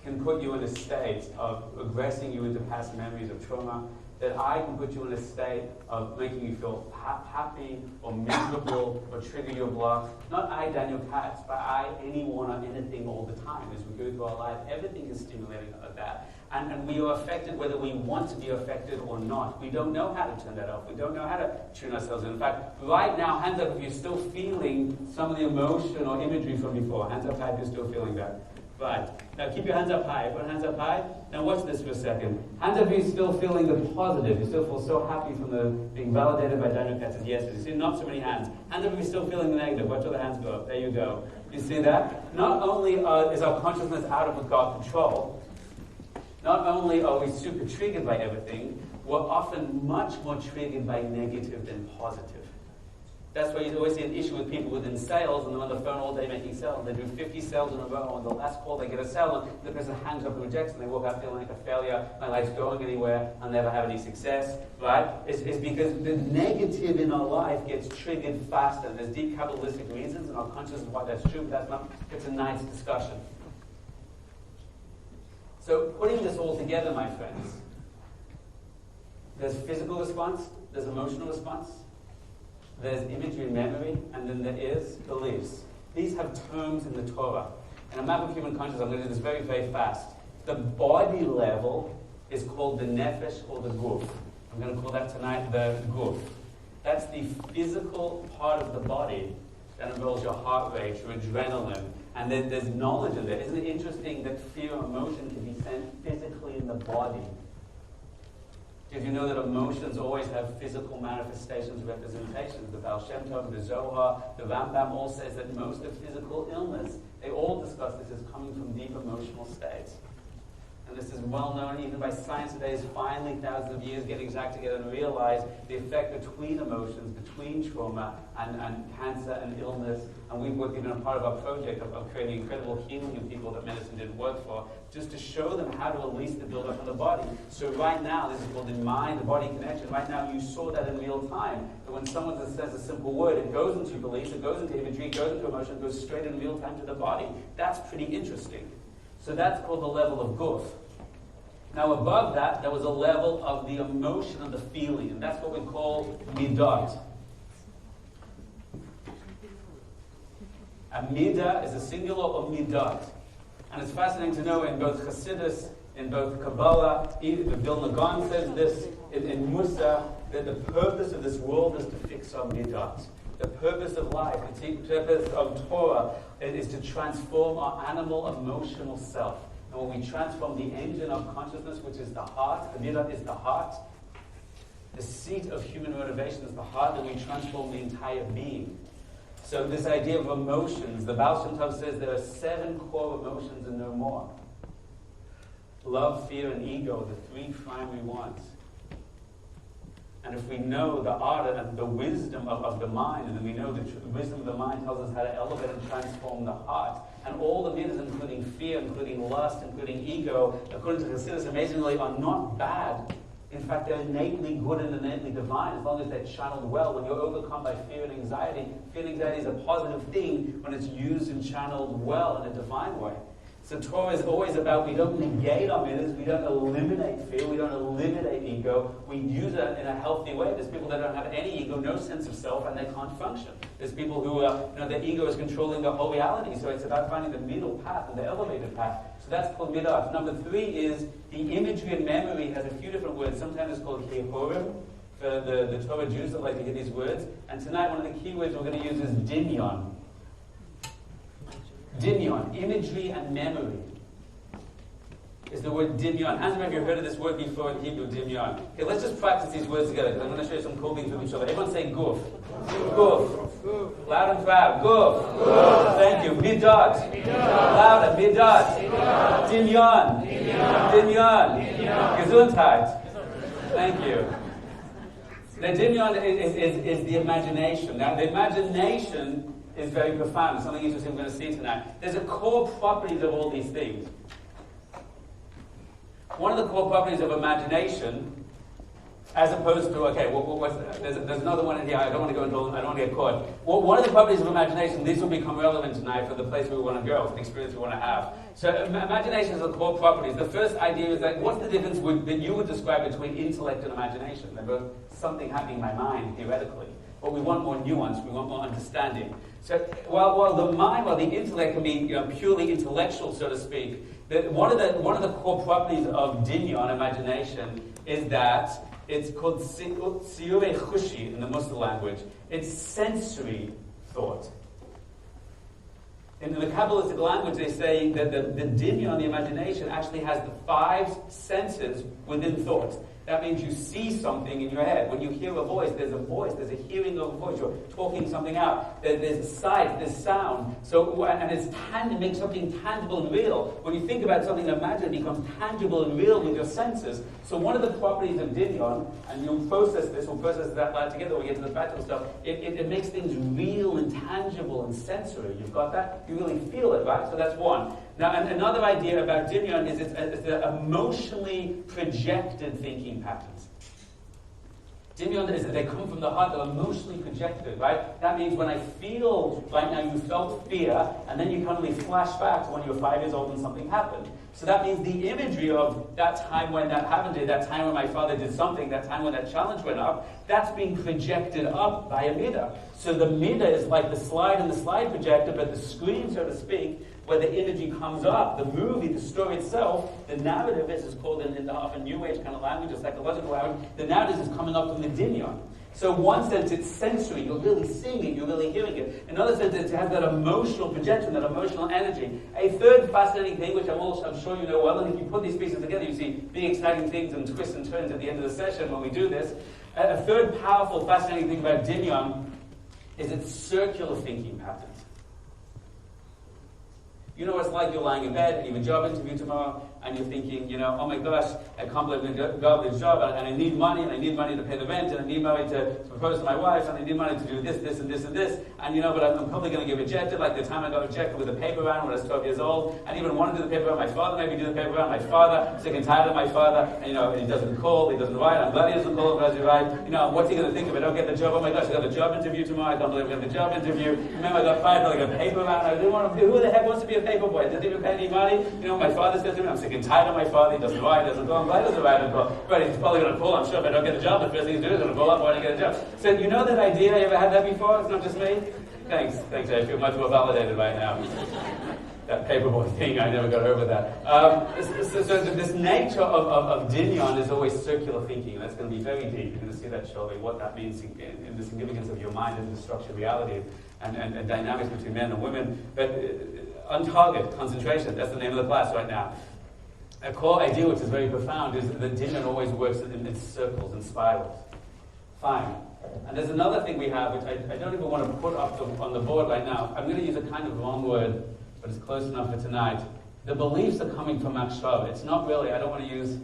can put you in a state of regressing you into past memories of trauma, that I can put you in a state of making you feel happy or miserable or trigger your block. Not I, Daniel Katz, but I, anyone or anything all the time as we go through our life. Everything is stimulating like that. And we are affected whether we want to be affected or not. We don't know how to turn that off. We don't know how to tune ourselves in. In fact, right now, hands up if you're still feeling some of the emotion or imagery from before. Hands up high if you're still feeling that. Right. Now keep your hands up high. Put hands up high. Now watch this for a second. Hands up if you're still feeling the positive. You still feel so happy from the being validated by Daniel Katz. Yes. You see, not so many hands. Hands up if you're still feeling the negative. Watch all the hands go up. There you go. You see that? Not only is our consciousness out of our control, not only are we super triggered by everything, we're often much more triggered by negative than positive. That's why you always see an issue with people within sales, and they're on the phone all day making sales. They do 50 sales in a row, and the last call they get a sale, and the person hangs up and rejects, and they walk out feeling like a failure. My life's going anywhere. I'll never have any success. Right? It's because the negative in our life gets triggered faster. And there's deep Kabbalistic reasons, and our consciousness why that's true. But that's not. It's a nice discussion. So putting this all together, my friends, there's physical response, there's emotional response, there's imagery and memory, and then there is beliefs. These have terms in the Torah. In a map of human consciousness, I'm going to do this very, very fast. The body level is called the nefesh or the guf. I'm going to call that tonight the guf. That's the physical part of the body that involves your heart rate, your adrenaline, and then there's knowledge in there. Isn't it interesting that fear or emotion can be sent physically in the body? Did you know that emotions always have physical manifestations, representations? The Baal Shem Tov, the Zohar, the Rambam all says that most of physical illness, they all discuss this as coming from deep emotional states. And this is well known even by science today, is finally thousands of years getting exact together and realize the effect between emotions, between trauma and cancer and illness. And we've worked even on part of our project of creating incredible healing in people that medicine didn't work for, just to show them how to release the buildup in the body. So right now, this is called the mind-body connection. Right now, you saw that in real time. That when someone says a simple word, it goes into beliefs, it goes into imagery, it goes into emotion, it goes straight in real time to the body. That's pretty interesting. So that's called the level of guf. Now above that, there was a level of the emotion of the feeling, and that's what we call midot. A midah is a singular of midot. And it's fascinating to know in both Chassidus, in both Kabbalah, even the Vilna Gaon says this, in Musa, that the purpose of this world is to fix our midot. The purpose of life, the purpose of Torah is to transform our animal emotional self. And when we transform the engine of consciousness, which is the heart, the midot is the heart, the seat of human motivation is the heart, then we transform the entire being. So this idea of emotions, the Baal Shem Tov says there are 7 core emotions and no more. Love, fear, and ego are the 3 primary ones. And if we know the art and the wisdom of the mind, and then we know the wisdom of the mind tells us how to elevate and transform the heart, and all the midas, including fear, including lust, including ego, according to the Chassidus, amazingly, are not bad. In fact, they're innately good and innately divine, as long as they're channeled well. When you're overcome by fear and anxiety is a positive thing when it's used and channeled well in a divine way. So Torah is always about, we don't negate our midas, we don't eliminate fear, we don't eliminate ego, we use it in a healthy way. There's people that don't have any ego, no sense of self, and they can't function. There's people who, their ego is controlling their whole reality, so it's about finding the middle path and the elevated path. So that's called midah. Number 3 is the imagery and memory has a few different words. Sometimes it's called kehorim, for the Torah Jews that like to hear these words. And tonight one of the key words we're going to use is dinyon. Dinyon, imagery and memory, is the word dinyon. Hands up if you've heard of this word before in Hebrew, dinyon. Okay, let's just practice these words together, because I'm going to show you some cool things with each other. Everyone say guf. Guf. Loud and proud. Guf. Guf. Thank you. Midot. Louder. Midot. Dinyon. Dinyon. Gesundheit. Thank you. The dinyon is the imagination. Now, the imagination is very profound. It's something interesting we're going to see tonight. There's a core properties of all these things. One of the core properties of imagination, as opposed to, there's another one in here, I don't want to go into, I don't want to get caught. Well, one of the properties of imagination, these will become relevant tonight for the place we want to go, for the experience we want to have. So imagination is the core properties. The first idea is that what's the difference that you would describe between intellect and imagination? They're both something happening in my mind, theoretically. But we want more nuance, we want more understanding. So while the intellect can be purely intellectual, so to speak, one of the core properties of dinyon, imagination, is that it's called siyurei chushi in the Muslim language. It's sensory thought. In the Kabbalistic language, they say that the Doniel, the imagination, actually has the 5 senses within thought. That means you see something in your head. When you hear a voice, there's a hearing of a voice. You're talking something out. There's sight, there's sound. So, and it makes something tangible and real. When you think about something imagined, it becomes tangible and real with your senses. So one of the properties of Doniel, and we'll process that live together when we get to the practical stuff, it makes things real and tangible and sensory. You've got that? You really feel it, right? So that's one. Now, another idea about Doniel is it's the emotionally projected thinking patterns. Doniel is that they come from the heart, they're emotionally projected, right? That means when I feel, right now you felt fear, and then you can only flash back to when you were 5 years old and something happened. So that means the imagery of that time when that happened to you, that time when my father did something, that time when that challenge went up, that's being projected up by a mirror. So the mirror is like the slide and the slide projector, but the screen, so to speak, where the energy comes up, the movie, the story itself, the narrative, as it's called in the often New Age kind of language, or psychological language, the narrative is coming up from the Doniel. So in one sense, it's sensory, you're really seeing it, you're really hearing it. In another sense, it has that emotional projection, that emotional energy. A third fascinating thing, which I'm sure you know well, and if you put these pieces together, you see big exciting things and twists and turns at the end of the session when we do this. A third powerful, fascinating thing about Doniel is its circular thinking patterns. You know what it's like, you're lying in bed, and you have a job interview tomorrow, and you're thinking, oh my gosh, I can't believe I'm going to go to this job, and I need money to pay the rent, and I need money to propose to my wife, and I need money to do this, this, and this, and this, and but I'm probably going to get rejected, like the time I got rejected with the paper round when I was 12 years old. I didn't even want to do the paper round. My father made me do the paper round. My father, sick and tired of my father, and he doesn't call, he doesn't write. I'm glad he doesn't call, I'm glad he writes. What's he going to think if I don't get the job? Oh my gosh, I got a job interview tomorrow, I can't believe I got the job interview. Remember, I got fired for like a paper round. I didn't want to do. Who the heck wants to be a paper boy? Doesn't even pay any money. My father says to me, I'm sick and tired of my father. He doesn't write, he doesn't call. I'm glad he doesn't write and call. But he's probably going to call. I'm sure if I don't get a job, the first thing he's doing is going to call up when I get a job. So you know that idea? You ever had that before? It's not just me? Thanks. I feel much more validated right now. That paperboy thing, I never got over that. So this nature of Doniel is always circular thinking, and that's going to be very deep. You're going to see that shortly, what that means in the significance of your mind and the structure of reality and dynamics between men and women. But on target, concentration, that's the name of the class right now. A core idea which is very profound is that Doniel always works in circles and spirals. Fine. And there's another thing we have, which I don't even want to put up on the board right now. I'm going to use a kind of wrong word, but it's close enough for tonight. The beliefs are coming from Machshava. It's not really, I don't want to use,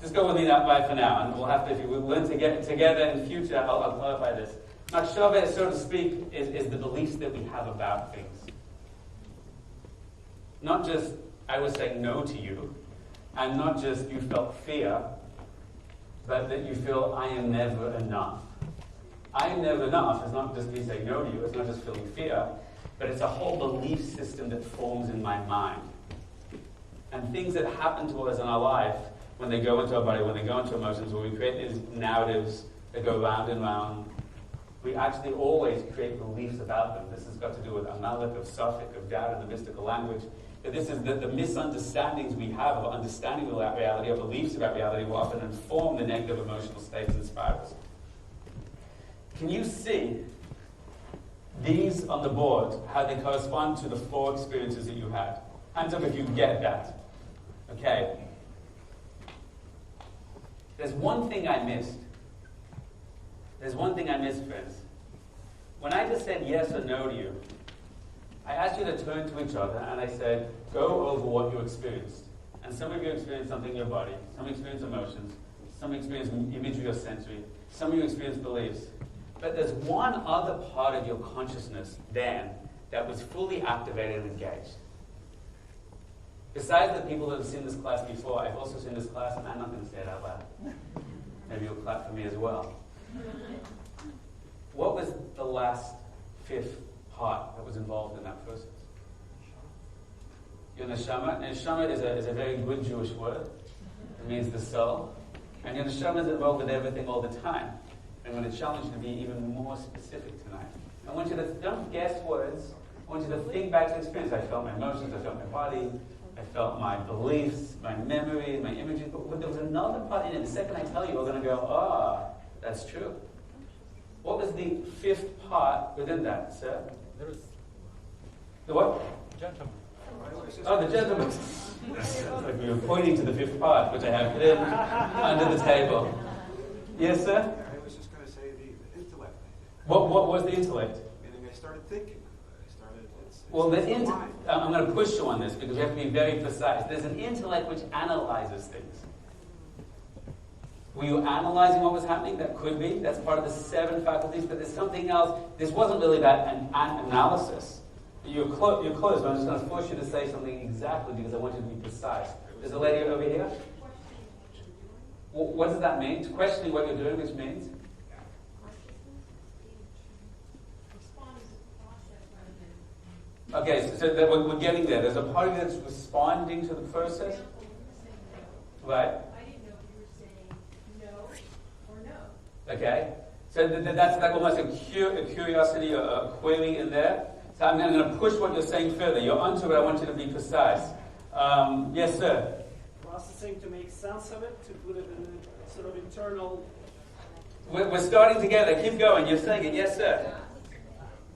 just go with me that way for now, and we'll have to, if we learn to get together in future, I'll clarify this. Machshava, so to speak, is the beliefs that we have about things. Not just, I was saying no to you, and not just you felt fear, but that you feel I am never enough. I am never enough is not just me saying no to you, it's not just feeling fear, but it's a whole belief system that forms in my mind. And things that happen to us in our life, when they go into our body, when they go into emotions, when we create these narratives that go round and round, we actually always create beliefs about them. This has got to do with Amalek, of Suffolk, of doubt in the mystical language. This is the misunderstandings we have of understanding about reality, or beliefs about reality, will often inform the negative emotional states and spirals. Can you see these on the board, how they correspond to the 4 experiences that you had? Hands up if you get that. Okay. There's one thing I missed. Friends. When I just said yes or no to you, I asked you to turn to each other, and I said, go over what you experienced. And some of you experienced something in your body, some experienced emotions, some experienced imagery or sensory, some of you experienced beliefs. But there's one other part of your consciousness, Dan, that was fully activated and engaged. Besides the people that have seen this class before, I've also seen this class, and I'm not going to say it out loud. Maybe you'll clap for me as well. What was the last 5th part that was involved in that process? Your neshama. Neshama is a very good Jewish word. It means the soul. And your neshama is involved with everything all the time. I'm going to challenge you to be even more specific tonight. I want you to, don't guess words. I want you to think back to experience. I felt my emotions, I felt my body, I felt my beliefs, my memory, my images. But there was another part in it. The second I tell you, we're going to go, that's true. What was the 5th part within that, sir? There was the what? gentleman. Oh, the gentleman. It's like we were pointing to the fifth part, which I have hidden under the table. Yes, sir? I was just going to say the intellect. What was the intellect? Meaning I started thinking. Well, I'm going to push you on this because we have to be very precise. There's an intellect which analyzes things. Were you analyzing what was happening? That could be. That's part of the 7 faculties. But there's something else. This wasn't really about an analysis. You're close, but I'm just going to force you to say something exactly because I want you to be precise. There's a lady over here. What does that mean? Questioning what you're doing, which means? Okay, so we're getting there. There's a part of you that's responding to the process. Right? I didn't know if you were saying no or no. Okay. So that's like almost a curiosity or a query in there. So I'm going to push what you're saying further. You're onto it. I want you to be precise. Yes, sir. Processing to make sense of it, to put it in a sort of internal... We're starting together. Keep going. You're saying it. Yes, sir.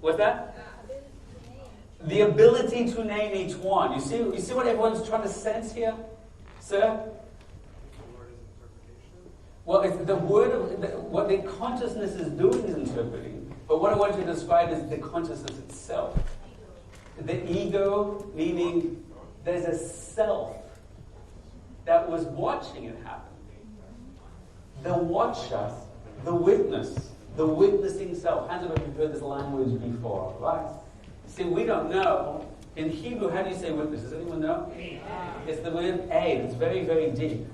What's that? The ability to name each one. You see what everyone's trying to sense here, sir? Well, it's the word of what the consciousness is doing is interpreting. But what I want you to describe is the consciousness itself. The ego, meaning there's a self that was watching it happen. The watcher, the witness, the witnessing self. Hands up if you've heard this language before, right? See, we don't know. In Hebrew, how do you say witness? Does anyone know? It's the word aid. It's very, very deep.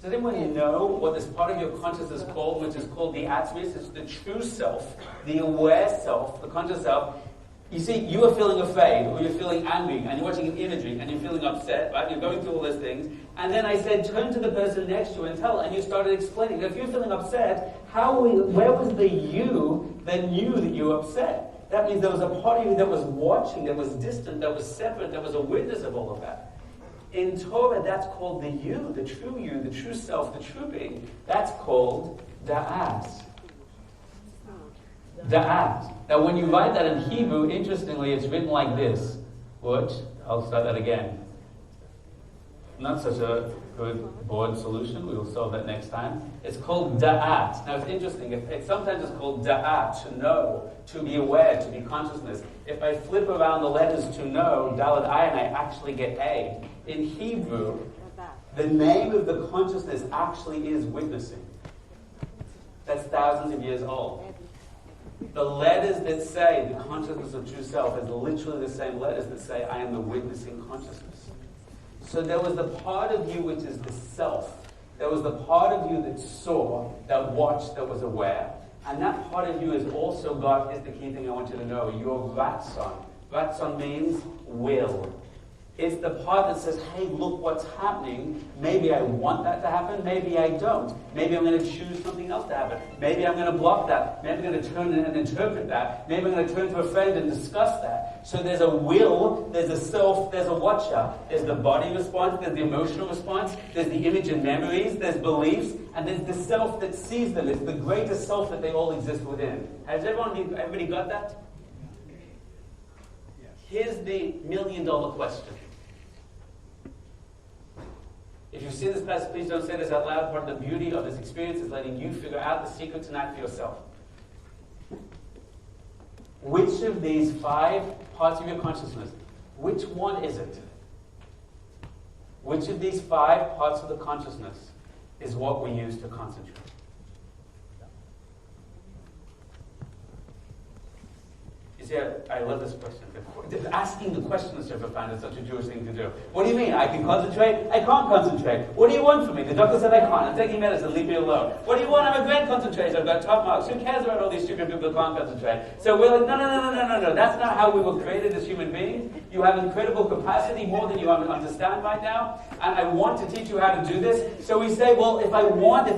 Does anyone know what this part of your consciousness is called, which is called the Atzmius? It's the true self, the aware self, the conscious self. You see, you are feeling afraid, or you're feeling angry, and you're watching an imagery, and you're feeling upset, right? You're going through all those things. And then I said, turn to the person next to you and tell, and you started explaining. If you're feeling upset, where was the you that knew that you were upset? That means there was a part of you that was watching, that was distant, that was separate, that was a witness of all of that. In Torah, that's called the you, the true self, the true being. That's called da'at. Da'at. Now, when you write that in Hebrew, interestingly, it's written like this. Which, I'll start that again. Not such a good board solution. We will solve that next time. It's called da'at. Now, it's interesting. Sometimes it's called da'at, to know, to be aware, to be consciousness. If I flip around the letters to know, daled ayin, I actually get a. In Hebrew, the name of the consciousness actually is witnessing. That's thousands of years old. The letters that say the consciousness of true self is literally the same letters that say I am the witnessing consciousness. So there was the part of you which is the self. There was the part of you that saw, that watched, that was aware. And that part of you is also got, is the key thing I want you to know, your ratson. Ratson means will. It's the part that says, hey, look what's happening. Maybe I want that to happen. Maybe I don't. Maybe I'm going to choose something else to happen. Maybe I'm going to block that. Maybe I'm going to turn and interpret that. Maybe I'm going to turn to a friend and discuss that. So there's a will, there's a self, there's a watcher. There's the body response, there's the emotional response, there's the image and memories, there's beliefs, and there's the self that sees them. It's the greatest self that they all exist within. Has everybody got that? Here's the $1,000,000 question. If you see this class, please don't say this out loud. Part of the beauty of this experience is letting you figure out the secret tonight for yourself. Which of these 5 parts of your consciousness, which one is it? Which of these 5 parts of the consciousness is what we use to concentrate? You see, I love this question. Asking the question is so profound. It's such a Jewish thing to do. What do you mean? I can concentrate? I can't concentrate. What do you want from me? The doctor said I can't. I'm taking medicine. Leave me alone. What do you want? I'm a great concentrator. I've got top marks. Who cares about all these stupid people who can't concentrate? So we're like, no. That's not how we were created as human beings. You have incredible capacity, more than you understand right now. And I want to teach you how to do this. So we say, well, if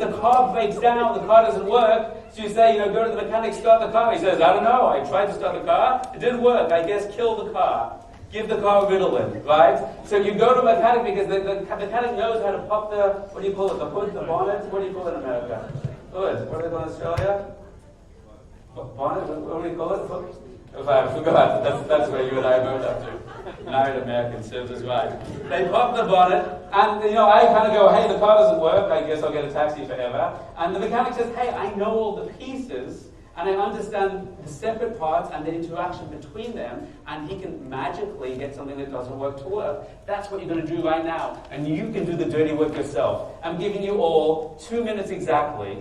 the car breaks down, the car doesn't work. So you say, go to the mechanic, start the car. He says, I don't know. I tried to start the car. It didn't work. I guess kill the car. Give the car Ritalin, right? So you go to a mechanic because the mechanic knows how to pop the, what do you call it, the hood, the bonnet? What do you call it in America? Hood. What do they call it in Australia? Bonnet? What do you call it? If I forgot, that's where you and I moved up to. Married American, serves us right. They pop the bonnet, and I kind of go, hey, the car doesn't work, I guess I'll get a taxi forever. And the mechanic says, hey, I know all the pieces, and I understand the separate parts and the interaction between them, and he can magically get something that doesn't work to work. That's what you're going to do right now, and you can do the dirty work yourself. I'm giving you all 2 minutes exactly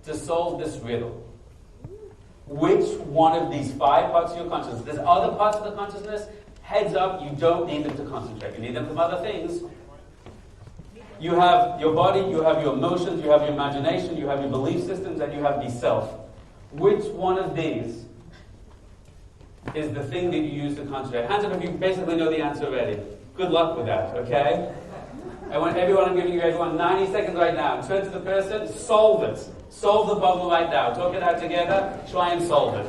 to solve this riddle. Which one of these 5 parts of your consciousness? There's other parts of the consciousness. Heads up, you don't need them to concentrate. You need them from other things. You have your body, you have your emotions, you have your imagination, you have your belief systems, and you have the self. Which one of these is the thing that you use to concentrate? Hands up if you basically know the answer already. Good luck with that, okay? I want everyone, I'm giving you everyone 90 seconds right now. Turn to the person, solve it. Solve the problem right now. Talk it out together, try and solve it.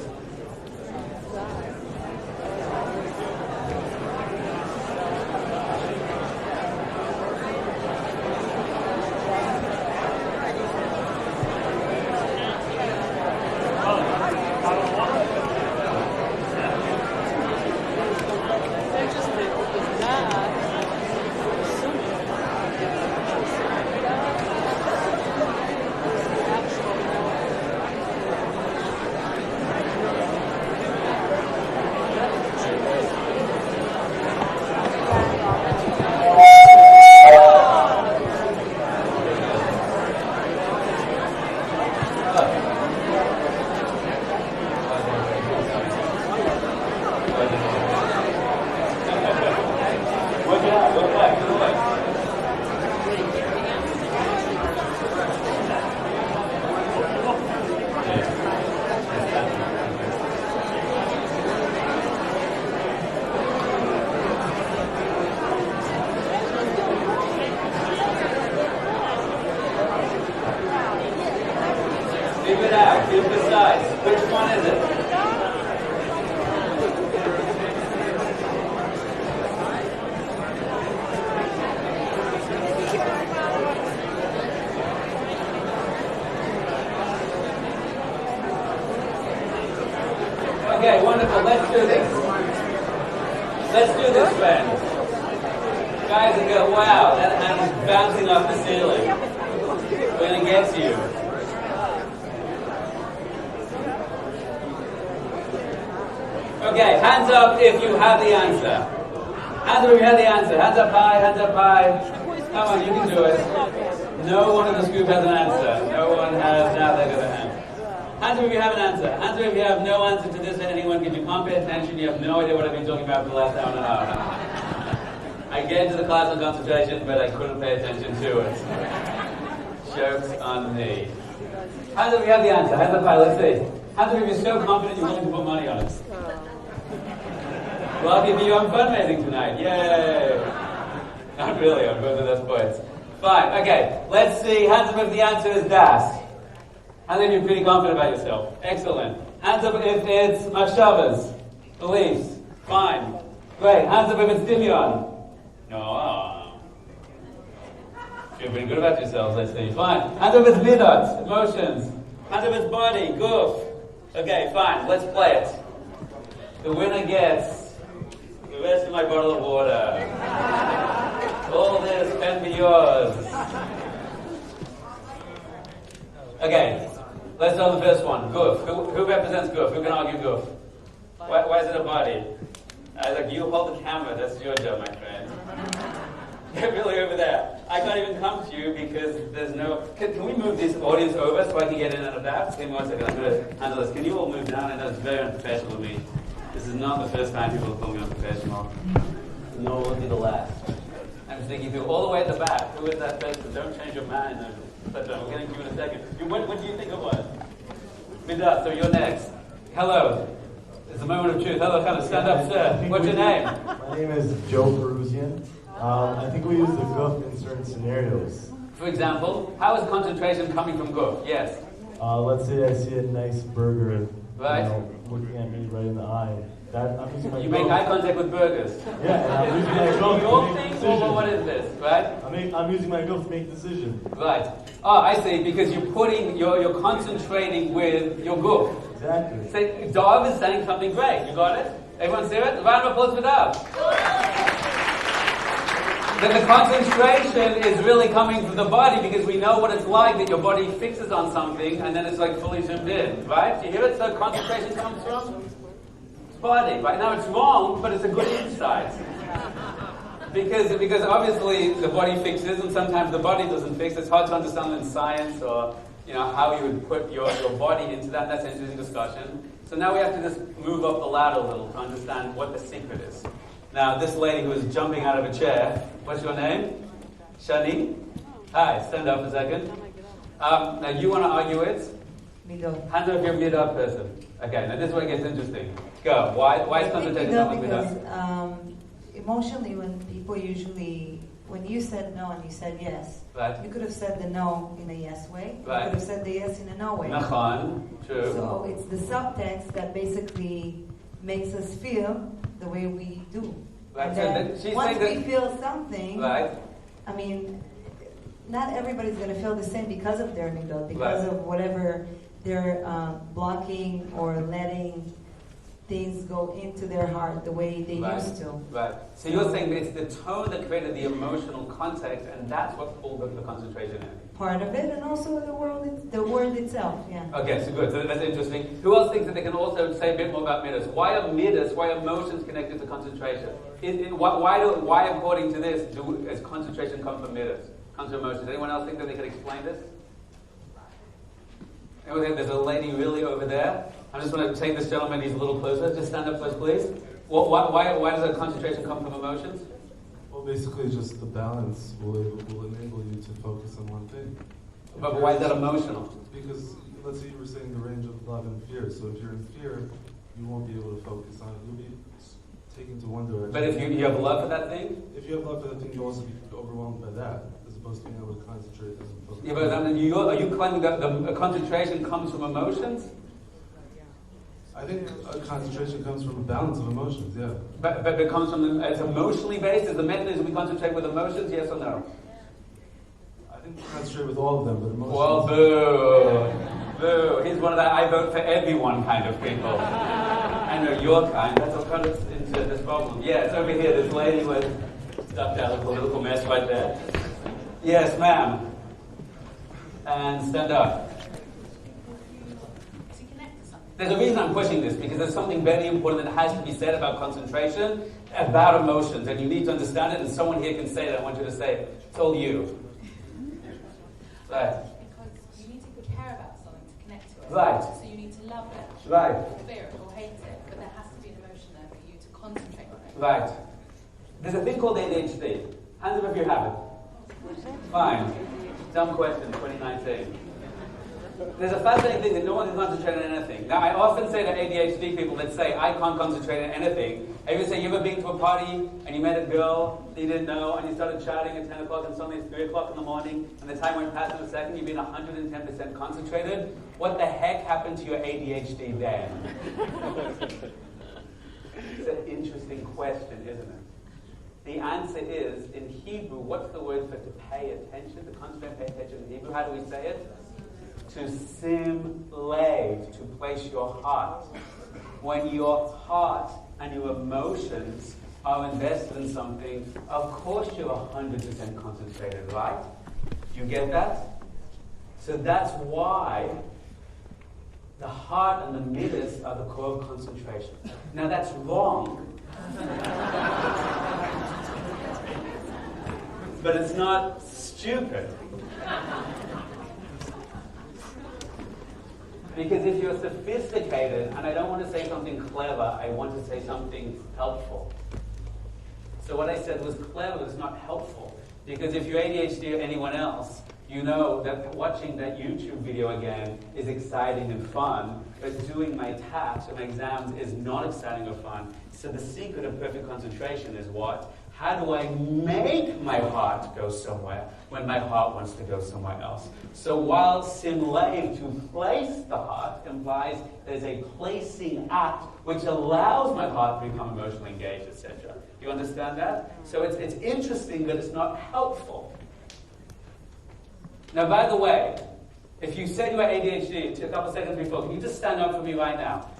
Okay, wonderful. Let's do this. Let's do this, friends. Guys and girls, wow, that hand is bouncing off the ceiling. We're going to get to you. Okay, hands up if you have the answer. Hands up if you have the answer. Hands up high, hands up high. Come on, you can do it. No one in this group has an answer. No one has, now they got a hand. Hands up if you have an answer. Hands up if you have no answer to this at anyone because you can't pay attention, you have no idea what I've been talking about for the last hour and a half. I get into the class on concentration, but I couldn't pay attention to it. Joke's on me. Hands up if you have the answer. Hands up high, let's see. Hands up if you're so confident you're willing to put money on it. Well, I'll give you your own fundraising tonight. Yay! Not really, on both of those points. Fine, okay. Let's see. Hands up if the answer is das. Hands up if you're pretty confident about yourself. Excellent. Hands up if it's mashavas, beliefs. Fine. Great. Hands up if it's dimion. No. Feel pretty good about yourselves, let's see. Fine. Hands up if it's midot, emotions. Hands up if it's body, goof. Okay, fine. Let's play it. The winner gets the rest of my bottle of water. All this can be yours. Okay, let's start the first one. Goof. Who represents goof? Who can argue goof? Why is it a body? Like, you hold the camera. That's your job, my friend. Get really over there. I can't even come to you because there's no... Can we move this audience over so I can get in and out of that? Give me 1 second. I'm going to handle this. Can you all move down? I know it's very unprofessional of me. This is not the first time people have called me unprofessional. Nor will it be the last. I'm just thinking through all the way at the back. Who is that person? Don't change your mind. But we're getting to you in a second. What do you think it was? Midah, so you're next. Hello. It's a moment of truth. Hello, come stand up, sir. What's your name? My name is Joe Perusian. I think we use the goof in certain scenarios. For example, how is concentration coming from goof? Yes. Let's say I see a nice burger, right, looking at me right in the eye. I'm using my you make eye contact with burgers. Yeah, and I'm using my goof to make decisions. What is this, right? I'm using my goof to make decisions. Right. Oh, I see. Because you're concentrating with your goof. Exactly. Say, Dov is saying something great. You got it? Everyone see it? Round of applause for Dov. Then the concentration is really coming from the body because we know what it's like that your body fixes on something and then it's like fully zoomed in, right? Do you hear it? So concentration comes from body. Right now it's wrong, but it's a good insight. Because obviously the body fixes and sometimes the body doesn't fix. It's hard to understand in science or how you would put your body into that. That's an interesting discussion. So now we have to just move up the ladder a little to understand what the secret is. Now, this lady who is jumping out of a chair, what's your name? Shani? Hi, stand up a second. Now, you want to argue it? Midot. Hands up if you're a Midot person. Okay, now this is where it gets interesting. Go. Why is concentration not with Midot? Because emotionally, when you said no and you said yes, right. You could have said the no in a yes way. Right. You could have said the yes in a no way. Nachon, true. So it's the subtext that basically makes us feel the way we do. Right. And So then once we feel something, right. I mean, not everybody's going to feel the same because of their midot, because of whatever they're blocking or letting things go into their heart the way they used to. Right. So you're saying that it's the tone that created the emotional context, and that's what pulled the concentration in. Part of it, and also the word itself. Yeah. Okay, so good. So that's interesting. Who else thinks that they can also say a bit more about midas? Why are midas? Why are emotions connected to concentration? Why, according to this, does concentration come from midas? Comes from emotions. Anyone else think that they can explain this? There's a lady really over there. I just want to take this gentleman, he's a little closer. Just stand up close, please. Why does the concentration come from emotions? Well, basically just the balance will enable you to focus on one thing. But why is that emotional? Because, let's say you were saying the range of love and fear. So if you're in fear, you won't be able to focus on it. You'll be taken to one direction. But if you have love for that thing? If you have love for that thing, you'll also be overwhelmed by that, as opposed to being able to concentrate and focus. Yeah, but are you claiming that the concentration comes from emotions? I think concentration comes from a balance of emotions, yeah. But it comes from, it's emotionally based? Is the mechanism we concentrate with emotions, yes or no? I think we concentrate with all of them, but emotions... Well, boo. Boo. He's one of that I vote for everyone kind of people. I know your kind. That's what got us into this problem. Yes, over here, this lady was stuffed out of a political mess right there. Yes, ma'am. And stand up. There's a reason I'm pushing this, because there's something very important that has to be said about concentration, about emotions, and you need to understand it, and someone here can say it. I want you to say it. It's all you. Right. Because you need to care about something to connect to it. Right. So you need to love it. Right. Or fear it, or hate it, but there has to be an emotion there for you to concentrate on it. Right. There's a thing called ADHD. Hands up if you have it. Fine. Dumb question, 2019. There's a fascinating thing that no one can concentrate on anything. Now, I often say to ADHD people that say, I can't concentrate on anything. I even say, you ever been to a party and you met a girl that you didn't know and you started chatting at 10 o'clock and suddenly it's 3 o'clock in the morning and the time went past in a second, you've been 110% concentrated? What the heck happened to your ADHD then? It's an interesting question, isn't it? The answer is, in Hebrew, what's the word for to pay attention, to concentrate and pay attention in Hebrew? How do we say it? To sim lave, to place your heart. When your heart and your emotions are invested in something, of course you're 100% concentrated, right? You get that? So that's why the heart and the midas are the core of concentration. Now that's wrong. But it's not stupid. Because if you're sophisticated, and I don't want to say something clever, I want to say something helpful. So what I said was clever, it's not helpful. Because if you're ADHD or anyone else, you know that watching that YouTube video again is exciting and fun, but doing my tasks or my exams is not exciting or fun. So the secret of perfect concentration is what? How do I make my heart go somewhere when my heart wants to go somewhere else? So while simlave, to place the heart, implies there's a placing act which allows my heart to become emotionally engaged, etc. You understand that? So it's interesting, but it's not helpful. Now, by the way, If you said you were ADHD a couple seconds before, can you just stand up for me right now?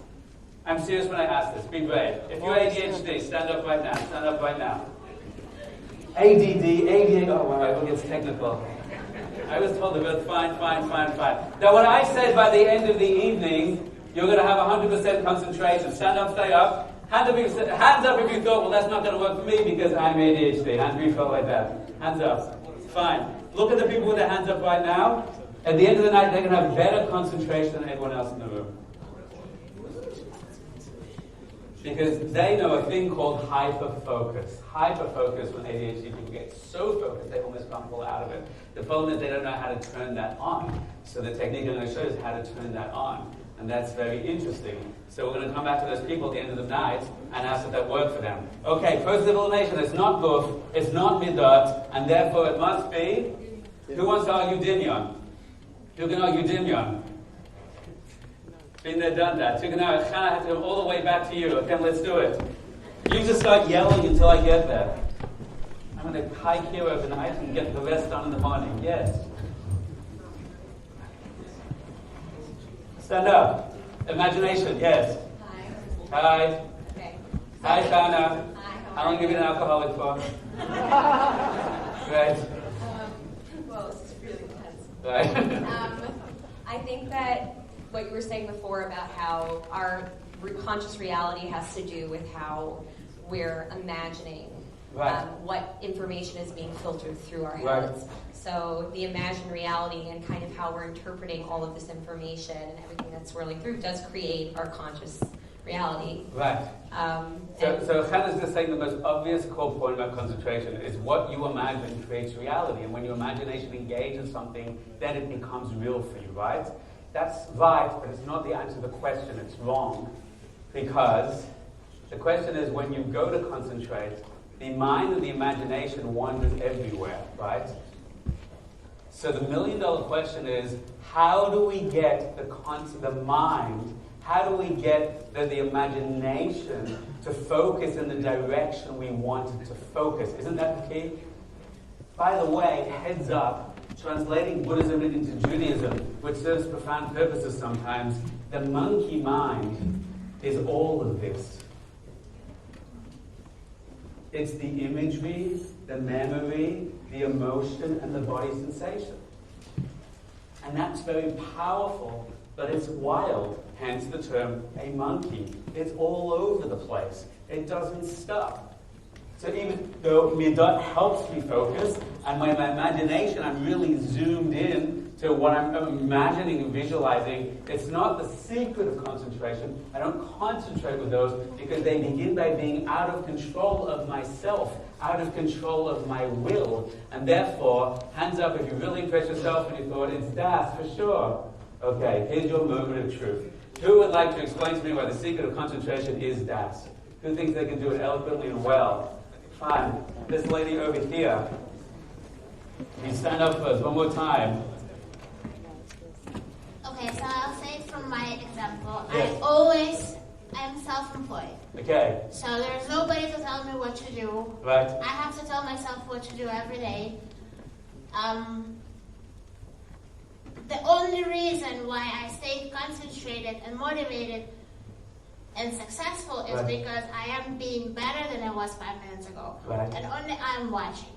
I'm serious when I ask this. Be brave. If you're ADHD, stand up right now. Stand up right now. ADD, oh wow, everyone gets technical. I was told the word fine. Now what I said by the end of the evening, you're going to have 100% concentration. Stand up, stay up. Hands up if you thought, well, that's not going to work for me because I'm ADHD. Hands up if you felt like that. Hands up. Fine. Look at the people with their hands up right now. At the end of the night, they're going to have better concentration than everyone else in the room. Because they know a thing called hyper-focus. Hyper-focus, when ADHD people get so focused, they almost can't pull out of it. The problem is they don't know how to turn that on. So the technique I'm going to show is how to turn that on. And that's very interesting. So we're going to come back to those people at the end of the night and ask if that worked for them. Okay, process of elimination. It's not guf, it's not midot, and therefore it must be... Who wants to argue Doniel? Who can argue Doniel? Been there, done that. So now I have to go all the way back to you. Okay, let's do it. You just start yelling until I get there. I'm going to hike here overnight and get the rest done in the morning. Yes. Stand up. Imagination, yes. Hi. Okay. Hi, Shana. Hi. How long have you been an alcoholic for? Right. Well, this is really intense. Right. I think that what you were saying before about how our conscious reality has to do with how we're imagining what information is being filtered through our heads. So the imagined reality and kind of how we're interpreting all of this information and everything that's swirling through does create our conscious reality. Right. So Hannah's just saying the most obvious core point about concentration is what you imagine creates reality. And when your imagination engages in something, then it becomes real for you, right? That's right, but it's not the answer to the question. It's wrong. Because the question is, when you go to concentrate, the mind and the imagination wanders everywhere, right? So the million-dollar question is, how do we get the mind, how do we get the imagination to focus in the direction we want it to focus? Isn't that the key? By the way, heads up, translating Buddhism into Judaism, which serves profound purposes sometimes, the monkey mind is all of this. It's the imagery, the memory, the emotion, and the body sensation. And that's very powerful, but it's wild, hence the term a monkey. It's all over the place. It doesn't stop. So even though midot helps me focus, and my imagination, I'm really zoomed in to what I'm imagining and visualizing, it's not the secret of concentration. I don't concentrate with those because they begin by being out of control of myself, out of control of my will. And therefore, hands up if you really impress yourself and you thought, it's das for sure. Okay, here's your moment of truth. Who would like to explain to me why the secret of concentration is das? Who thinks they can do it eloquently and well? Fine. This lady over here. You stand up first, one more time. Okay, so I'll say from my example, Yes. I am self-employed. Okay. So there's nobody to tell me what to do. Right. I have to tell myself what to do every day. The only reason why I stay concentrated and motivated and successful is because I am being better than I was 5 minutes ago. Right. And only I'm watching.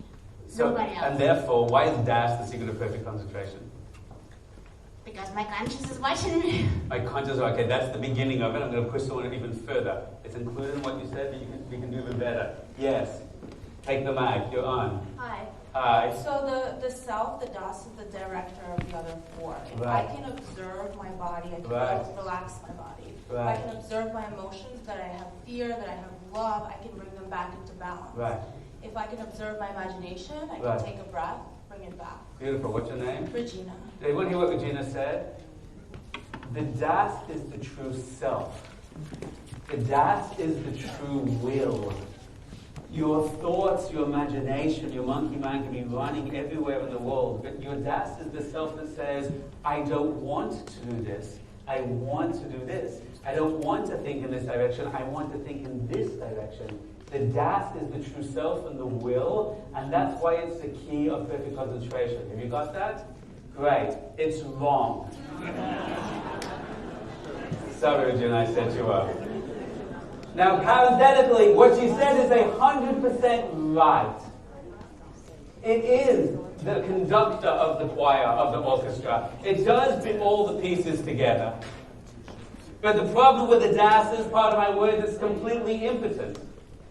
So, Nobody else. and therefore, why is das the secret of perfect concentration? Because my conscience is watching me. My conscience, okay, that's the beginning of it. I'm going to push someone even further. It's included in what you said, but we can do even better. Yes. Take the mic. You're on. Hi. Hi. So the self, the das, is the director of the other four. If Right. I can observe my body, I can Right. relax my body. Right. If I can observe my emotions, that I have fear, that I have love, I can bring them back into balance. Right. If I can observe my imagination, I can Right. take a breath, bring it back. Beautiful. What's your name? Regina. Did anyone hear what Regina said? The das is the true self. The das is the true will. Your thoughts, your imagination, your monkey mind can be running everywhere in the world, but your das is the self that says, I don't want to do this. I want to do this. I don't want to think in this direction. I want to think in this direction. The das is the true self and the will, and that's why it's the key of perfect concentration. Have you got that? Great. It's wrong. Sorry, Regina, I set you up. Now, parenthetically, what she said is 100% right. It is the conductor of the choir, of the orchestra. It does bring all the pieces together. But the problem with the das is, part of my word, is completely impotent.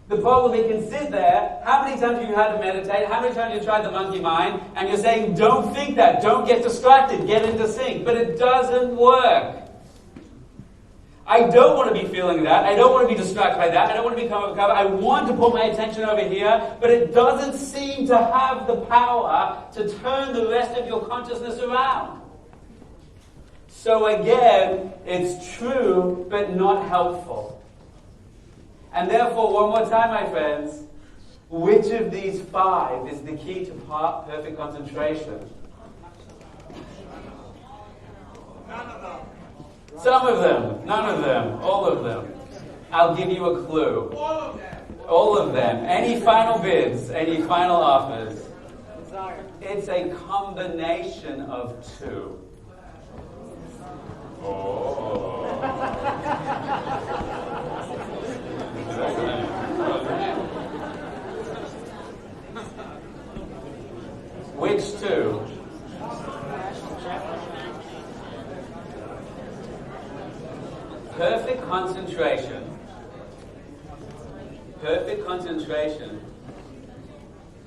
The problem, it can sit there. How many times have you had to meditate? How many times have you tried the monkey mind? And you're saying, don't think that, don't get distracted, get into sync. But it doesn't work. I don't want to be feeling that. I don't want to be distracted by that. I don't want to become overcome. I want to put my attention over here, but it doesn't seem to have the power to turn the rest of your consciousness around. So again, it's true, but not helpful. And therefore, one more time, my friends, which of these 5 is the key to perfect concentration? None of them. Some of them, none of them, all of them. I'll give you a clue. All of them. All of them. Any final bids? Any final offers? Desire. It's a combination of 2. Oh. Which 2? Perfect concentration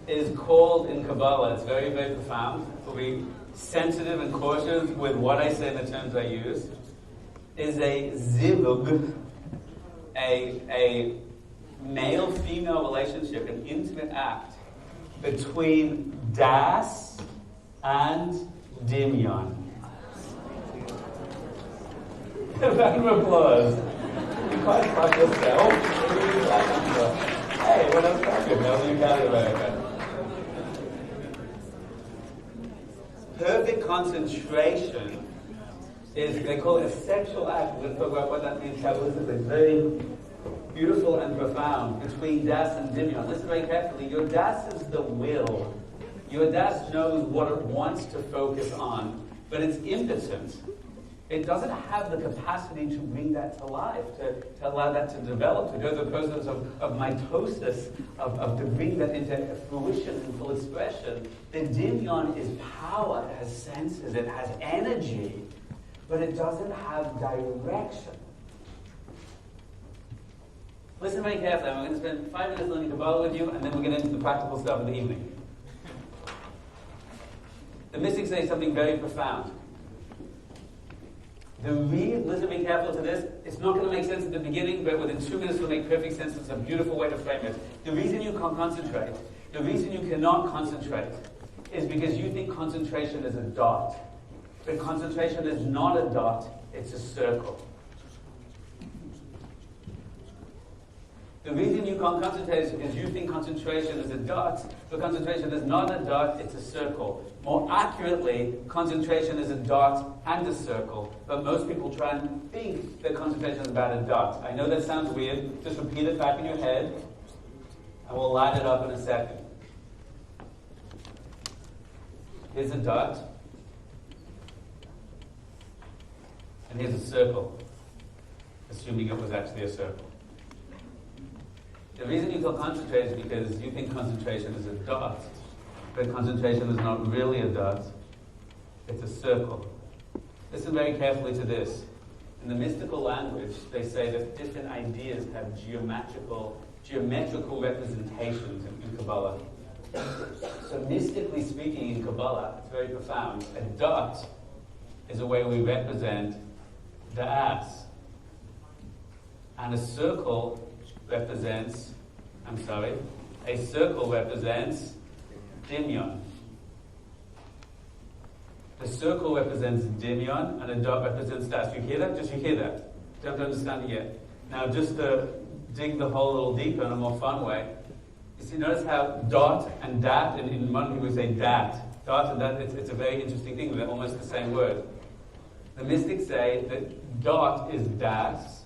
is called in Kabbalah, it's very, very profound. We'll be sensitive and cautious with what I say and the terms I use. Is a zivug, a male-female relationship, an intimate act between das and dimyon. A round of applause. You quite fuck yourself. Hey, what else talking? Melvin, you got it, America. Perfect concentration is, they call it a sexual act. We're going to talk about what that means Kabbalistically. It's very beautiful and profound between das and dimyon. Listen very carefully. Your das is the will. Your das knows what it wants to focus on, but it's impotent. It doesn't have the capacity to bring that to life, to allow that to develop, to go through the process of mitosis, to bring that into fruition and full expression. The dimyon is power, it has senses, it has energy, but it doesn't have direction. Listen very carefully. I'm going to spend 5 minutes learning Kabbalah with you, and then we'll get into the practical stuff in the evening. The mystics say something very profound. Listen, be careful to this. It's not going to make sense at the beginning, but within 2 minutes it'll make perfect sense. It's a beautiful way to frame it. The reason you can't concentrate, the reason you cannot concentrate, is because you think concentration is a dot. But concentration is not a dot, it's a circle. The reason you can't concentrate is because you think concentration is a dot, but concentration is not a dot, it's a circle. More accurately, concentration is a dot and a circle, but most people try and think that concentration is about a dot. I know that sounds weird, just repeat it back in your head, and we'll light it up in a second. Here's a dot, and here's a circle, assuming it was actually a circle. The reason you can't concentrate is because you think concentration is a dot, but concentration is not really a dot, it's a circle. Listen very carefully to this. In the mystical language, they say that different ideas have geometrical representations in Kabbalah. So mystically speaking in Kabbalah, it's very profound. A dot is a way we represent the ass. And a circle represents dimyon. The circle represents dimyon and a dot represents das. You hear that? Just you hear that. Don't understand it yet. Now just to dig the hole a little deeper in a more fun way, you see, notice how dot and dat, and in one people we say dat. Dot and dat, it's a very interesting thing, they're almost the same word. The mystics say that dot is das,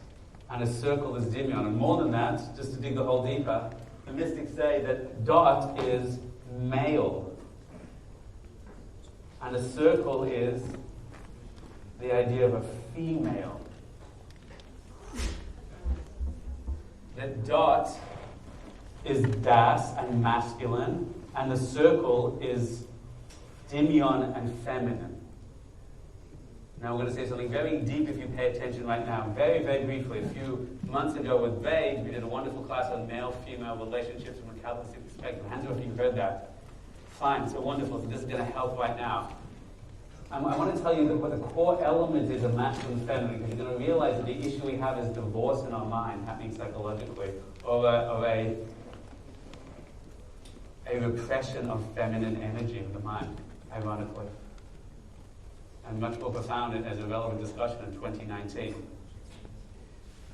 and a circle is dimyon. And more than that, just to dig the hole deeper, the mystics say that dot is male. And a circle is the idea of a female. The dot is das and masculine, and the circle is dimion and feminine. Now we're going to say something very deep if you pay attention right now. Very, very briefly. A few months ago with Vage, we did a wonderful class on male-female relationships from a Kabbalistic perspective. Hands up if you've heard that. Fine, so wonderful. So this is going to help right now. I want to tell you that what the core element is of masculine and feminine, because you're going to realize that the issue we have is divorce in our mind, happening psychologically, or a repression of feminine energy in the mind, ironically. And much more profound as a relevant discussion in 2019.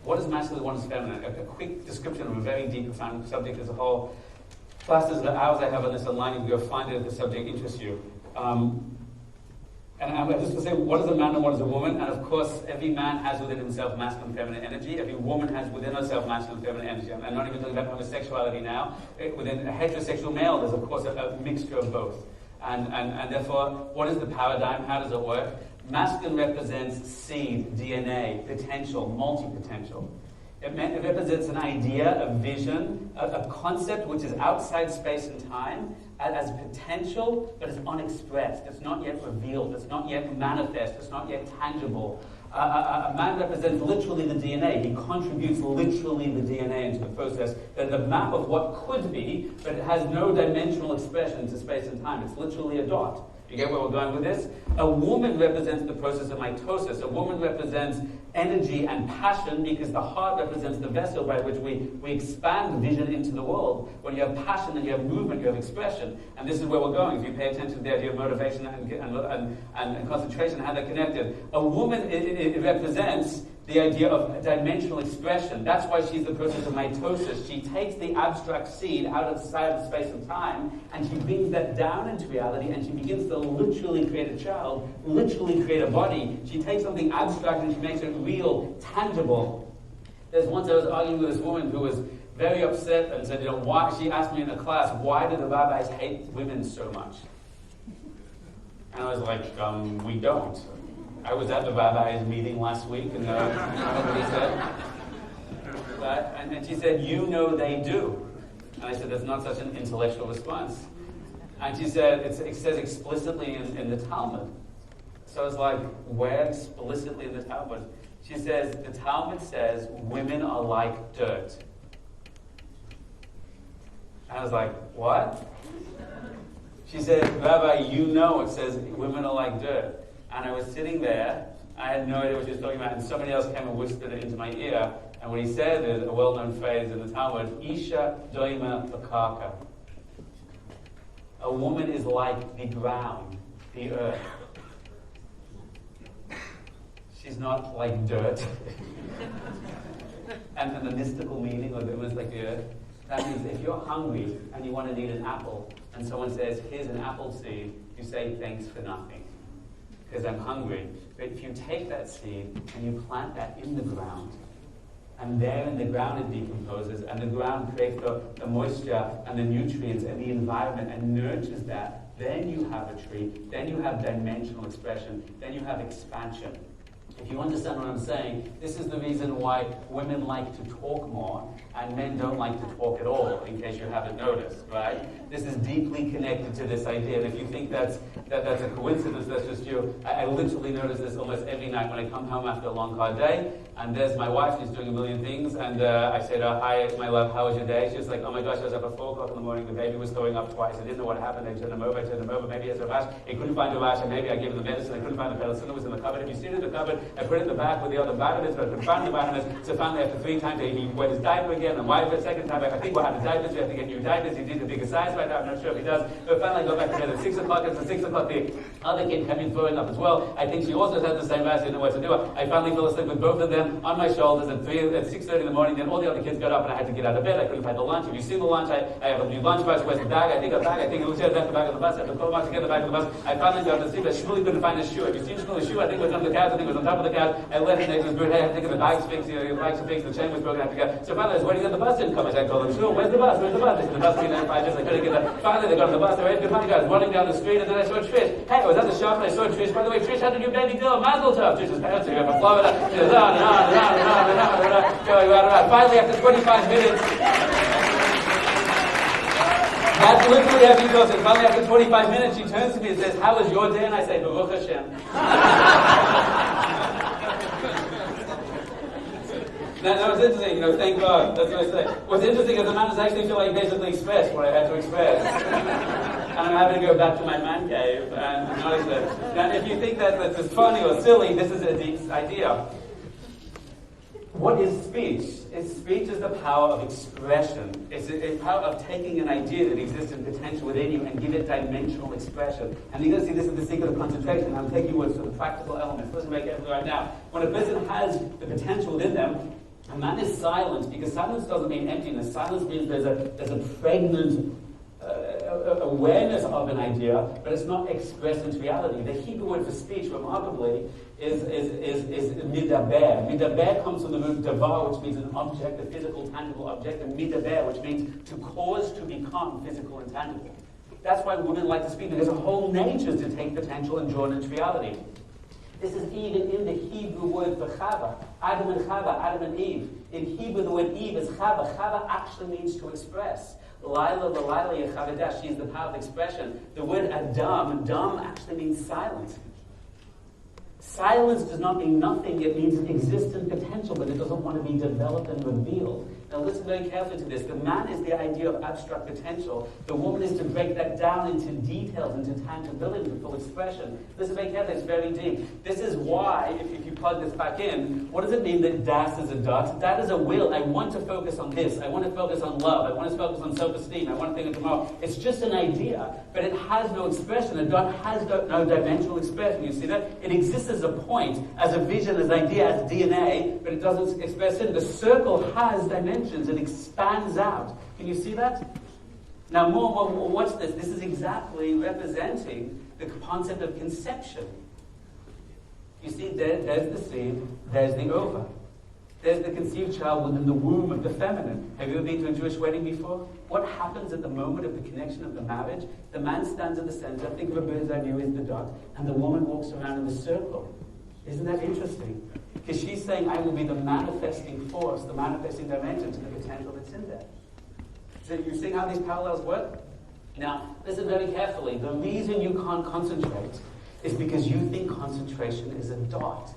What is masculine, what is feminine? A quick description of a very deep, profound subject as a whole. Classes, the hours I have on this online, you can go find it if the subject interests you. And I'm just going to say, what is a man and what is a woman? And of course, every man has within himself masculine and feminine energy. Every woman has within herself masculine and feminine energy. I'm not even talking about homosexuality now. Within a heterosexual male, there's of course a mixture of both. And therefore, what is the paradigm? How does it work? Masculine represents seed, DNA, potential, multi-potential. It represents an idea, a vision, a concept which is outside space and time, as potential, but it's unexpressed. It's not yet revealed. It's not yet manifest. It's not yet tangible. A man represents literally the DNA. He contributes literally the DNA into the process. The map of what could be, but it has no dimensional expression to space and time. It's literally a dot. You get where we're going with this? A woman represents the process of mitosis. A woman represents energy and passion, because the heart represents the vessel by which we expand vision into the world. When you have passion and you have movement, you have expression. And this is where we're going. If you pay attention to the idea of motivation and concentration, how they're connected. A woman, it represents the idea of dimensional expression. That's why she's the process of mitosis. She takes the abstract seed out of space and time, and she brings that down into reality, and she begins to literally create a child, literally create a body. She takes something abstract and she makes it real, tangible. There's once I was arguing with this woman who was very upset and said, why? She asked me in a class, why do the rabbis hate women so much? And I was like, we don't. I was at the rabbi's meeting last week, and what he said. And she said, they do. And I said, that's not such an intellectual response. And she said, it says explicitly in the Talmud. So I was like, where explicitly in the Talmud? She says, the Talmud says women are like dirt. And I was like, what? She said, Rabbi, it says women are like dirt. And I was sitting there, I had no idea what she was talking about, and somebody else came and whispered it into my ear, and what he said is a well-known phrase in the Talmud, Isha doima bakaka. A woman is like the ground, the earth. She's not like dirt. and the mystical meaning of it was like the earth. That means if you're hungry and you want to eat an apple, and someone says, here's an apple seed, you say, thanks for nothing, because I'm hungry. But if you take that seed and you plant that in the ground, and there in the ground it decomposes, and the ground creates the moisture and the nutrients and the environment and nurtures that, then you have a tree, then you have dimensional expression, then you have expansion. If you understand what I'm saying, this is the reason why women like to talk more and men don't like to talk at all, in case you haven't noticed, right? This is deeply connected to this idea. And if you think that's a coincidence, that's just you. I literally notice this almost every night when I come home after a long, hard day, and there's my wife, she's doing a million things, and I say to her, hi, my love, how was your day? She's like, oh my gosh, I was up at 4 o'clock in the morning, the baby was throwing up twice, I didn't know what happened, I turned him over, maybe he has a rash, I couldn't find a rash, and maybe I gave him the medicine, I couldn't find the penicillin, it was in the cupboard. If you see it in the cupboard, I put it in the back with the other vitamins, but I couldn't find the vitamins, so finally after 3 times, he wet his diaper again, and why for the second time, I think we'll have the diapers, we have to get new diapers, he needs a bigger size right now, I'm not sure if he does, but finally I go back to bed at 6 o'clock, and at 6 o'clock the other kid came in throwing up as well. I think she also had the same rash, I didn't know what to do. I finally fell asleep with both of them on my shoulders at 6:30 in the morning, then all the other kids got up and I had to get out of bed. I couldn't find the lunch. If you see the lunch, I have a new lunchbox, where's the bag? I think it was here, that's the back of the bus. I have the clothes box to get the back of the bus. I finally got to sleep. I really couldn't find his shoe. If you see Shmuel's shoe, I think it was on the couch, I think it was on top top of the couch. I left next to his boot. Hey, I'm thinking the bike's fixed. The bike's fixed. The chain was broken. I have to go. So finally, I was waiting that the bus didn't come. I told them, sure, where's the bus? Where's the bus? They said, the bus will be there in 5 minutes. I couldn't get there. Finally, they got on the bus. They were good money. I was running down the street, and then I saw Trish. Hey, I was at the shop, and I saw Trish. By the way, Trish had a new baby girl, Mazel Tov. Trish was pouncing up and Florida. She was on and on and on and on and on and on, going on and on. Finally, after 25 minutes, that's literally how she goes. And finally, after 25 minutes, she turns to me and says, how was your day? And I say, Baruch Hashem. That was interesting, thank God. That's what I say. What's interesting is the man has actually feel like basically expressed what I had to express. And I'm having to go back to my man cave and acknowledge that. Now, if you think that that's funny or silly, this is a deep idea. What is speech? Speech is the power of expression. It's a power of taking an idea that exists in potential within you and give it dimensional expression. And you're going to see this is the secret of concentration. I'm taking you to the practical elements. Listen very carefully right now. When a person has the potential within them, a man is silent, because silence doesn't mean emptiness. Silence means there's a pregnant awareness of an idea, but it's not expressed into reality. The Hebrew word for speech, remarkably, is midaber. Midaber comes from the root davar, which means an object, a physical, tangible object, and midaber, which means to cause to become physical and tangible. That's why women like to speak, because a whole nature is to take potential and draw it into reality. This is even in the Hebrew word for Chava. Adam and Chava, Adam and Eve. In Hebrew, the word Eve is Chava. Chava actually means to express. Laila, Yechavadesh, she is the power of expression. The word Adam actually means silent. Silence does not mean nothing, it means existent potential, but it doesn't want to be developed and revealed. Now listen very carefully to this. The man is the idea of abstract potential. The woman is to break that down into details, into tangibility, into full expression. Listen very carefully, it's very deep. This is why, if you plug this back in, what does it mean that das is a dot? That is a will. I want to focus on this. I want to focus on love. I want to focus on self-esteem. I want to think of tomorrow. It's just an idea, but it has no expression. A dot has no dimensional expression. You see that? It exists as a point, as a vision, as an idea, as DNA, but it doesn't express it. The circle has dimensions. It expands out. Can you see that? Now, more, watch this. This is exactly representing the concept of conception. You see, there's the seed, there's the ova. There's the conceived child within the womb of the feminine. Have you ever been to a Jewish wedding before? What happens at the moment of the connection of the marriage? The man stands at the center, think of a bird's eye view as the dot, and the woman walks around in the circle. Isn't that interesting? Because she's saying, I will be the manifesting force, the manifesting dimension to the potential that's in there. So you're seeing how these parallels work? Now, listen very carefully. The reason you can't concentrate is because you think concentration is a dot.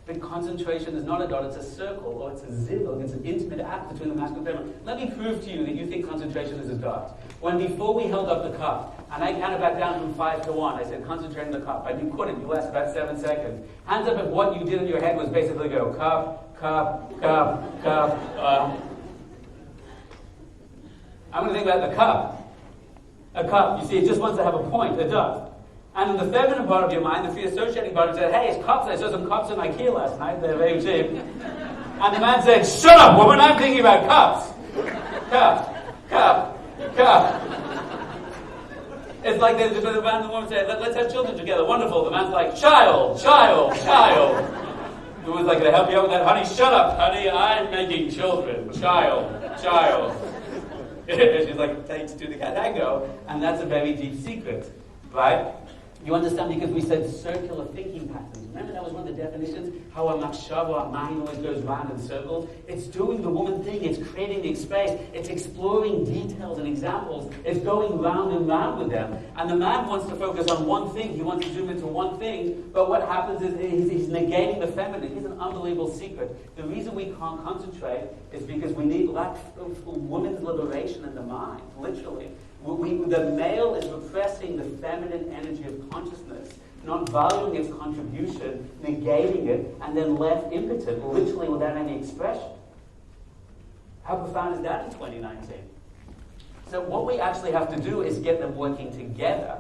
But concentration is not a dot, it's a circle, or it's a zilog, it's an intimate act between the masculine and feminine. Let me prove to you that you think concentration is a dot. When before we held up the cup, and I counted back down from 5 to 1, I said concentrate on the cup, and you couldn't, you lasted about 7 seconds. Hands up if what you did in your head was basically go cup, cup, cup, cup. I'm going to think about the cup. A cup, you see, it just wants to have a point, a dot. And in the feminine part of your mind, the free associating part said, hey, it's cups. I saw some cups in IKEA last night. They're very cheap. And the man said, shut up, woman. I'm thinking about cups. Cup, cup, cup. It's like the man and the woman said, let's have children together. Wonderful. The man's like, child, child, child. The woman's like, can I help you out with that? Honey, shut up. Honey, I'm making children. Child, child. She's like, thanks to the Katago. And that's a very deep secret, right? You understand, because we said circular thinking patterns. Remember that was one of the definitions? How our machshava, our mind always goes round in circles. It's doing the woman thing. It's creating the space. It's exploring details and examples. It's going round and round with them. And the man wants to focus on one thing. He wants to zoom into one thing. But what happens is he's negating the feminine. Here's an unbelievable secret. The reason we can't concentrate is because we need women's liberation in the mind, literally. The male is repressing the feminine energy of consciousness, not valuing its contribution, negating it, and then left impotent, literally without any expression. How profound is that in 2019? So what we actually have to do is get them working together.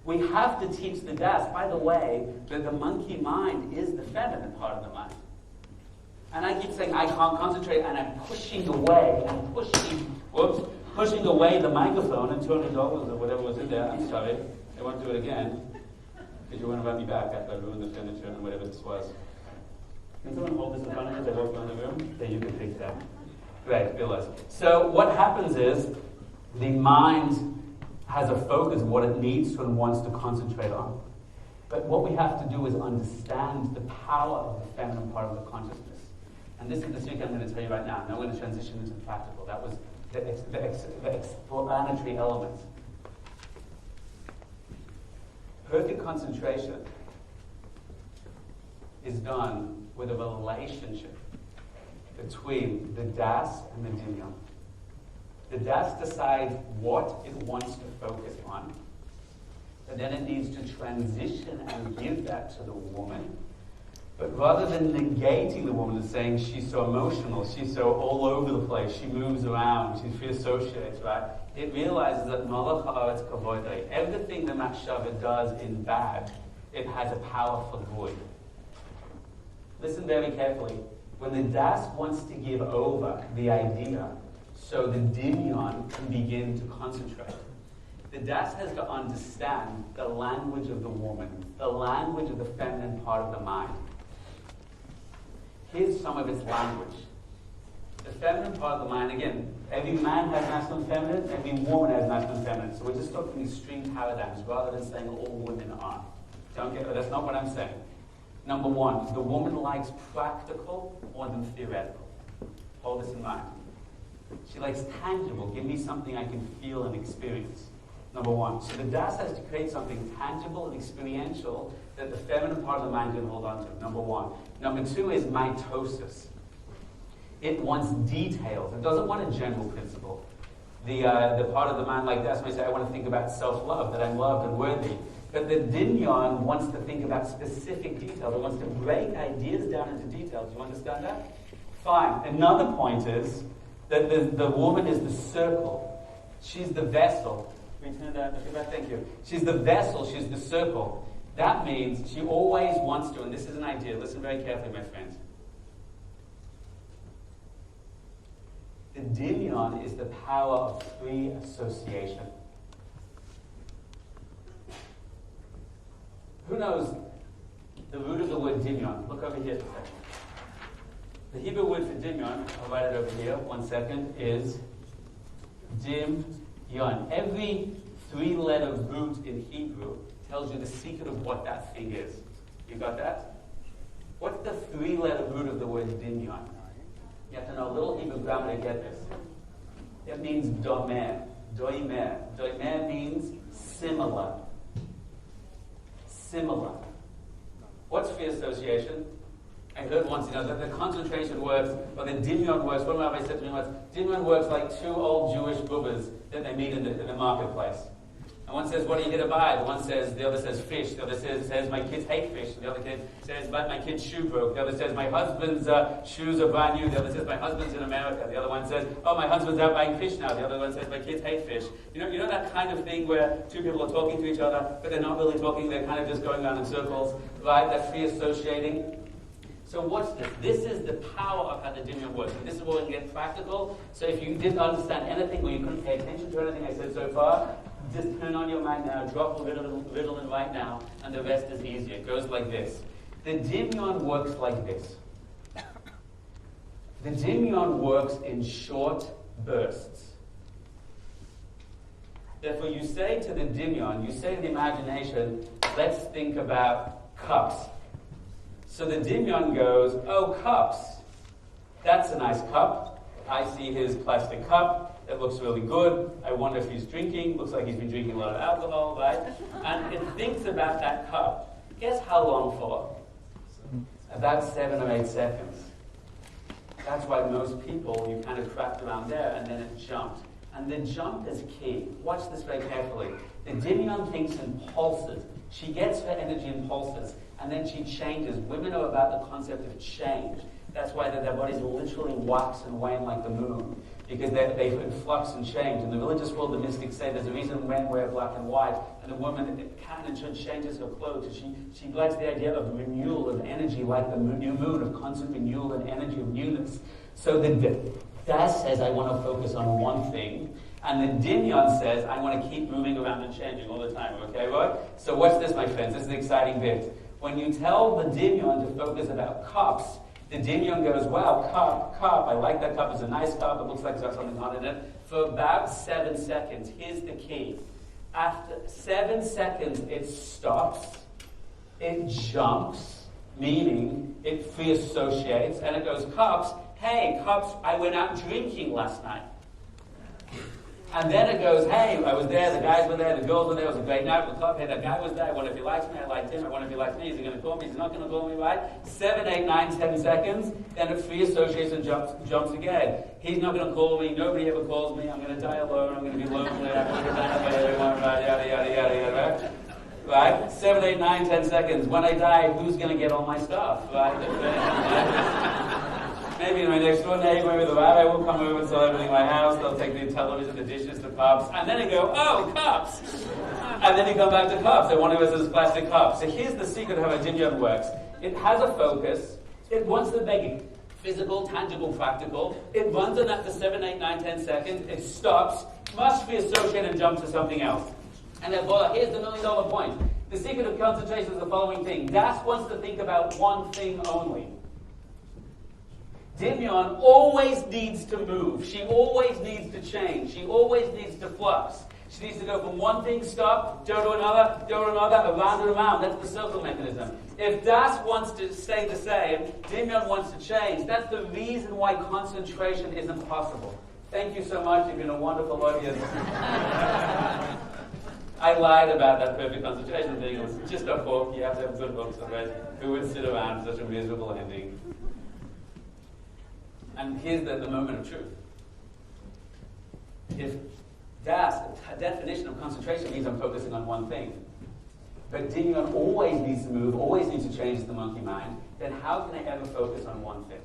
We have to teach the das, by the way, that the monkey mind is the feminine part of the mind. And I keep saying, I can't concentrate, and I'm pushing away, pushing away the microphone and $200 or whatever was in there. I'm sorry, I won't do it again. Did you want to run me back after I ruined the furniture and whatever this was? Can someone hold this in front of me as I walk around the room? There, you can fix that. Great, realize. So what happens is the mind has a focus of what it needs to and wants to concentrate on. But what we have to do is understand the power of the feminine part of the consciousness. And this is the secret I'm going to tell you right now. Now we're going to transition into the practical. That was the explanatory element. Perfect concentration is done with a relationship between the das and the Doniel. The das decides what it wants to focus on, but then it needs to transition and give that to the woman. But rather than negating the woman and saying she's so emotional, she's so all over the place, she moves around, she free associates, right? It realizes that Malach Haaretz Kavodah, everything the Machshava does in bad, it has a power for good. Listen very carefully. When the das wants to give over the idea, so the Doniel can begin to concentrate, the das has to understand the language of the woman, the language of the feminine part of the mind. Here's some of its language. The feminine part of the mind, again, every man has masculine and feminine, every woman has masculine and feminine. So we're just talking extreme paradigms rather than saying all women are. That's not what I'm saying. Number one, the woman likes practical more than theoretical. Hold this in mind. She likes tangible. Give me something I can feel and experience. Number one. So the das has to create something tangible and experiential that the feminine part of the mind can hold on to. Number one. Number two is mitosis. It wants details. It doesn't want a general principle. The part of the mind like das may say, I want to think about self-love, that I'm loved and worthy. But the Doniel wants to think about specific details. It wants to break ideas down into details. Do you understand that? Fine. Another point is that the woman is the circle. She's the vessel. Thank you. She's the vessel. She's the circle. That means she always wants to, and this is an idea. Listen very carefully, my friends. The Doniel is the power of free association. Who knows the root of the word Doniel? Look over here for a second. The Hebrew word for Doniel, I'll write it over here, 1 second, is dim-yon. Every three-letter root in Hebrew tells you the secret of what that thing is. You got that? What's the three-letter root of the word Doniel? You have to know a little Hebrew grammar to get this. It means domer, doimer. Doimer means similar. Similar. What's free association? I heard once, that the concentration works, or the Doniel works. One rabbi said to me once, Doniel works like two old Jewish bubbas that they meet in the marketplace. And one says, what are you going to buy? The other says fish. The other says my kids hate fish. The other kid says, my kid's shoe broke. The other says, my husband's shoes are brand new. The other says, my husband's in America. The other one says, oh, my husband's out buying fish now. The other one says, my kids hate fish. You know that kind of thing where two people are talking to each other, but they're not really talking. They're kind of just going around in circles, right? That free associating. So what's this? This is the power of how the Doniel works. And this is where we can get practical. So if you didn't understand anything or you couldn't pay attention to anything I said so far, just turn on your mind now, drop a riddle in right now, and the rest is easier. It goes like this. The Doniel works like this. The Doniel works in short bursts. Therefore, you say to the Doniel, you say to the imagination, let's think about cups. So the Doniel goes, oh, cups. That's a nice cup. I see his plastic cup. It looks really good. I wonder if he's drinking. Looks like he's been drinking a lot of alcohol, right? And it thinks about that cup. Guess how long for? About 7 or 8 seconds. That's why most people, you kind of cracked around there, and then it jumped. And the jump is key. Watch this very carefully. The Doniel thinks in pulses. She gets her energy in pulses, and then she changes. Women are about the concept of change. That's why their bodies literally wax and wane like the moon, because they flux and change. In the religious world, the mystics say there's a reason men wear black and white, and a woman can and should changes her clothes. She likes the idea of renewal of energy like the new moon, of constant renewal and energy of newness. So the Das says, I want to focus on one thing. And the Doniel says, I want to keep moving around and changing all the time. Okay, right? So watch this, my friends. This is the exciting bit. When you tell the Doniel to focus about cups, the Doniel goes, wow, cup. I like that cup. It's a nice cup. It looks like it's got something on in it. For about 7 seconds, here's the key. After 7 seconds, it stops. It jumps, meaning it free associates, and it goes, cups. Hey, cups, I went out drinking last night. And then it goes, hey, I was there, the guys were there, the girls were there, it was a great night at the club, hey, that guy was there, I wonder if he likes me, I liked him, I wonder if he likes me, is he going to call me, is he not going to call me, right? 7, 8, 9, 10 seconds, then it free associates and jumps again. He's not going to call me, nobody ever calls me, I'm going to die alone, I'm going to be lonely, I'm going to get down by everyone, right, yada, yada, yada, yada, right? 7, 8, 9, 10 seconds. When I die, who's going to get all my stuff, right? Maybe in my next door neighbor, maybe the rabbi will come over and sell everything in my house. They'll take the television, the dishes, the cups, and then they go, oh, cups! And then you come back to cups, and one of us is plastic cups. So here's the secret of how a Doniel works. It has a focus. It wants to make it physical, tangible, practical. It runs on after 7, 8, 9, 10 seconds. It stops, must be associated and jump to something else. And then, voila, here's the $1 million point. The secret of concentration is the following thing. Das wants to think about one thing only. Doniel always needs to move. She always needs to change. She always needs to flux. She needs to go from one thing, stop, go to another, around and around. That's the circle mechanism. If Das wants to stay the same, Doniel wants to change. That's the reason why concentration isn't possible. Thank you so much. You've been a wonderful audience. I lied about that perfect concentration thing. It was just a book. You have to have good books to read. Who would sit around such a miserable ending? And here's the moment of truth. If Das, a definition of concentration means I'm focusing on one thing, but Doniel always needs to move, always needs to change the monkey mind, then how can I ever focus on one thing?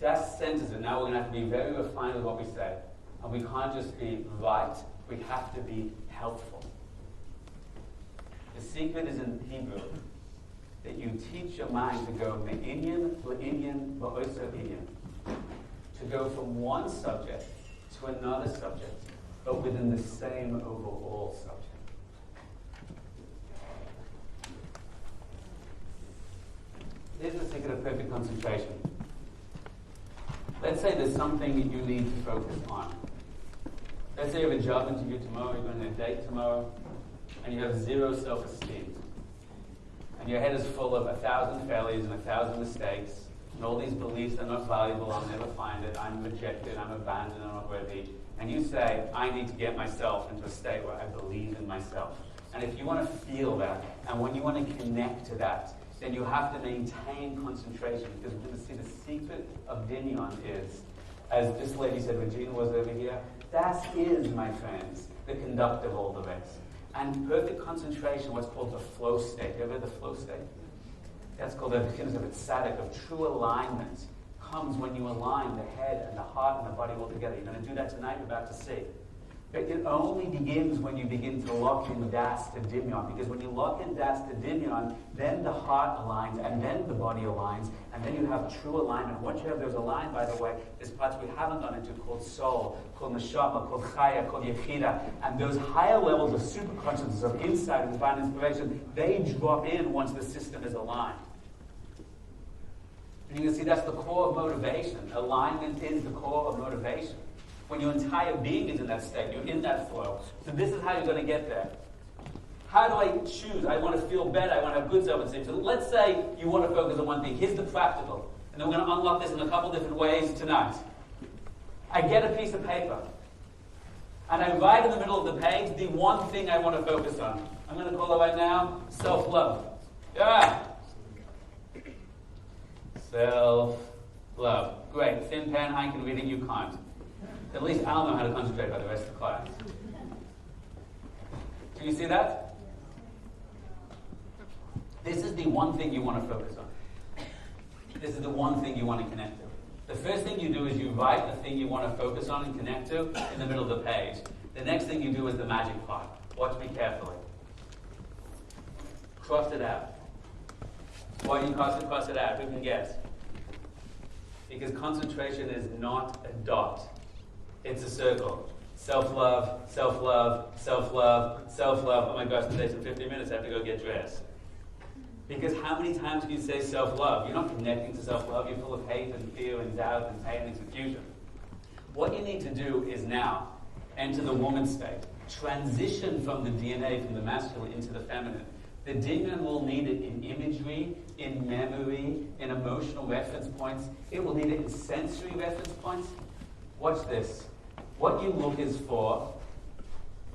Das centers it. Now we're going to have to be very refined with what we say. And we can't just be right, we have to be helpful. The secret is in Hebrew. That you teach your mind to go me'inyan, le'inyan, ba'oso inyan. To go from one subject to another subject, but within the same overall subject. Here's the secret of perfect concentration. Let's say there's something that you need to focus on. Let's say you have a job interview tomorrow, you're going on a date tomorrow, and you have zero self-esteem. And your head is full of 1,000 failures and 1,000 mistakes, and all these beliefs are not valuable, I'll never find it, I'm rejected, I'm abandoned, I'm not worthy. And you say, I need to get myself into a state where I believe in myself. And if you want to feel that, and when you want to connect to that, then you have to maintain concentration, because we're going to see the secret of Doniel is, as this lady said, Regina was over here, Das is, my friends, the conductor of all the rest. And perfect concentration, what's called the flow state. You ever heard the flow state? That's called the beginnings of ecstatic, of true alignment. Comes when you align the head and the heart and the body all together. You're going to do that tonight, you're about to see. But it only begins when you begin to lock in Das to Doniel. Because when you lock in Das to Doniel, then the heart aligns, and then the body aligns, and then you have true alignment. Once you have those aligned, by the way, there's parts we haven't gone into called soul, called neshama, called chaya, called yechida. And those higher levels of superconsciousness, of insight and divine inspiration, they drop in once the system is aligned. And you can see that's the core of motivation. Alignment is the core of motivation. When your entire being is in that state, you're in that flow. So this is how you're going to get there. How do I choose? I want to feel better. I want to have good self-esteem. So let's say you want to focus on one thing. Here's the practical. And then we're going to unlock this in a couple different ways tonight. I get a piece of paper. And I write in the middle of the page the one thing I want to focus on. I'm going to call it right now self-love. Yeah. Self-love. Great. Thin pen, I can read it, you can't. At least I'll know how to concentrate by the rest of the class. Do you see that? This is the one thing you want to focus on. This is the one thing you want to connect to. The first thing you do is you write the thing you want to focus on and connect to in the middle of the page. The next thing you do is the magic part. Watch me carefully. Cross it out. Why do you cross it out? Who can guess? Because concentration is not a dot. It's a circle. Self-love, self-love, self-love, self-love. Oh my gosh, today's in 50 minutes, I have to go get dressed. Because how many times can you say self-love? You're not connecting to self-love. You're full of hate and fear and doubt and pain and confusion. What you need to do is now enter the woman state. Transition from the DNA, from the masculine into the feminine. The demon will need it in imagery, in memory, in emotional reference points. It will need it in sensory reference points. Watch this. What you look is for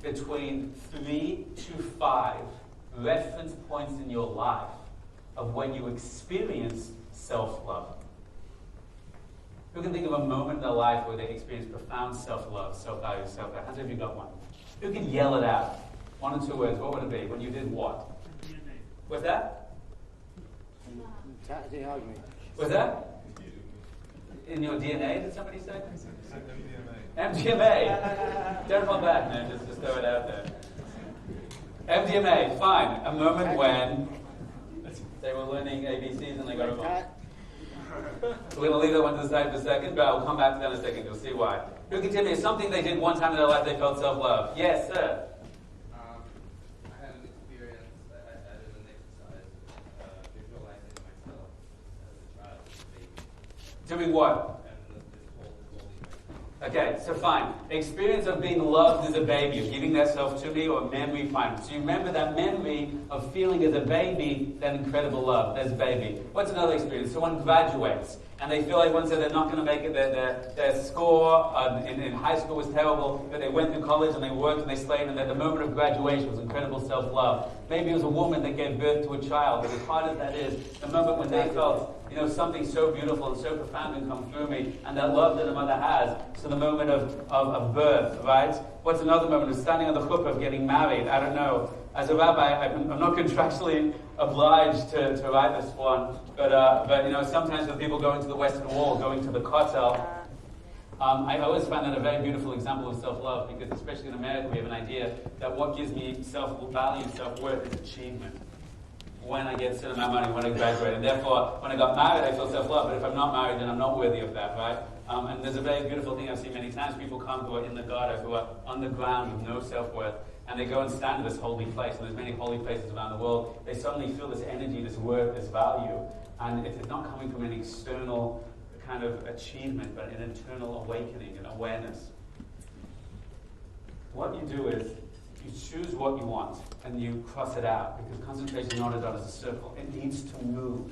between 3 to 5 reference points in your life of when you experience self-love. Who can think of a moment in their life where they experienced profound self-love, self-value, self-value? How many of you got one? Who can yell it out? 1 or 2 words. What would it be? When you did what? What's that? What's that? In your DNA, did somebody say? MDMA. Don't hold back, man. Just throw it out there. MDMA, fine. A moment when they were learning ABCs and they got it wrong. We're going to leave that one to the side for a second, but I'll come back to that in a second. You'll see why. Who can tell me something they did one time in their life they felt self-love? Yes, sir. I had an experience. I did an exercise visualizing myself as a child, as a baby. Doing what? Okay, so fine. Experience of being loved as a baby, of giving that self to me, or memory, fine. So you remember that memory of feeling as a baby, that incredible love, as a baby. What's another experience? Someone graduates, and they feel like once they're not going to make it, their score in high school was terrible, but they went through college and they worked and they slaved, and that the moment of graduation was incredible self-love. Maybe it was a woman that gave birth to a child, but as hard as that is, the moment when they felt something so beautiful and so profound can come through me, and that love that a mother has. So the moment of birth, right? What's another moment of standing on the chuppah, of getting married? I don't know. As a rabbi, I'm not contractually obliged to write this one, but sometimes with people going to the Western Wall, going to the Kotel, I always find that a very beautiful example of self-love, because especially in America we have an idea that what gives me self-value, self-worth is achievement. When I get a certain amount of money, when I graduate. And therefore, when I got married, I feel self-love. But if I'm not married, then I'm not worthy of that, right? And there's a very beautiful thing I've seen many times. People come who are in the gutter, who are on the ground with no self-worth, and they go and stand in this holy place. And there's many holy places around the world. They suddenly feel this energy, this worth, this value. And it's not coming from an external kind of achievement, but an internal awakening and awareness. What you do is, you choose what you want and you cross it out, because concentration is not a dot, as a circle. It needs to move.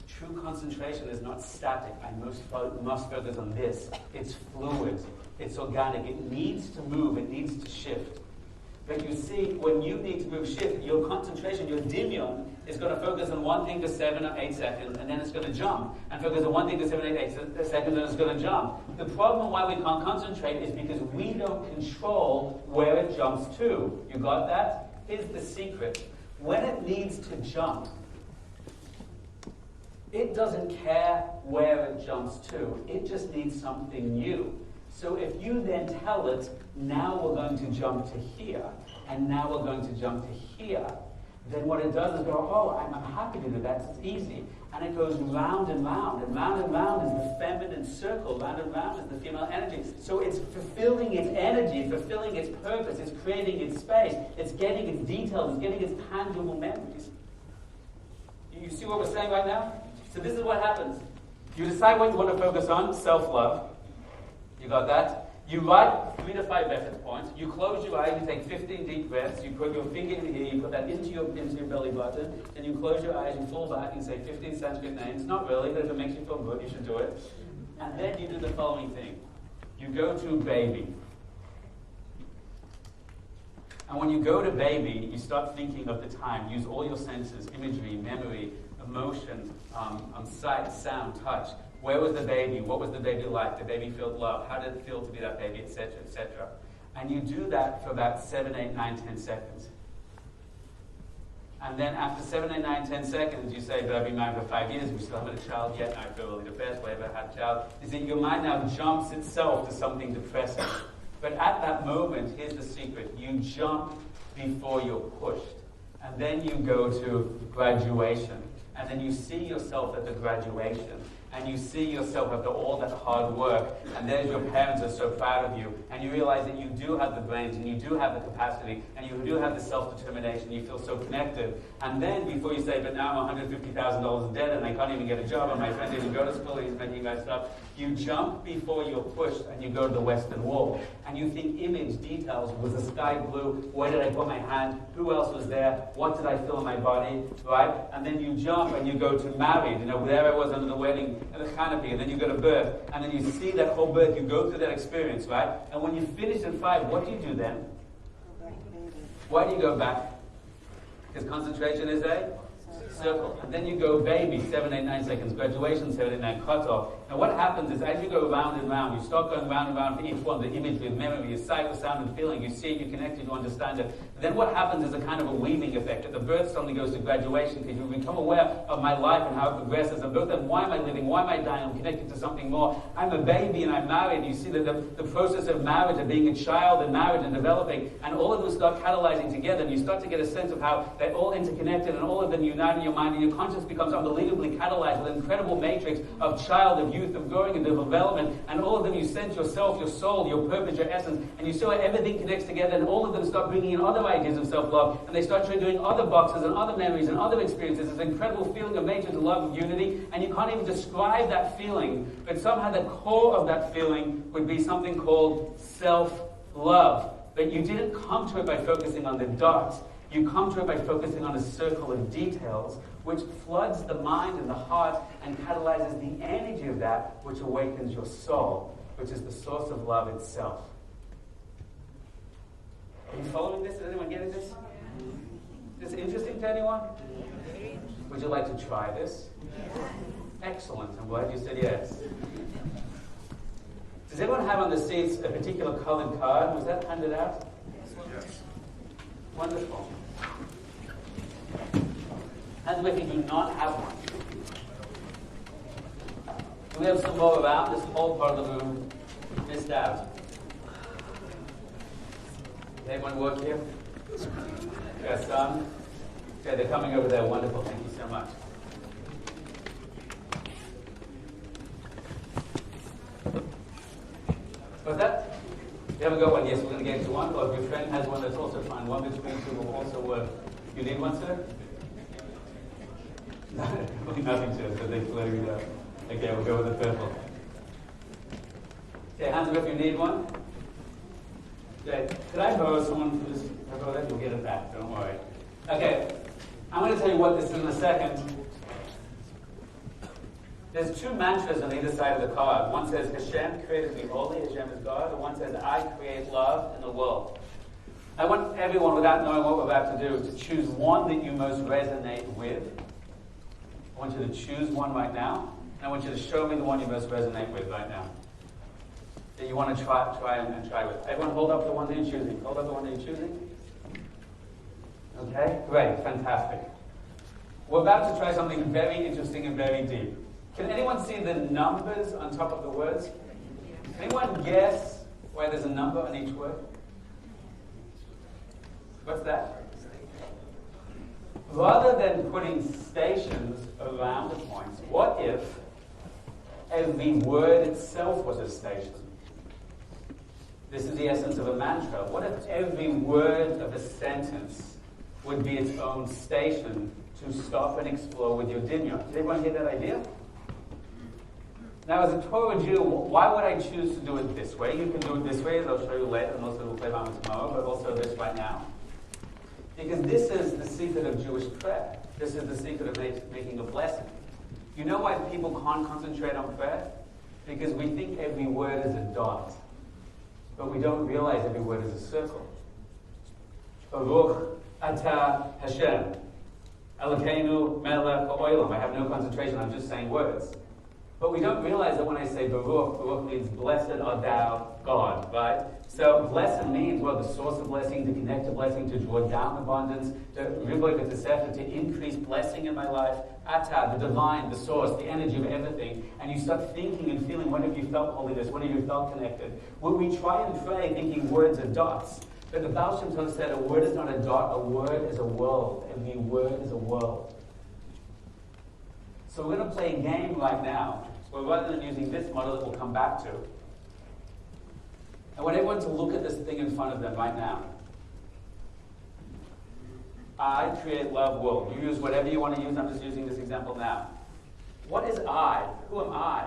True concentration is not static. I must focus on this. It's fluid. It's organic. It needs to move. It needs to shift. But you see, when you need to move, shift, your concentration, your Doniel, is going to focus on one thing for 7 or 8 seconds, and then it's going to jump. And focus on one thing for 7 or 8 seconds, and it's going to jump. The problem why we can't concentrate is because we don't control where it jumps to. You got that? Here's the secret. When it needs to jump, it doesn't care where it jumps to. It just needs something new. So if you then tell it, now we're going to jump to here, and now we're going to jump to here, then what it does is go, oh, I'm happy to do that, it's easy. And it goes round and round, and round and round is the feminine circle, round and round is the female energy. So it's fulfilling its energy, fulfilling its purpose, it's creating its space, it's getting its details, it's getting its tangible memories. You see what we're saying right now? So this is what happens. You decide what you want to focus on, self-love. You got that? You write 3 to 5 reference points. You close your eyes. You take 15 deep breaths. You put your finger in here. You put that into your belly button. Then you close your eyes. You fall back and say 15 Sanskrit names. Not really, but if it makes you feel good, you should do it. And then you do the following thing. You go to baby. And when you go to baby, you start thinking of the time. Use all your senses, imagery, memory, emotion, sight, sound, touch. Where was the baby? What was the baby like? The baby felt love. How did it feel to be that baby, etc., etc.? And you do that for about 7, 8, 9, 10 seconds. And then after 7, 8, 9, 10 seconds, you say, but I've been married for 5 years, we still haven't had a child yet, I feel really depressed, whatever, had a child. Is that your mind now jumps itself to something depressing. But at that moment, here's the secret. You jump before you're pushed. And then you go to graduation. And then you see yourself at the graduation. and you see yourself after all that hard work, and there's your parents are so proud of you, and you realize that you do have the brains, and you do have the capacity, and you do have the self-determination, you feel so connected, and then before you say, but now I'm $150,000 in debt, and I can't even get a job, and my friend didn't go to school, and he's making my stuff, you jump before you're pushed, and you go to the Western Wall, and you think image details, was the sky blue, where did I put my hand, who else was there, what did I feel in my body, right? And then you jump and you go to married, there I was under the wedding and the canopy, and then you go to birth, and then you see that whole birth, you go through that experience, right? And when you finish at 5, what do you do then? Why do you go back? Because concentration is a circle. And then you go baby, 7, 8, 9 seconds, graduation, 7, 8, 9, cut off. Now what happens is as you go round and round, you start going round and round for each one, the imagery, the memory, your sight, the sound, and feeling, you see it, you connect it, you understand it. And then what happens is a kind of a weaving effect. At the birth suddenly goes to graduation, because you become aware of my life and how it progresses, and both then, why am I living, why am I dying, I'm connected to something more. I'm a baby and I'm married, you see that the process of marriage, of being a child and marriage and developing, and all of them start catalyzing together, and you start to get a sense of how they're all interconnected, and all of them unite in your mind, and your consciousness becomes unbelievably catalyzed with an incredible matrix of child, of youth, of growing and development, and all of them you sense yourself, your soul, your purpose, your essence, and you see how everything connects together, and all of them start bringing in other ideas of self-love, and they start doing other boxes and other memories and other experiences. This incredible feeling of matrix, of love, of unity, and you can't even describe that feeling, but somehow the core of that feeling would be something called self-love. But you didn't come to it by focusing on the dots. You come to it by focusing on a circle of details, which floods the mind and the heart and catalyzes the energy of that, which awakens your soul, which is the source of love itself. Are you following this? Is anyone getting this? Is this interesting to anyone? Would you like to try this? Excellent. I'm glad you said yes. Does everyone have on the seats a particular colored card? Was that handed out? Yes. Wonderful. Hands up if you do not have one. Do we have some more around? This whole part of the room missed out. Does anyone work here? Got some? Okay, they're coming over there. Wonderful. Thank you so much. What's that? You haven't got one? Yes, we're going to get to one. Or if your friend has one, that's also fine. One between two will also work. You need one, sir? Nothing, sir. So they flow you down. Okay, we'll go with the purple. Okay, hands up if you need one. Okay, could I borrow someone for this? You'll get it back. Don't worry. Okay, I'm going to tell you what this is in a second. There's 2 mantras on either side of the card. One says, Hashem created me holy, Hashem is God. And one says, I create love in the world. I want everyone, without knowing what we're about to do, to choose one that you most resonate with. I want you to choose one right now. And I want you to show me the one you most resonate with right now. That you want to try and try with. Everyone hold up the one that you're choosing. Hold up the one that you're choosing. Okay? Great. Fantastic. We're about to try something very interesting and very deep. Can anyone see the numbers on top of the words? Anyone guess why there's a number on each word? What's that? Rather than putting stations around the points, what if every word itself was a station? This is the essence of a mantra. What if every word of a sentence would be its own station to stop and explore with your dinya? Did everyone hear that idea? Now, as a Torah Jew, why would I choose to do it this way? You can do it this way, as I'll show you later, and also we'll play around with tomorrow, but also this right now. Because this is the secret of Jewish prayer. This is the secret of making a blessing. You know why people can't concentrate on prayer? Because we think every word is a dot. But we don't realize every word is a circle. Baruch atah Hashem. Elokeinu melech ha'olam. I have no concentration, I'm just saying words. But we don't realize that when I say Baruch, Baruch means blessed art thou, God, right? So blessed means, well, the source of blessing, to connect to blessing, to draw down abundance, to increase blessing in my life. Atah, the divine, the source, the energy of everything. And you start thinking and feeling, when have you felt holiness? When have you felt connected? When we try and pray thinking words are dots, but the Baal Shem Tov said a word is not a dot, a word is a world. Every word is a world. So we're going to play a game right now Well, rather than using this model that we'll come back to, I want everyone to look at this thing in front of them right now. I create love world. You use whatever you want to use. I'm just using this example now. What is I? Who am I?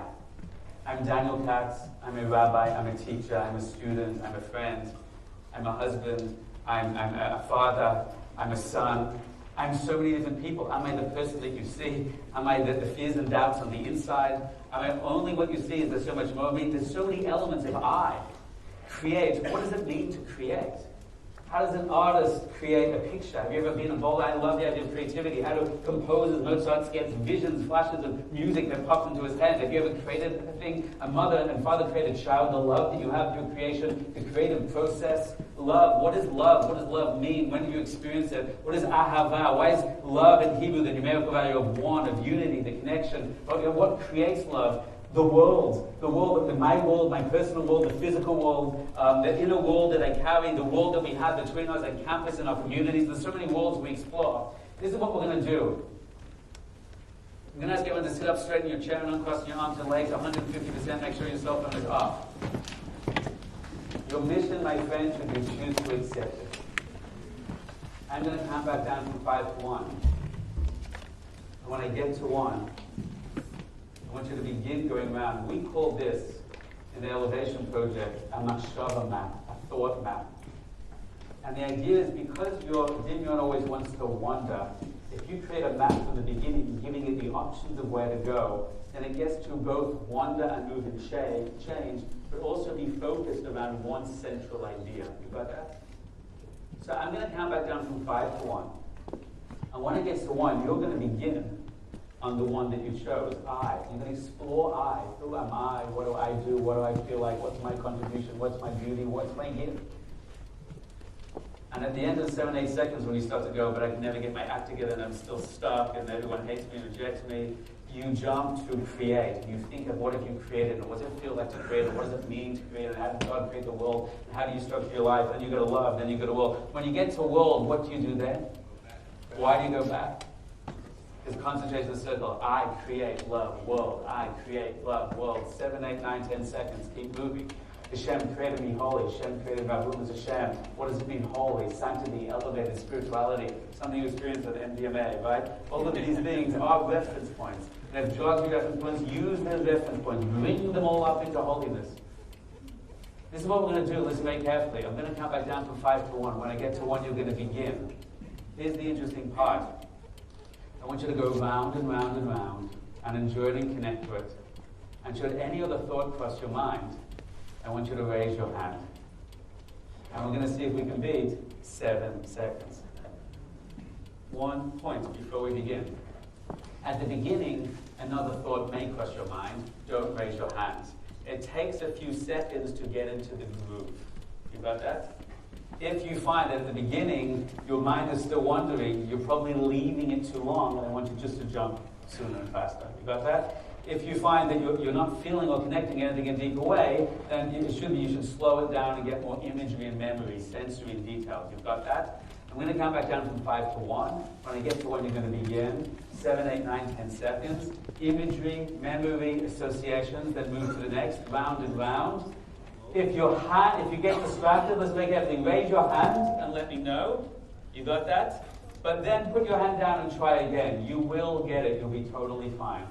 I'm Daniel Katz. I'm a rabbi. I'm a teacher. I'm a student. I'm a friend. I'm a husband. I'm a father. I'm a son. I'm so many different people. Am I the person that you see? Am I the fears and doubts on the inside? Am I only what you see? Is there so much more of me? There's so many elements of I. Create. What does it mean to create? How does an artist create a picture? Have you ever been involved? I love the idea of creativity. How do composers, Mozart gets visions, flashes of music that pops into his head? Have you ever created a thing? A mother and father create a child. The love that you have through creation, the creative process. Love. What is love? What does love mean? When do you experience it? What is ahava? Why is love in Hebrew the numerical value of one, of unity, the connection? What creates love? The world, my world, my personal world, the physical world, the inner world that I carry, the world that we have between us on campus and our communities. There's so many worlds we explore. This is what we're going to do. I'm going to ask everyone to sit up straight in your chair and uncross your arms and legs 150%. Make sure your cell phone is off. Your mission, my friend, should be choose to accept it. I'm going to count back down from 5 to 1. And when I get to 1, I want you to begin going around. We call this, in the Elevation Project, a machshava map, a thought map. And the idea is because your Doniel always wants to wander, if you create a map from the beginning, giving it the options of where to go, then it gets to both wander and move and change, but also be focused around one central idea. You got that? So I'm going to count back down from 5 to 1. And when it gets to 1, you're going to begin on the one that you chose, I. You're going to explore I. Who am I? What do I do? What do I feel like? What's my contribution? What's my beauty? What's my gift? And at the end of 7-8 seconds when you start to go, but I can never get my act together and I'm still stuck and everyone hates me and rejects me, you jump to create. You think of what have you created and what does it feel like to create and what does it mean to create and how did God create the world and how do you structure your life? Then you go to love, then you go to world. When you get to world, what do you do then? Why do you go back? Because concentration circle, I create love, world. I create love, world. 7, 8, 9, 10 seconds. Keep moving. Hashem created me holy. Hashem created Rabun as Hashem. What does it mean holy? Sanctity, elevated spirituality. Something you experience with MDMA, right? All of these things are reference points. And if drugs are reference points, use those reference points. Bring them all up into holiness. This is what we're going to do. Listen very carefully. I'm going to count back down from 5 to 1. When I get to 1, you're going to begin. Here's the interesting part. I want you to go round and round and round and enjoy it and connect to it. And should any other thought cross your mind, I want you to raise your hand. And we're going to see if we can beat 7 seconds. 1 point before we begin. At the beginning, another thought may cross your mind. Don't raise your hands. It takes a few seconds to get into the groove. You got that? If you find that at the beginning your mind is still wandering, you're probably leaving it too long, and I want you just to jump sooner and faster. You got that? If you find that you're not feeling or connecting anything in a deeper way, then you should slow it down and get more imagery and memory, sensory and details. You've got that? I'm going to count back down from 5 to 1. When I get to 1, you're going to begin. 7, 8, 9, 10 seconds. Imagery, memory, associations, then move to the next, round and round. If you get distracted, let's make everything. Raise your hand and let me know. You got that? But then put your hand down and try again. You will get it. You'll be totally fine.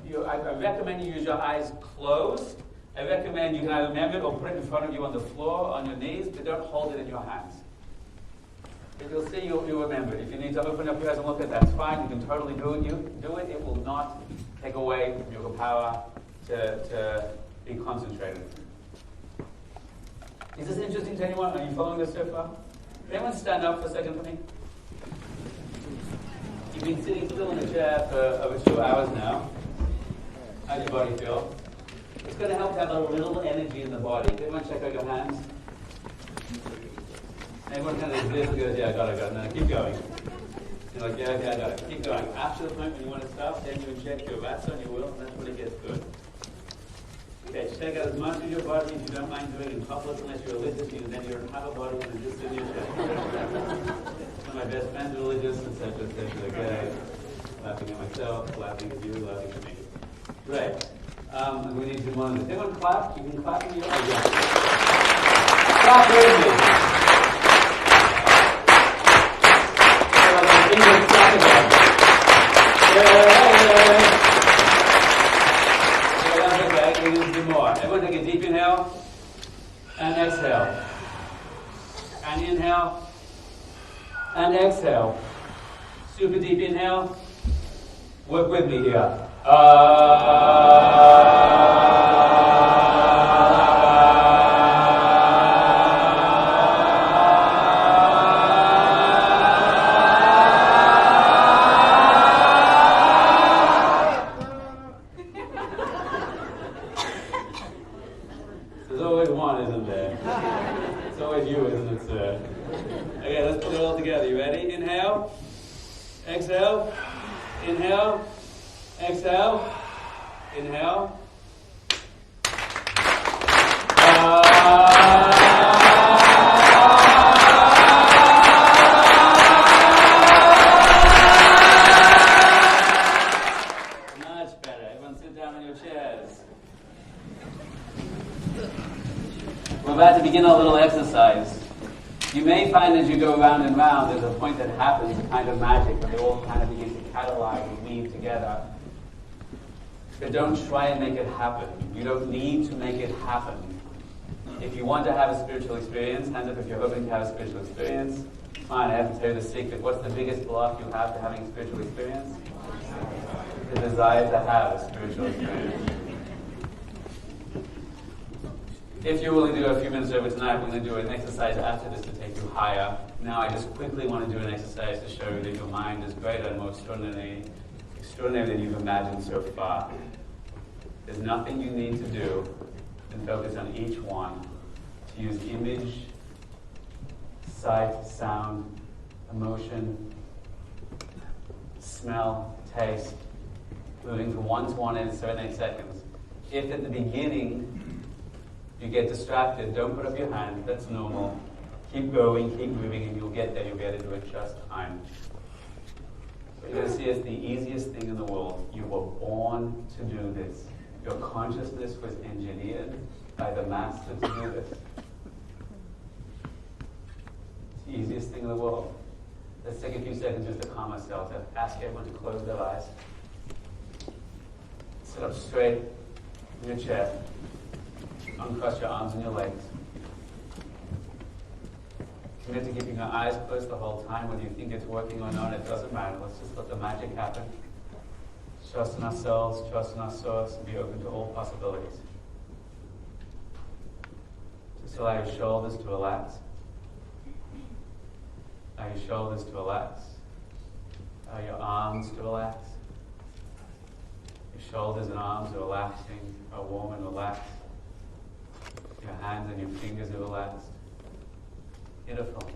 I recommend you use your eyes closed. I recommend you can either remember it or put it in front of you on the floor, on your knees, but don't hold it in your hands. If you'll see, you'll remember it. If you need to open up your eyes and look at that, it's fine. You can totally do it. You do it. It will not take away from your power to be concentrated. Is this interesting to anyone? Are you following this so far? Can anyone stand up for a second for me? You've been sitting still in a chair for over 2 hours now. How's your body feel? It's going to help to have a little energy in the body. Can everyone check out your hands? Everyone kind of does this and goes, yeah, I got it. No, keep going. You're like, yeah, I got it. Keep going. After the point when you want to stop, then you inject your rats on your will, and that's when it gets good. Okay, check out as much of your body if you don't mind doing it in public, unless you're religious, because then you don't have a body and just in your chest. One of my best friends are religious, etc., etc. Okay. Laughing at myself, laughing at you, laughing at me. Great. We need to do more of this. Everyone clap? You can clap in your clap with me. English clap again. That's okay. We need to do more. Everyone take a deep inhale and exhale. And inhale and exhale. Super deep inhale. Work with me here. There's always one, isn't there? It's always you, isn't it, sir? Okay, let's put it all together. You ready? Inhale. Exhale. Inhale. Exhale. Inhale. Much better. Everyone sit down in your chairs. We're about to begin our little exercise. You may find as you go round and round, there's a point that happens, a kind of magic, where they all kind of begin to catalyze and weave together. But don't try and make it happen. You don't need to make it happen. If you want to have a spiritual experience, hands up if you're hoping to have a spiritual experience. Fine, I have to tell you the secret. What's the biggest block you have to having a spiritual experience? The desire to have a spiritual experience. If you're willing to go a few minutes over tonight, we're going to do an exercise after this to take you higher. Now I just quickly want to do an exercise to show you that your mind is greater and more extraordinary than you've imagined so far. There's nothing you need to do than focus on each one. To use image, sight, sound, emotion, smell, taste, moving from 1 to 1 in 7, 8 seconds. If at the beginning you get distracted, don't put up your hand. That's normal. Keep going, keep moving, and you'll get there. You'll be able to do it just fine. What you're going to see is the easiest thing in the world. You were born to do this. Your consciousness was engineered by the master to do this. It's the easiest thing in the world. Let's take a few seconds just to calm ourselves. I'd ask everyone to close their eyes. Sit up straight in your chair. Uncross your arms and your legs. Commit to keeping your eyes closed the whole time. Whether you think it's working or not, it doesn't matter. Let's just let the magic happen. Trust in ourselves, trust in our source, and be open to all possibilities. Just allow your shoulders to relax. Allow your shoulders to relax. Allow your arms to relax. Your shoulders and arms are relaxing, are warm and relaxed. Your hands and your fingers are relaxed. Beautiful.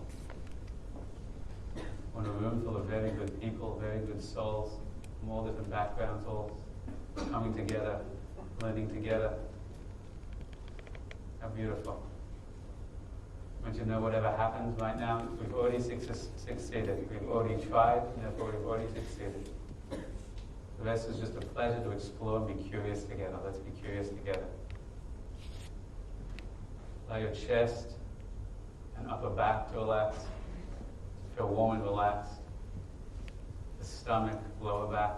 We're in a room full of very good people, very good souls, from all different backgrounds, all coming together, learning together. How beautiful. I want you to know whatever happens right now, we've already succeeded. We've already tried, and therefore we've already succeeded. The rest is just a pleasure to explore and be curious together. Let's be curious together. Allow your chest and upper back to relax. Feel warm and relaxed. The stomach, lower back,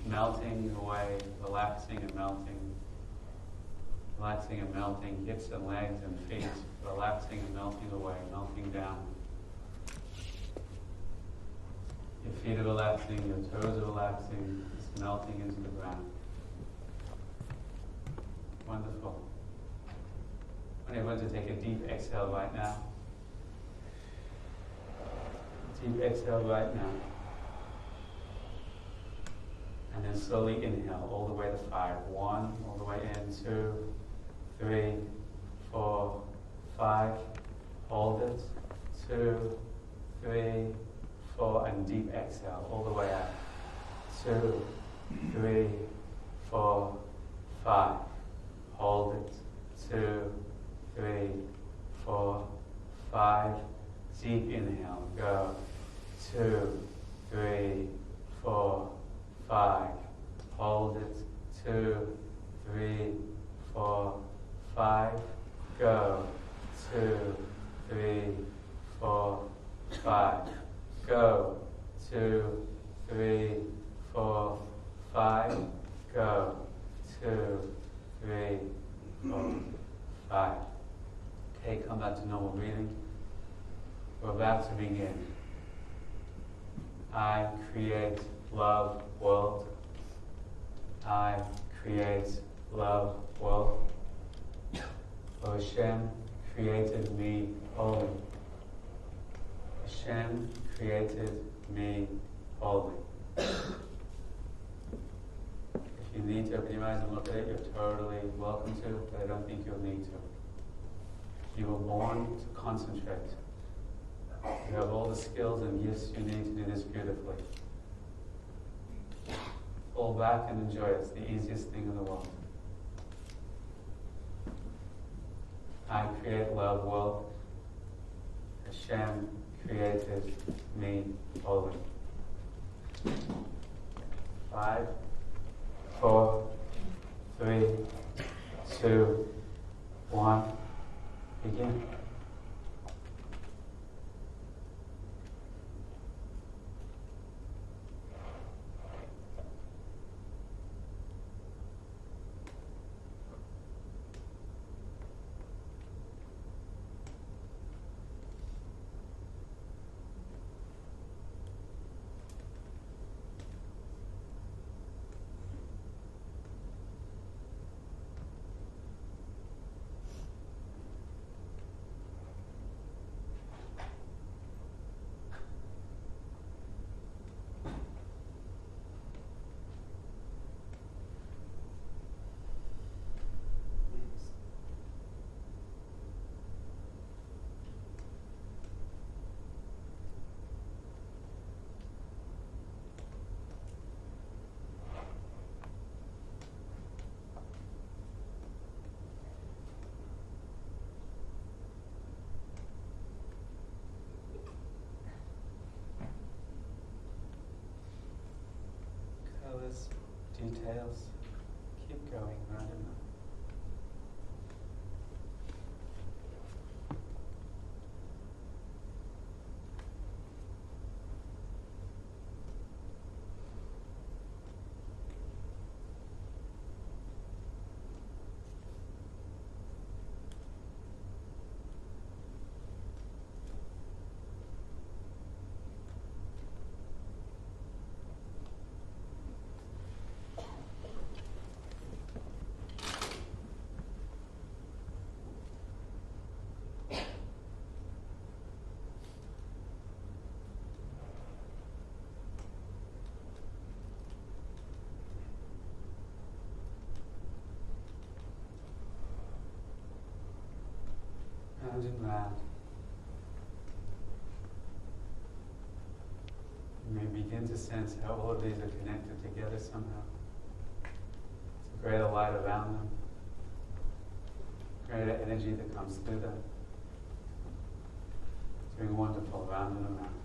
melting away, relaxing and melting. Relaxing and melting, hips and legs and feet, relaxing and melting away, melting down. Your feet are relaxing, your toes are relaxing, just melting into the ground. Wonderful. I want everyone to take a deep exhale right now. Deep exhale right now. And then slowly inhale all the way to 5. 1, all the way in, 2, 3, 4, 5. Hold it. 2, 3, 4, and deep exhale all the way out. 2, 3, 4, 5. Hold it. 2, 3, 4, 5. Deep inhale. Go. 2, 3, 4, 5. Hold it. 2, 3, 4, 5. Go. 2, 3, 4, 5. Go. 2, 3, 4, 5. Go. 2, 3, 4, 5. Okay, come back to normal breathing. We're about to begin. I create love world. I create love world. For Hashem created me holy. Hashem created me holy. If you need to open your eyes and look at it, you're totally welcome to, but I don't think you'll need to. You were born to concentrate. You have all the skills and gifts you need to do this beautifully. Fall back and enjoy it. It's the easiest thing in the world. I create love world. Hashem created me holy. 5, 4, 3, 2, 1. Begin. Colors, details, keep going round and round. Round and round. You may begin to sense how all of these are connected together somehow. It's a greater light around them, greater energy that comes through them. It's doing wonderful round and around.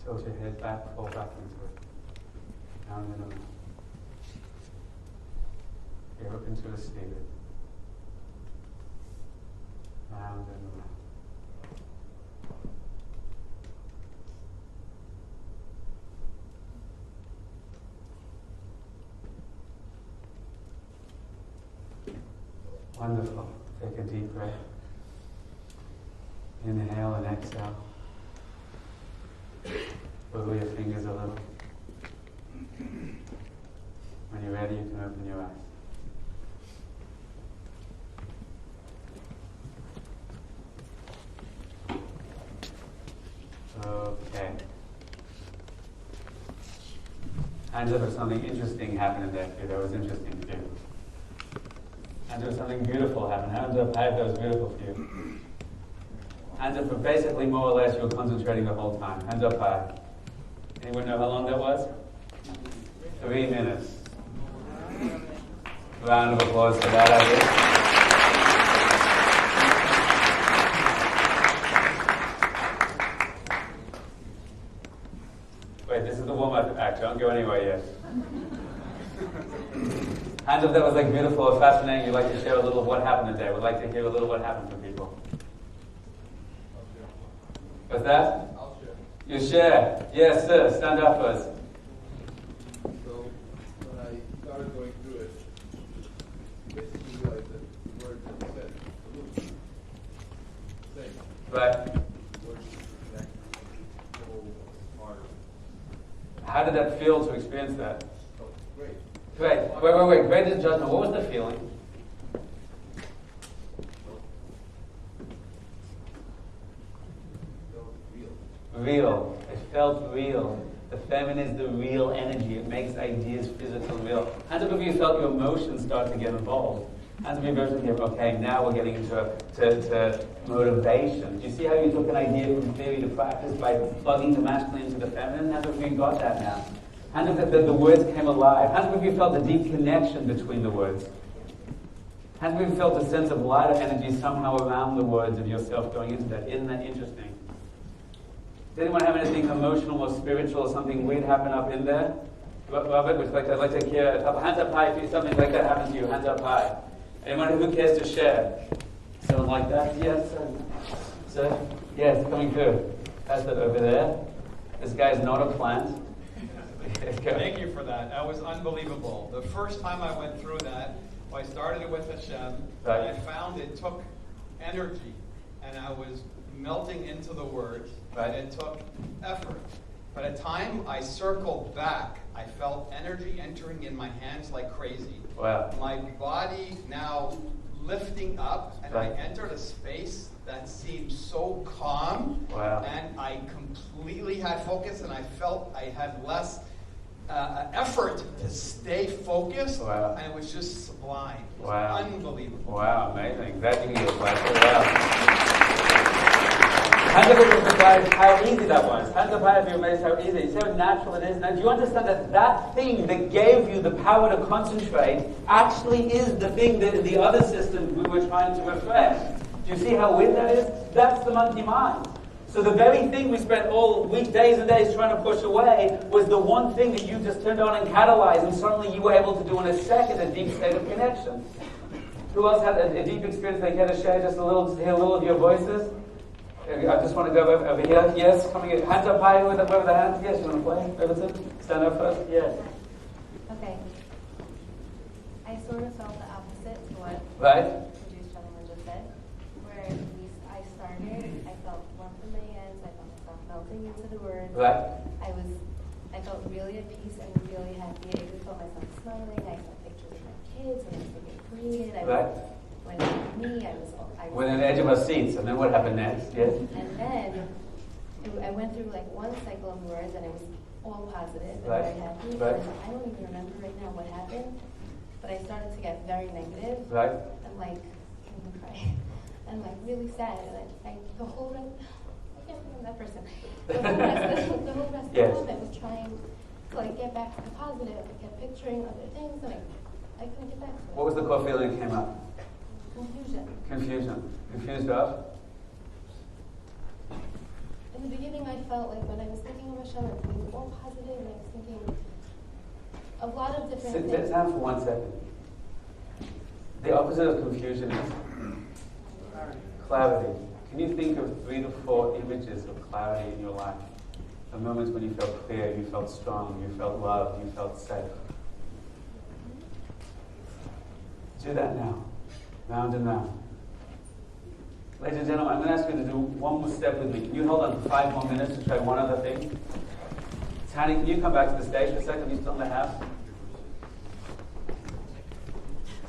Tilt your head back, fall back into it. Round and around. You're open to receive it. Round and around. Wonderful. Take a deep breath. Inhale and exhale. Wiggle your fingers a little. When you're ready, you can open your eyes. Okay. Hands up if something interesting happened in there for you that was interesting to you. Hands up if something beautiful happened. Hands up high if that was beautiful for you. Hands up if basically more or less you were concentrating the whole time. Hands up high. Anyone know how long that was? 3 minutes. Round of applause for that, I guess. Wait, this is the warm-up act. Don't go anywhere yet. Hands up, that was like beautiful or fascinating. You'd like to share a little of what happened today. We'd like to hear a little what happened for people. What's that? I'll share. You share. Yes, sir. Stand up for us. So when I started going through it, basically realized that the words that you said, same. Right. Words connect so hard. How did that feel to experience that? Oh, great. Great. Wait. Great is judgment. What was the feeling? Real. It felt real. The feminine is the real energy. It makes ideas physical and real. Hands up if you felt your emotions start to get involved. Hands up if you're here. Okay, now we're getting into to motivation. Do you see how you took an idea from theory to practice by plugging the masculine into the feminine? Hands up if you got that now. Hands up if the words came alive. Hands up if you felt a deep connection between the words. Hands up if you felt a sense of lighter energy somehow around the words of yourself going into that. Isn't that interesting? Does anyone have anything emotional or spiritual or something weird happen up in there? Robert, I'd like to hear a couple. Hands up high if something like that happens to you. Hands up high. Anyone who cares to share? Someone like that? Yes, sir. Yes, coming through. That's it over there. This guy's not a plant. Thank you for that. That was unbelievable. The first time I went through that, I started it with Hashem, right. And I found it took energy, and I was melting into the words, right. And it took effort. By the time I circled back, I felt energy entering in my hands like crazy. Wow. My body now lifting up, and right. I entered a space that seemed so calm, wow. And I completely had focus, and I felt I had less effort to stay focused, wow. And it was just sublime. It was wow. unbelievable. Wow, amazing. That you can get a clap for. Wow. Hands up if you're surprised how easy that was. Hands up high if you're amazed how easy. See how natural it is? Now, do you understand that that thing that gave you the power to concentrate actually is the thing that the other systems we were trying to refresh? Do you see how weird that is? That's the monkey mind. So the very thing we spent all week, days and days trying to push away was the one thing that you just turned on and catalyzed, and suddenly you were able to do in a second a deep state of connection. Who else had a deep experience they care to share just a little, to hear a little of your voices? I just want to go over here. Yes, coming in. Hands up high with the hands. Yes, you want to play? Everton? Stand up first. Yes. Okay. I sort of felt the opposite to what right. the Jewish gentleman just said. Where I started, I felt warmth in my hands. I felt myself melting into the words. Right. I felt really at peace and really happy. I felt myself smiling. I saw pictures of my kids when I was getting created. When it was me, I was within the edge of our seats, and then what happened next? Yes. And then I went through like one cycle of words, and it was all positive and right. very happy. Right. And I don't even remember right now what happened, but I started to get very negative. Right. And like, I'm gonna cry. And like really sad. And the whole rest, I can't remember that person. The whole rest of the moment was trying to like get back to the positive. I kept picturing other things, and I couldn't get back to it. What was the core feeling that came up? Confusion. Confused of? In the beginning, I felt like when I was thinking of Hashem, it was all positive, and I was thinking a lot of different things. Sit down for 1 second. The opposite of confusion is clarity. Can you think of 3 to 4 images of clarity in your life? The moments when you felt clear, you felt strong, you felt loved, you felt safe. Do that now. Round and round. Ladies and gentlemen, I'm going to ask you to do one more step with me. Can you hold on for 5 more minutes to try one other thing? Tani, can you come back to the stage for a second? You still in the house?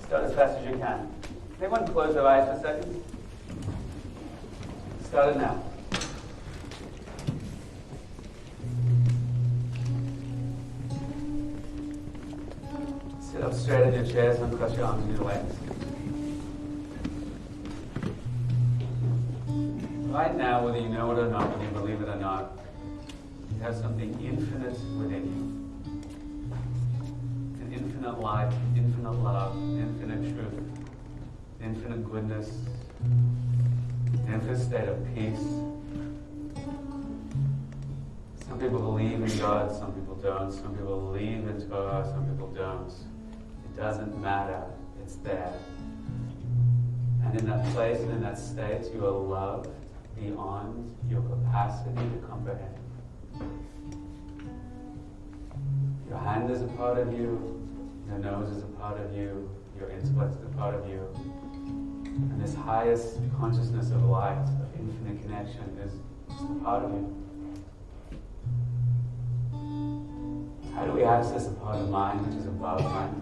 Start as fast as you can. Everyone close their eyes for a second? Start it now. Sit up straight in your chairs and cross your arms and your legs. Right now, whether you know it or not, whether you believe it or not, you have something infinite within you. An infinite life, infinite love, infinite truth, infinite goodness, infinite state of peace. Some people believe in God, some people don't. Some people believe in Torah, some people don't. It doesn't matter. It's there. And in that place and in that state, you are loved beyond your capacity to comprehend. Your hand is a part of you, your nose is a part of you, your intellect is a part of you. And this highest consciousness of light, of infinite connection, is just a part of you. How do we access a part of mind which is above mind?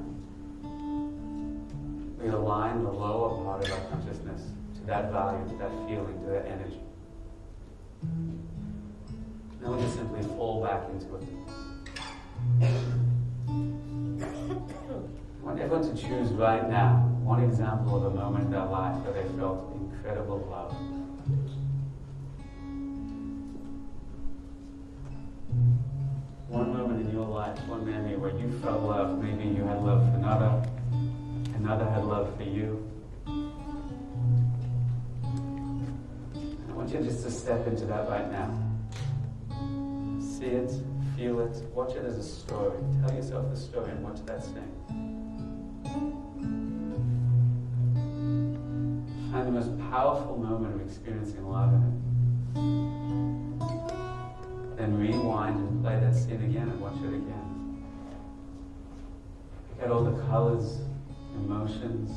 We align the lower part of our consciousness to that value, to that feeling, to that energy. Then we just simply fall back into it. I want everyone to choose right now one example of a moment in their life where they felt incredible love. One moment in your life, one memory where you felt love. Maybe you had love for another had love for you. I want you just to step into that right now. See it, feel it, watch it as a story. Tell yourself the story and watch that scene. Find the most powerful moment of experiencing love in it. Then rewind and play that scene again and watch it again. Look at all the colors, emotions,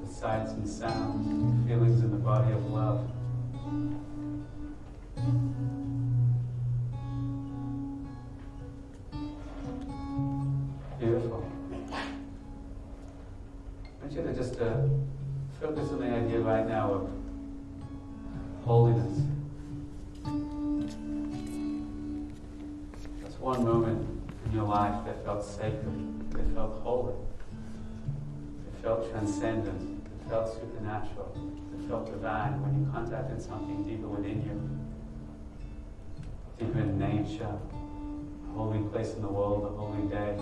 the sights and sounds, feelings in the body of love. Beautiful. I want you to just focus on the idea right now of holiness. That's one moment in your life that felt sacred, that felt holy, that felt transcendent, that felt supernatural, that felt divine when you contacted something deeper within you, deeper in nature, a holy place in the world, a holy day.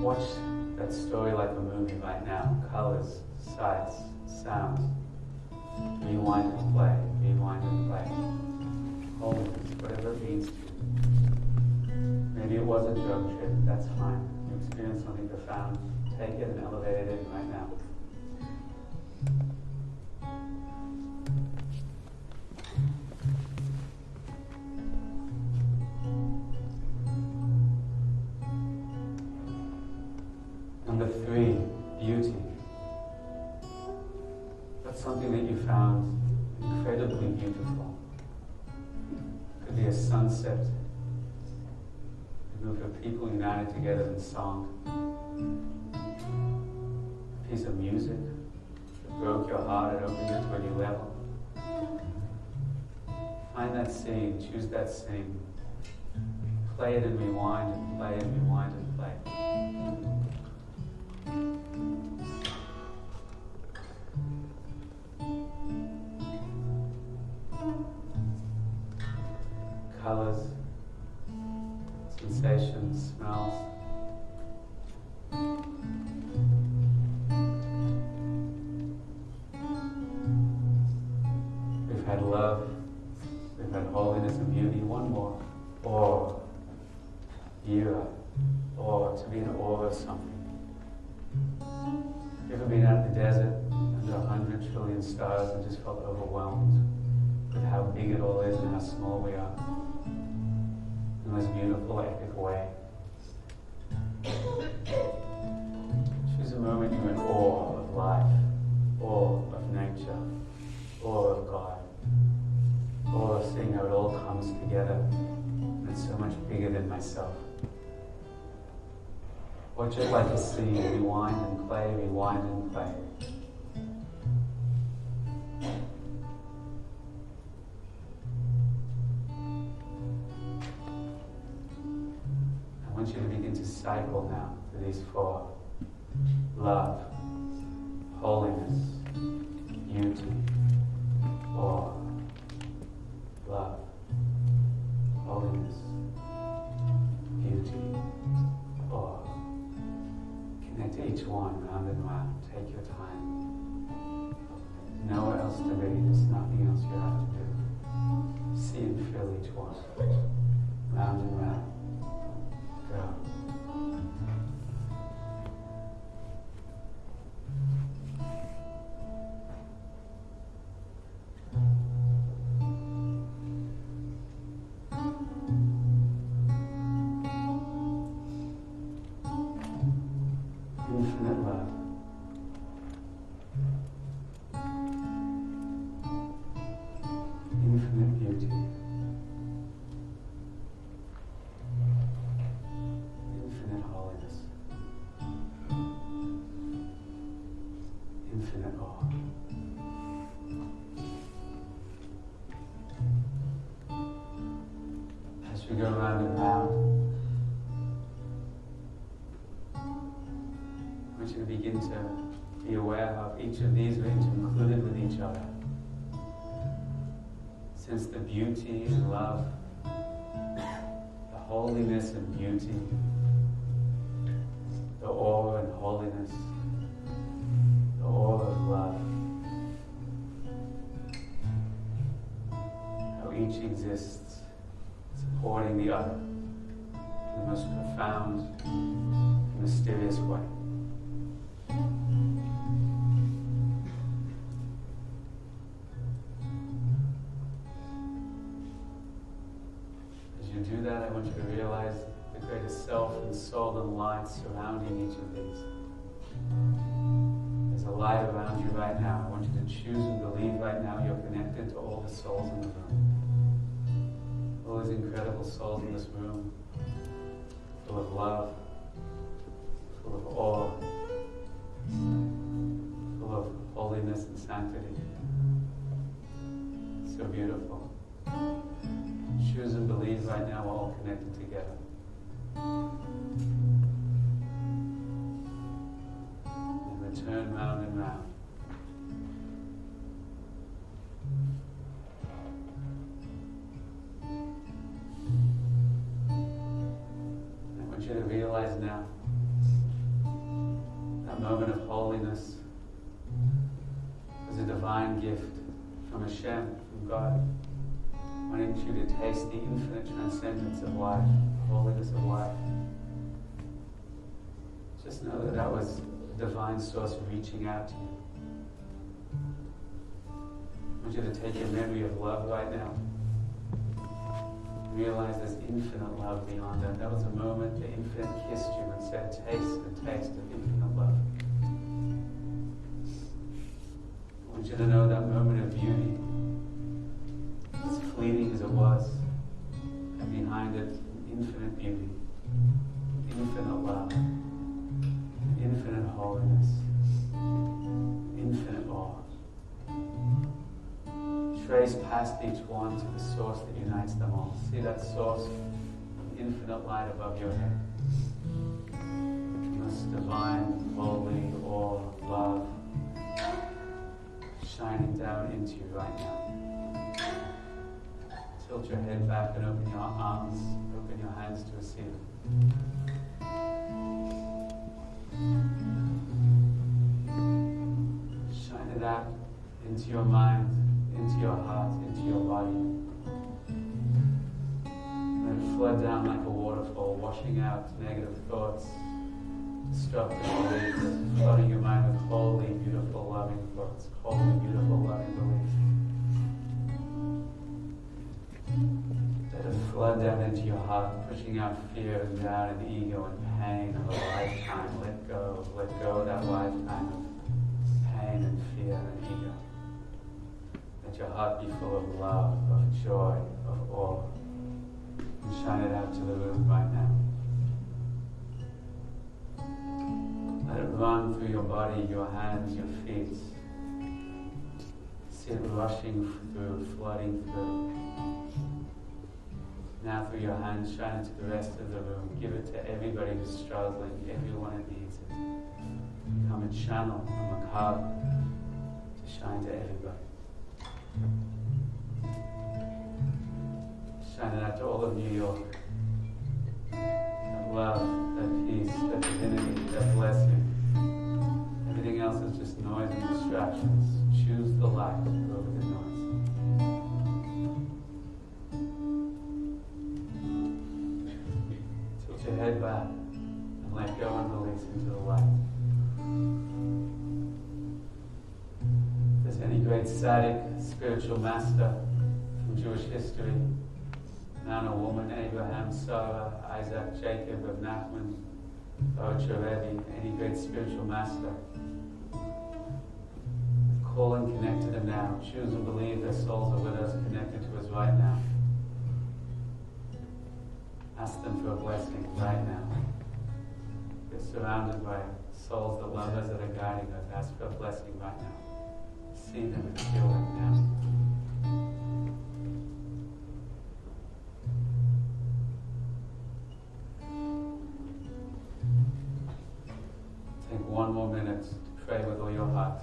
Watch that story like a movie right now. Colors, sights, sounds. Rewind and play. Rewind and play. Holiness, whatever it means to you. Maybe it was a drug trip. That's fine. You experienced something profound. Take it and elevate it in right now. Number 3, beauty. That's something that you found incredibly beautiful. It could be a sunset, a group of people united together in song, a piece of music that broke your heart and opened it to a new level. Find that scene, choose that scene, play it and rewind and play and rewind and play. Colors, sensations, smells. We've had love, we've had holiness and beauty. One more. Awe. Yira. Awe, to be in awe of something. You ever been out in the desert under 100 trillion stars and just felt overwhelmed with how big it all is and how small we are? In the most beautiful, epic way. Choose a moment you're in awe of life, awe of nature, awe of God, awe of seeing how it all comes together and it's so much bigger than myself. Watch it like a scene, rewind and play, rewind and play. I want you to begin to cycle now through these 4. Love, holiness, beauty, awe. Love, holiness, beauty, awe. connect to each one, round and round. Take your time. There's nowhere else to be. There's nothing else you have to do. See and feel each one. Round and round. Go. Infinite love. Infinite beauty. Infinite holiness. Infinite awe. As we go round and round, I want you to begin to be aware of each of these are intercluded with each other. Sense the beauty and love, the holiness and beauty, the awe and holiness, the awe of love. How each exists, supporting the other in the most profound, mysterious way. Do that, I want you to realize the greatest self and soul and light surrounding each of these. There's a light around you right now. I want you to choose and believe right now you're connected to all the souls in the room. All these incredible souls in this room, full of love, full of awe, full of holiness and sanctity. So beautiful. Choose and believe right now we're all connected together. And return round and round. I want you to realize now that moment of holiness is a divine gift from Hashem, from God. Wanting you to taste the infinite transcendence of life, the holiness of life. Just know that that was the divine source reaching out to you. I want you to take your memory of love right now. Realize there's infinite love beyond that. That was a moment the infinite kissed you and said, taste the taste of infinite love. I want you to know that moment of beauty, as fleeting as it was, and behind it, infinite beauty, infinite love, infinite holiness, infinite awe. Trace past each one to the source that unites them all. See that source of infinite light above your head. Most divine, holy, awe, love, shining down into you right now. Tilt your head back and open your arms, open your hands to receive it. Shine it out into your mind, into your heart, into your body. Let it flood down like a waterfall, washing out negative thoughts, destructive beliefs, flooding your mind with holy, beautiful, loving thoughts, holy, beautiful, loving beliefs. Let it flood down into your heart, pushing out fear and doubt and ego and pain of a lifetime. Let go of that lifetime of pain and fear and ego. Let your heart be full of love, of joy, of awe. And shine it out to the room right now. Let it run through your body, your hands, your feet. See it rushing through, flooding through. Now through your hands, shine it to the rest of the room. Give it to everybody who's struggling, everyone that needs it. Become a channel, a macabre, to shine to everybody. Shine it out to all of New York. That love, that peace, that divinity, that blessing. ecstatic spiritual master from Jewish history, man or woman, Abraham, Sarah, Isaac, Jacob, Reb Nachman, Baruch Rebbe, any great spiritual master. Call and connect to them now. Choose and believe their souls are with us, connected to us right now. Ask them for a blessing right now. We're surrounded by souls that love us, that are guiding us. Ask for a blessing right now. See them and feel them now. Take one more minute to pray with all your heart.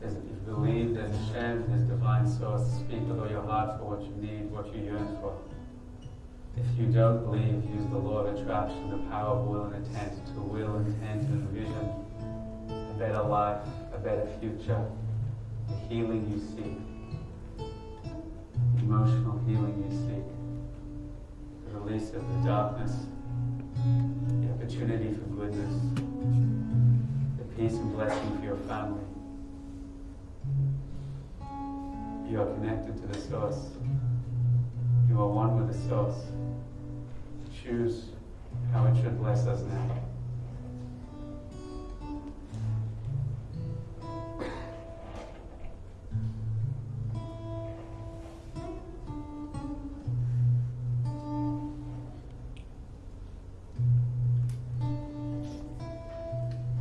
If you believe that Hashem, His divine source, speak with all your heart for what you need, what you yearn for. If you don't believe, use the law of attraction, the power of will and intent to will, intent, and envision a better life, a better future, the healing you seek, emotional healing you seek, the release of the darkness, the opportunity for goodness, the peace and blessing for your family. You are connected to the source. You are one with the source. Choose how it should bless us now.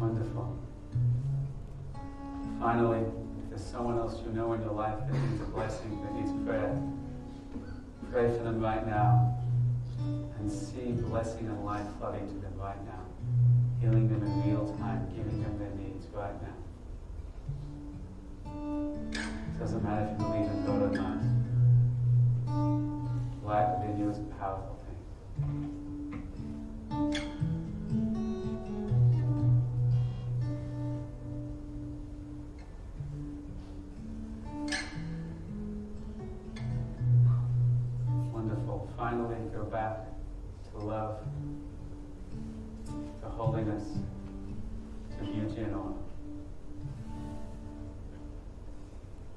Wonderful. Finally, if there's someone else you know in your life that needs a blessing, that needs prayer, pray for them right now and see blessing and life flooding to them right now, healing them in real time, giving them their needs right now. It doesn't matter if you believe in God or not. Light within you is a powerful thing. Finally, go back to love, to holiness, to beauty and honor.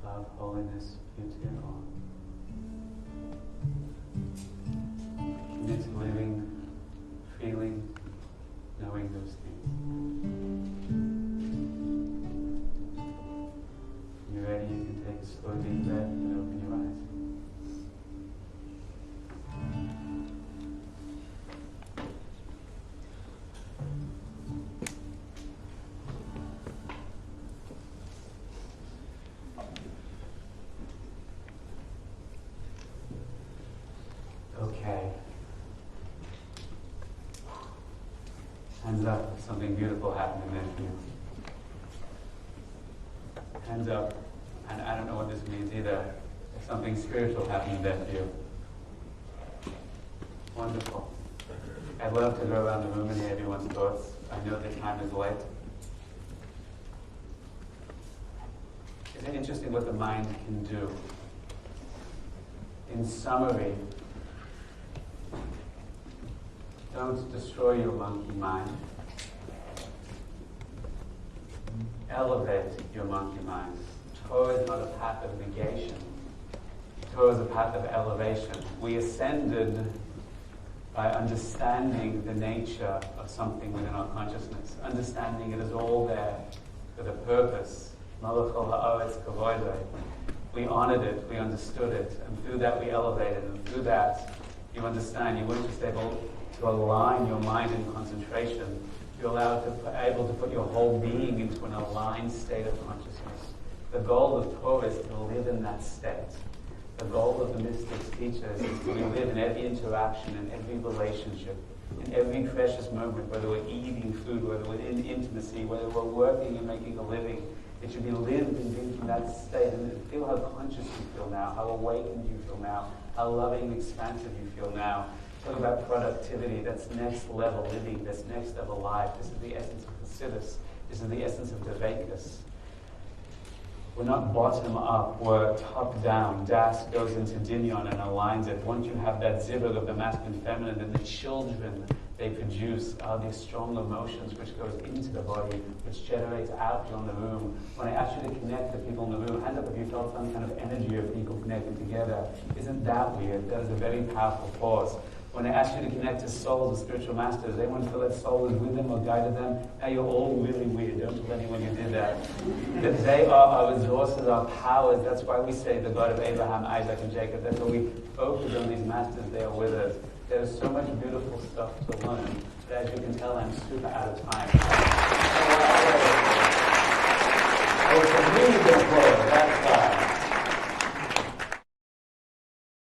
Love, holiness, beauty and honor. Commit to living, feeling, knowing those things. When you're ready, you can take a slow deep breath and open your eyes. Okay. Hands up if something beautiful happened in there for you. Hands up. And I don't know what this means either. If something spiritual happened there for you. Wonderful. I'd love to go around the room and hear everyone's thoughts. I know the time is late. Isn't it interesting what the mind can do? In summary, don't destroy your monkey mind. Elevate your monkey mind. Torah is not a path of negation. Torah is a path of elevation. We ascended by understanding the nature of something within our consciousness, understanding it is all there for the purpose. We honored it, we understood it, and through that we elevated, and through that you understand, you weren't just able to align your mind in concentration, you're able to put your whole being into an aligned state of consciousness. The goal of Torah is to live in that state. The goal of the mystics' teachers is to live in every interaction, in every relationship, in every precious moment, whether we're eating food, whether we're in intimacy, whether we're working and making a living. It should be lived and been from that state. And feel how conscious you feel now, how awakened you feel now, how loving and expansive you feel now. Talk about productivity, that's next level living, that's next level life. This is the essence of Chassidus. This is the essence of Dveikus. We're not bottom up, we're top down. Das goes into Doniel and aligns it. Once you have that zivug of the masculine and feminine, then the children, they produce are these strong emotions which goes into the body, which generates out beyond the room. When I asked you to connect the people in the room, hands up if you felt some kind of energy of people connecting together. Isn't that weird? That is a very powerful force. When I asked you to connect to souls of spiritual masters, anyone feel that soul was with them or guided them? Now you're all really weird. Don't tell anyone you did that. That they are our resources, our powers. That's why we say the God of Abraham, Isaac, and Jacob. That's why we focus on these masters. They are with us. There's so much beautiful stuff to learn that, as you can tell, I'm super out of time.